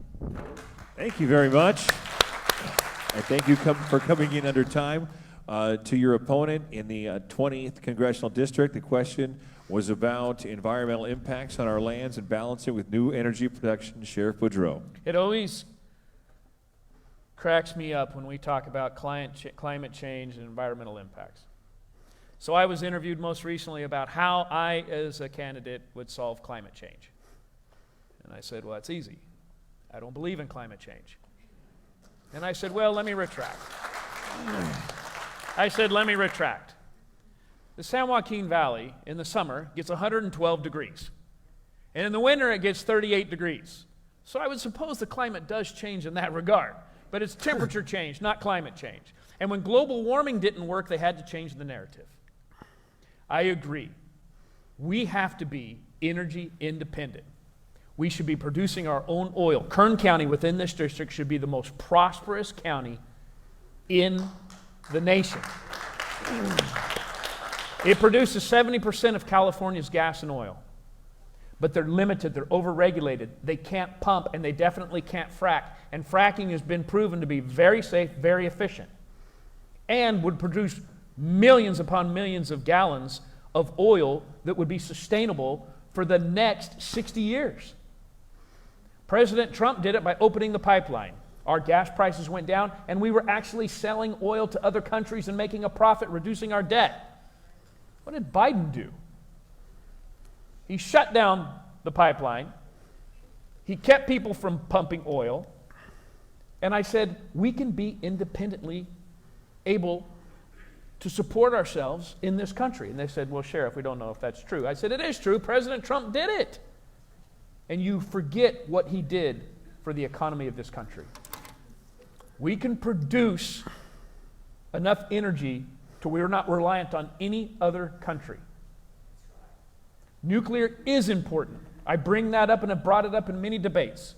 Thank you very much. I thank you for coming in under time. To your opponent in the 20th Congressional District, the question was about environmental impacts on our lands and balancing with new energy production. Sheriff Boudreaux. It always cracks me up when we talk about climate change and environmental impacts. So I was interviewed most recently about how I, as a candidate, would solve climate change. And I said, well, it's easy. I don't believe in climate change. And I said, well, let me retract. The San Joaquin Valley in the summer gets 112 degrees. And in the winter, it gets 38 degrees. So I would suppose the climate does change in that regard. But it's temperature change, not climate change. And when global warming didn't work, they had to change the narrative. I agree. We have to be energy independent. We should be producing our own oil. Kern County within this district should be the most prosperous county in the nation. It produces 70% of California's gas and oil. But they're limited, they're overregulated, they can't pump, and they definitely can't frack. And fracking has been proven to be very safe, very efficient, and would produce millions upon millions of gallons of oil that would be sustainable for the next 60 years. President Trump did it by opening the pipeline. Our gas prices went down, and we were actually selling oil to other countries and making a profit, reducing our debt. What did Biden do? He shut down the pipeline. He kept people from pumping oil. And I said, we can be independently able to support ourselves in this country. And they said, well, Sheriff, we don't know if that's true. I said, it is true. President Trump did it. And you forget what he did for the economy of this country. We can produce enough energy to where we're not reliant on any other country. Nuclear is important. I bring that up and have brought it up in many debates.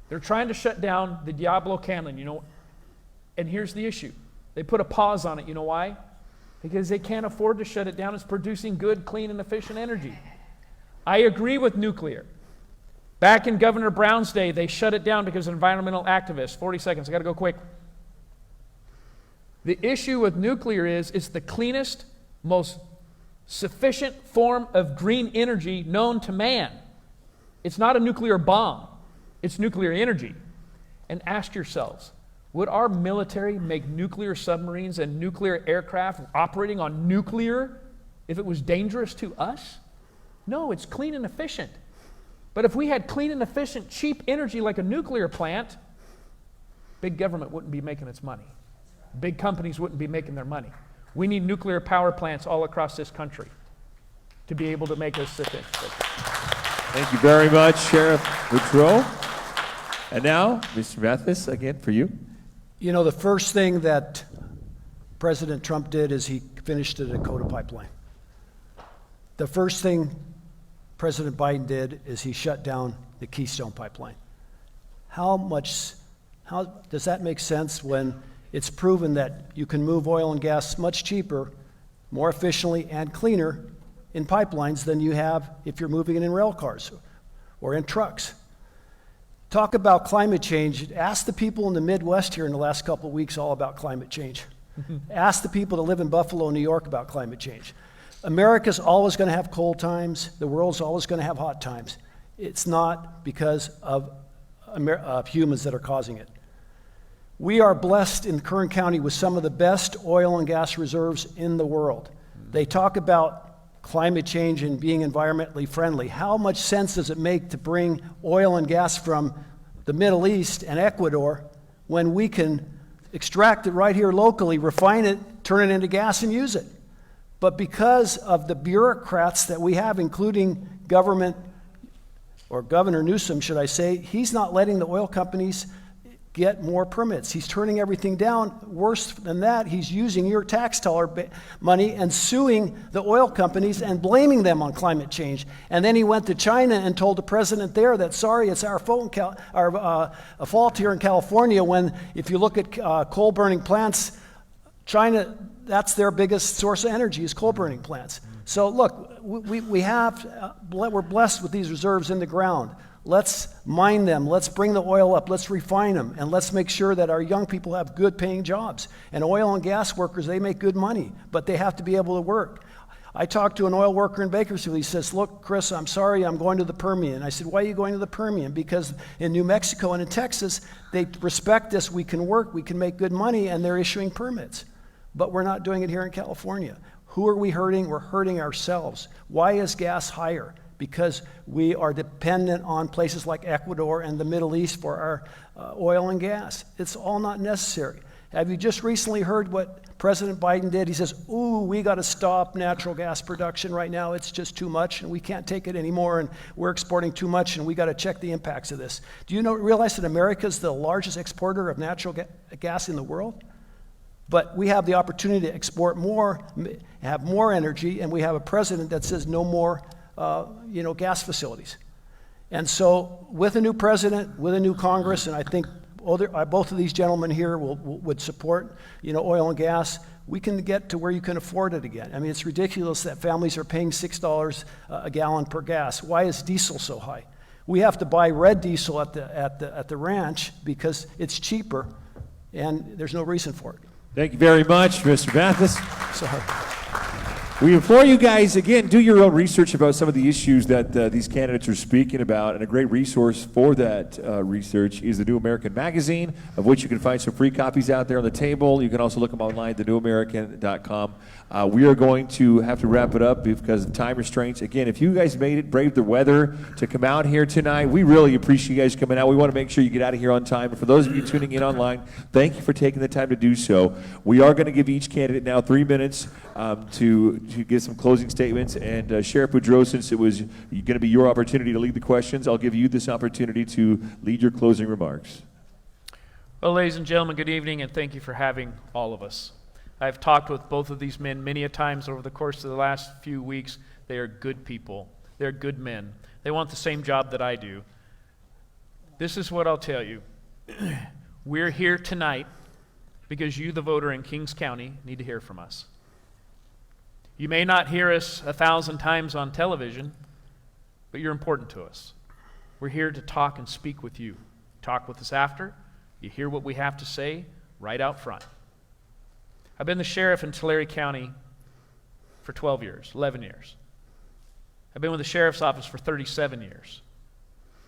They're trying to shut down the Diablo Canyon, and here's the issue. They put a pause on it. You know why? Because they can't afford to shut it down. It's producing good, clean, and efficient energy. I agree with nuclear. Back in Governor Brown's day, they shut it down because of environmental activists. 40 seconds, I gotta go quick. The issue with nuclear is it's the cleanest, most sufficient form of green energy known to man. It's not a nuclear bomb. It's nuclear energy. And ask yourselves, would our military make nuclear submarines and nuclear aircraft operating on nuclear if it was dangerous to us? No, it's clean and efficient. But if we had clean and efficient, cheap energy like a nuclear plant, big government wouldn't be making its money. Big companies wouldn't be making their money. We need nuclear power plants all across this country to be able to make us efficient. Thank you very much, Sheriff Boudreaux. And now, Mr. Mathys, again for you. The first thing that President Trump did is he finished the Dakota pipeline. The first thing President Biden did is he shut down the Keystone pipeline. How does that make sense when It's proven that you can move oil and gas much cheaper, more efficiently, and cleaner in pipelines than you have if you're moving it in rail cars or in trucks. Talk about climate change. Ask the people in the Midwest here in the last couple of weeks all about climate change. Ask the people that live in Buffalo, New York about climate change. America's always going to have cold times. The world's always going to have hot times. It's not because of humans that are causing it. We are blessed in Kern County with some of the best oil and gas reserves in the world. They talk about climate change and being environmentally friendly. How much sense does it make to bring oil and gas from the Middle East and Ecuador when we can extract it right here locally, refine it, turn it into gas, and use it? But because of the bureaucrats that we have, including government, or Governor Newsom, should I say, he's not letting the oil companies get more permits. He's turning everything down. Worse than that, he's using your tax dollar money and suing the oil companies and blaming them on climate change. And then he went to China and told the president there that, sorry, it's our fault here in California, when if you look at coal-burning plants, China, that's their biggest source of energy is coal-burning plants. So look, we're blessed with these reserves in the ground. Let's mine them. Let's bring the oil up. Let's refine them. And let's make sure that our young people have good paying jobs. And oil and gas workers, they make good money, but they have to be able to work. I talked to an oil worker in Bakersfield. He says, look, Chris, I'm sorry, I'm going to the Permian. I said, why are you going to the Permian? Because in New Mexico and in Texas, they respect us. We can work. We can make good money, and they're issuing permits. But we're not doing it here in California. Who are we hurting? We're hurting ourselves. Why is gas higher? Because we are dependent on places like Ecuador and the Middle East for our oil and gas. It's all not necessary. Have you just recently heard what President Biden did? He says, ooh, we got to stop natural gas production right now. It's just too much, and we can't take it anymore, and we're exporting too much, and we got to check the impacts of this. Do you realize that America is the largest exporter of natural gas in the world? But we have the opportunity to export more, have more energy, and we have a president that says no more gas facilities. And so with a new president, with a new Congress, and I think both of these gentlemen here would support oil and gas, we can get to where you can afford it again. I mean, it's ridiculous that families are paying $6 a gallon per gas. Why is diesel so high? We have to buy red diesel at the ranch because it's cheaper, and there's no reason for it. Thank you very much, Mr. Mathys. Sorry. We implore you guys, again, do your own research about some of the issues that these candidates are speaking about, and a great resource for that research is the New American Magazine, of which you can find some free copies out there on the table. You can also look them online at thenewamerican.com. We are going to have to wrap it up because of time restraints. Again, if you guys made it, braved the weather to come out here tonight, we really appreciate you guys coming out. We want to make sure you get out of here on time. And for those of you tuning in online, thank you for taking the time to do so. We are going to give each candidate now 3 minutes to give some closing statements. And Sheriff Boudreaux, since it was going to be your opportunity to lead the questions, I'll give you this opportunity to lead your closing remarks. Well, ladies and gentlemen, good evening, and thank you for having all of us. I've talked with both of these men many a times over the course of the last few weeks. They are good people. They're good men. They want the same job that I do. This is what I'll tell you. We're here tonight because you, the voter in Kings County, need to hear from us. You may not hear us 1,000 times on television, but you're important to us. We're here to talk and speak with you. Talk with us after. You hear what we have to say right out front. I've been the sheriff in Tulare County for 12 years, 11 years. I've been with the sheriff's office for 37 years.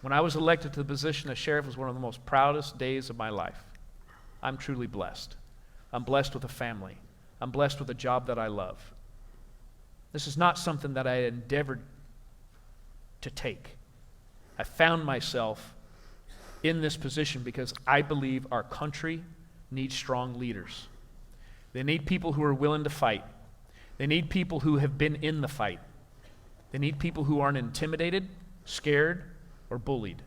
When I was elected to the position of sheriff, it was one of the most proudest days of my life. I'm truly blessed. I'm blessed with a family. I'm blessed with a job that I love. This is not something that I endeavored to take. I found myself in this position because I believe our country needs strong leaders. They need people who are willing to fight. They need people who have been in the fight. They need people who aren't intimidated, scared, or bullied.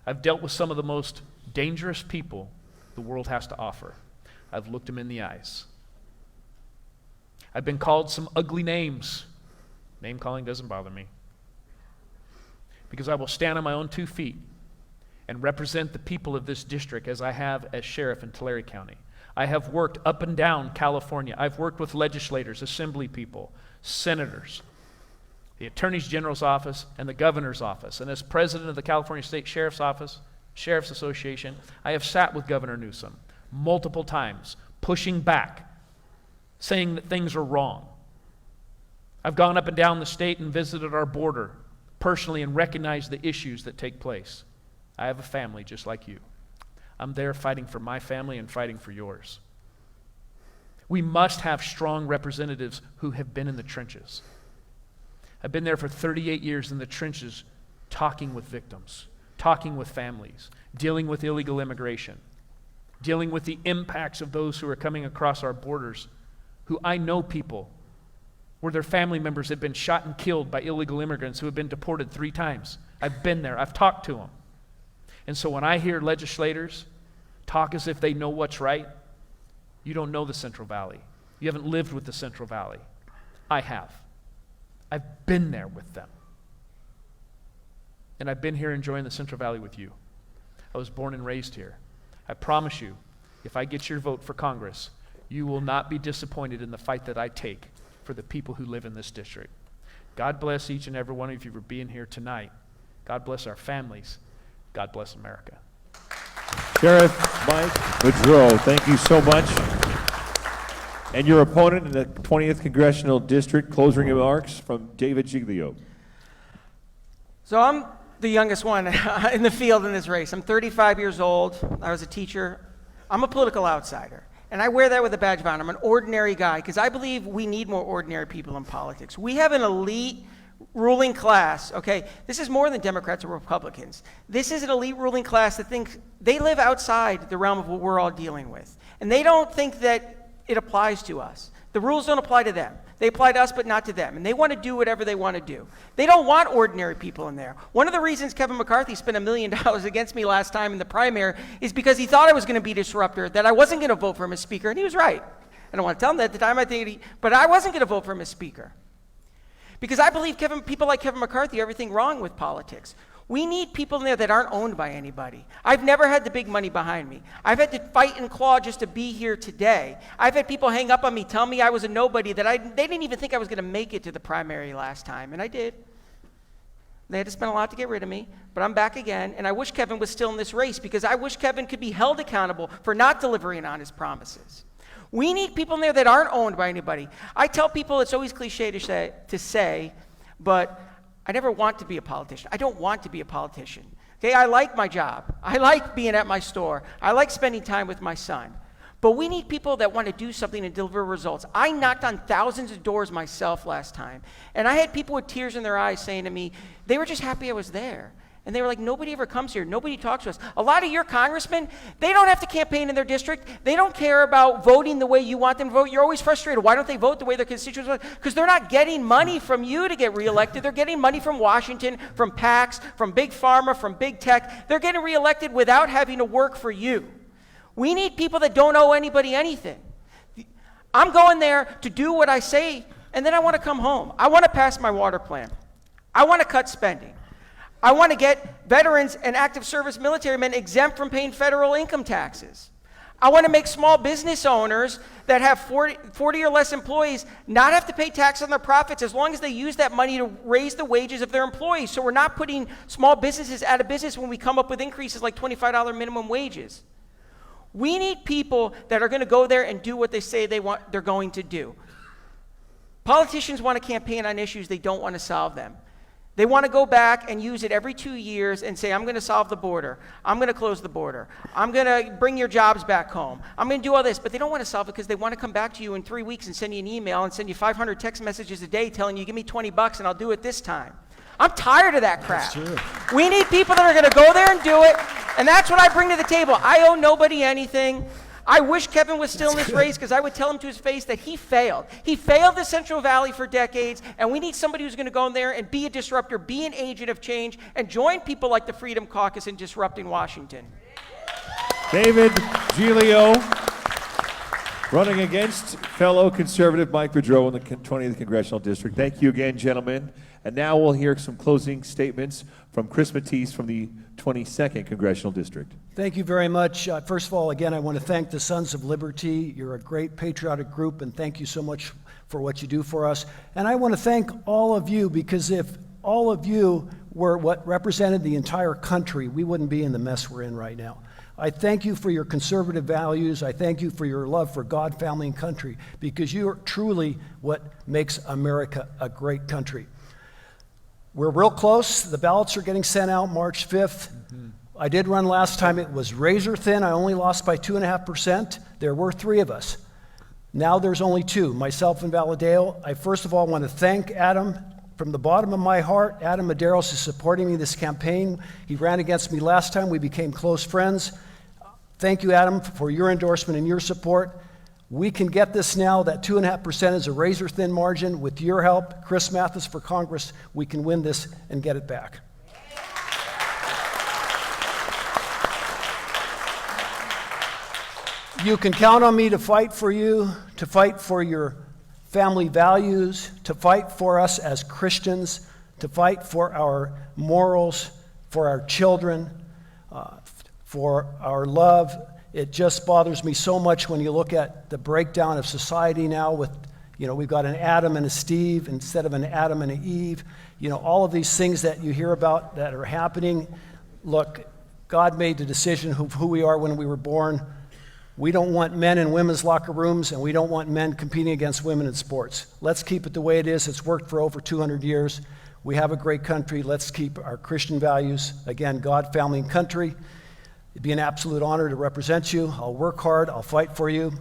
I've dealt with some of the most dangerous people the world has to offer. I've looked them in the eyes. I've been called some ugly names. Name calling doesn't bother me. Because I will stand on my own 2 feet and represent the people of this district as I have as sheriff in Tulare County. I have worked up and down California. I've worked with legislators, assembly people, senators, the Attorney General's office, and the governor's office. And as president of the California State Sheriff's Office, Sheriff's Association, I have sat with Governor Newsom multiple times, pushing back, saying that things are wrong. I've gone up and down the state and visited our border personally and recognized the issues that take place. I have a family just like you. I'm there fighting for my family and fighting for yours. We must have strong representatives who have been in the trenches. I've been there for 38 years in the trenches, talking with victims, talking with families, dealing with illegal immigration, dealing with the impacts of those who are coming across our borders, who I know people where their family members have been shot and killed by illegal immigrants who have been deported 3 times. I've been there. I've talked to them. And so when I hear legislators talk as if they know what's right, you don't know the Central Valley. You haven't lived with the Central Valley. I have. I've been there with them. And I've been here enjoying the Central Valley with you. I was born and raised here. I promise you, if I get your vote for Congress, you will not be disappointed in the fight that I take for the people who live in this district. God bless each and every one of you for being here tonight. God bless our families. God bless America. Sheriff Mike Boudreaux, thank you so much. And your opponent in the 20th Congressional District, closing remarks from David Giglio. So I'm the youngest one in the field in this race. I'm 35 years old. I was a teacher. I'm a political outsider. And I wear that with a badge of honor. I'm an ordinary guy because I believe we need more ordinary people in politics. We have an elite ruling class, okay? This is more than Democrats or Republicans. This is an elite ruling class that thinks they live outside the realm of what we're all dealing with. And they don't think that it applies to us. The rules don't apply to them. They apply to us, but not to them. And they want to do whatever they want to do. They don't want ordinary people in there. One of the reasons Kevin McCarthy spent $1 million against me last time in the primary is because he thought I was going to be a disruptor, that I wasn't going to vote for him as speaker, and he was right. I don't want to tell him that at the time, but I wasn't going to vote for him as speaker. Because I believe people like Kevin McCarthy are everything wrong with politics. We need people in there that aren't owned by anybody. I've never had the big money behind me. I've had to fight and claw just to be here today. I've had people hang up on me, tell me I was a nobody, that they didn't even think I was going to make it to the primary last time, and I did. They had to spend a lot to get rid of me, but I'm back again, and I wish Kevin was still in this race because I wish Kevin could be held accountable for not delivering on his promises. We need people in there that aren't owned by anybody. I tell people it's always cliche to say, but I never want to be a politician. I don't want to be a politician. Okay, I like my job. I like being at my store. I like spending time with my son. But we need people that want to do something and deliver results. I knocked on thousands of doors myself last time, and I had people with tears in their eyes saying to me, they were just happy I was there. And they were like, nobody ever comes here. Nobody talks to us. A lot of your congressmen, they don't have to campaign in their district. They don't care about voting the way you want them to vote. You're always frustrated. Why don't they vote the way their constituents vote? Because they're not getting money from you to get reelected. They're getting money from Washington, from PACs, from Big Pharma, from Big Tech. They're getting reelected without having to work for you. We need people that don't owe anybody anything. I'm going there to do what I say, and then I want to come home. I want to pass my water plan. I want to cut spending. I want to get veterans and active service military men exempt from paying federal income taxes. I want to make small business owners that have 40 or less employees not have to pay tax on their profits as long as they use that money to raise the wages of their employees. So we're not putting small businesses out of business when we come up with increases like $25 minimum wages. We need people that are going to go there and do what they say they're going to do. Politicians want to campaign on issues, they don't want to solve them. They want to go back and use it every 2 years and say, I'm going to solve the border. I'm going to close the border. I'm going to bring your jobs back home. I'm going to do all this. But they don't want to solve it because they want to come back to you in 3 weeks and send you an email and send you 500 text messages a day telling you, give me $20 and I'll do it this time. I'm tired of that crap. We need people that are going to go there and do it. And that's what I bring to the table. I owe nobody anything. I wish Kevin was still in this race because I would tell him to his face that he failed. He failed the Central Valley for decades, and we need somebody who's going to go in there and be a disruptor, be an agent of change, and join people like the Freedom Caucus in disrupting Washington. David Giglio. running against fellow conservative Mike Boudreaux in the 20th Congressional District. Thank you again, gentlemen. And now we'll hear some closing statements from Chris Mathys from the 22nd Congressional District. Thank you very much. First of all, again, I want to thank the Sons of Liberty. You're a great patriotic group, and thank you so much for what you do for us. And I want to thank all of you, because if all of you were what represented the entire country, we wouldn't be in the mess we're in right now. I thank you for your conservative values. I thank you for your love for God, family, and country, because you are truly what makes America a great country. We're real close. The ballots are getting sent out March 5th. I did run last time. It was razor thin. I only lost by 2.5%. There were 3 of us. Now there's only 2, myself and Valadeo. I first of all want to thank Adam from the bottom of my heart. Adam Medeiros is supporting me this campaign. He ran against me last time. We became close friends. Thank you, Adam, for your endorsement and your support. We can get this now. That 2.5% is a razor-thin margin. With your help, Chris Mathys for Congress, we can win this and get it back. You can count on me to fight for you, to fight for your family values, to fight for us as Christians, to fight for our morals, for our children, for our love. It just bothers me so much when you look at the breakdown of society now with, we've got an Adam and a Steve instead of an Adam and an Eve. All of these things that you hear about that are happening. Look, God made the decision of who we are when we were born. We don't want men in women's locker rooms, and we don't want men competing against women in sports. Let's keep it the way it is. It's worked for over 200 years. We have a great country. Let's keep our Christian values. Again, God, family, and country. It'd be an absolute honor to represent you. I'll work hard. I'll fight for you.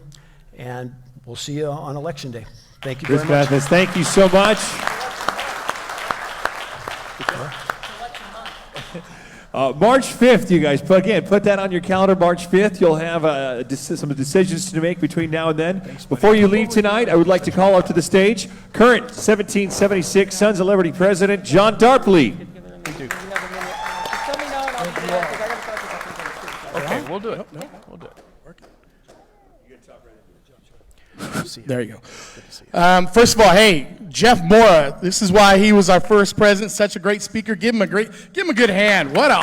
And we'll see you on Election Day. Thank you very much. Mathys, thank you so much. March 5th, you guys, put that on your calendar, March 5th. You'll have some decisions to make between now and then. Before you leave tonight, I would like to call up to the stage current 1776 Sons of Liberty President John Darpley. Okay, we'll do it. We'll do it. There you go. First of all, hey, Jeff Mora, this is why he was our first president, such a great speaker. Give him a good hand. What an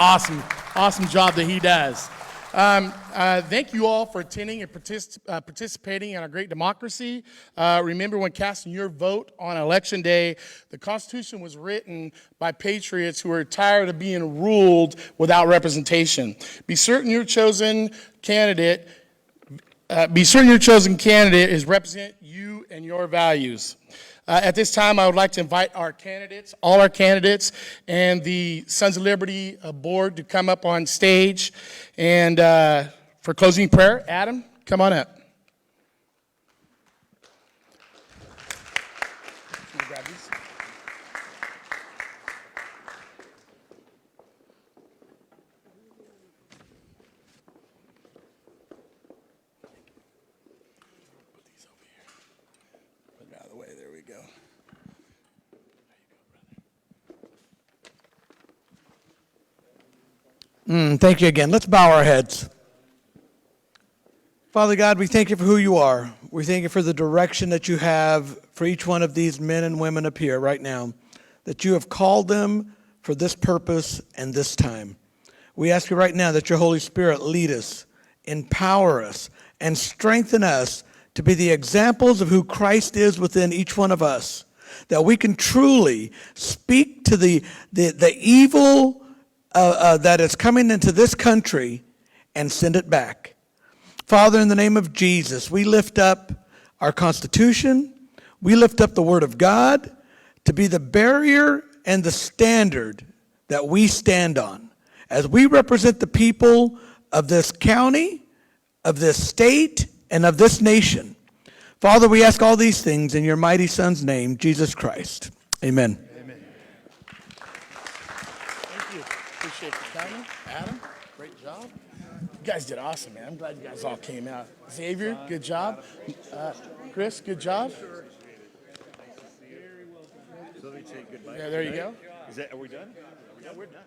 awesome job that he does. Thank you all for attending and participating in our great democracy. Remember, when casting your vote on Election Day, the Constitution was written by patriots who are tired of being ruled without representation. Be certain your chosen candidate is represent you and your values. At this time, I would like to invite all our candidates, and the Sons of Liberty board to come up on stage. And for closing prayer, Adam, come on up. Grab these. Thank you again. Let's bow our heads. Father God, we thank you for who you are. We thank you for the direction that you have for each one of these men and women up here right now, that you have called them for this purpose and this time. We ask you right now that your Holy Spirit lead us, empower us, and strengthen us to be the examples of who Christ is within each one of us, that we can truly speak to the evil that is coming into this country and send it back. Father, in the name of Jesus, we lift up our Constitution. We lift up the Word of God to be the barrier and the standard that we stand on as we represent the people of this county, of this state, and of this nation. Father, we ask all these things in your mighty Son's name, Jesus Christ. Amen. Appreciate you coming. Adam, great job. You guys did awesome, man. I'm glad you guys all came out. Xavier, good job. Chris, good job. So let me say goodbye. Yeah, there you go. Are we done? We're done.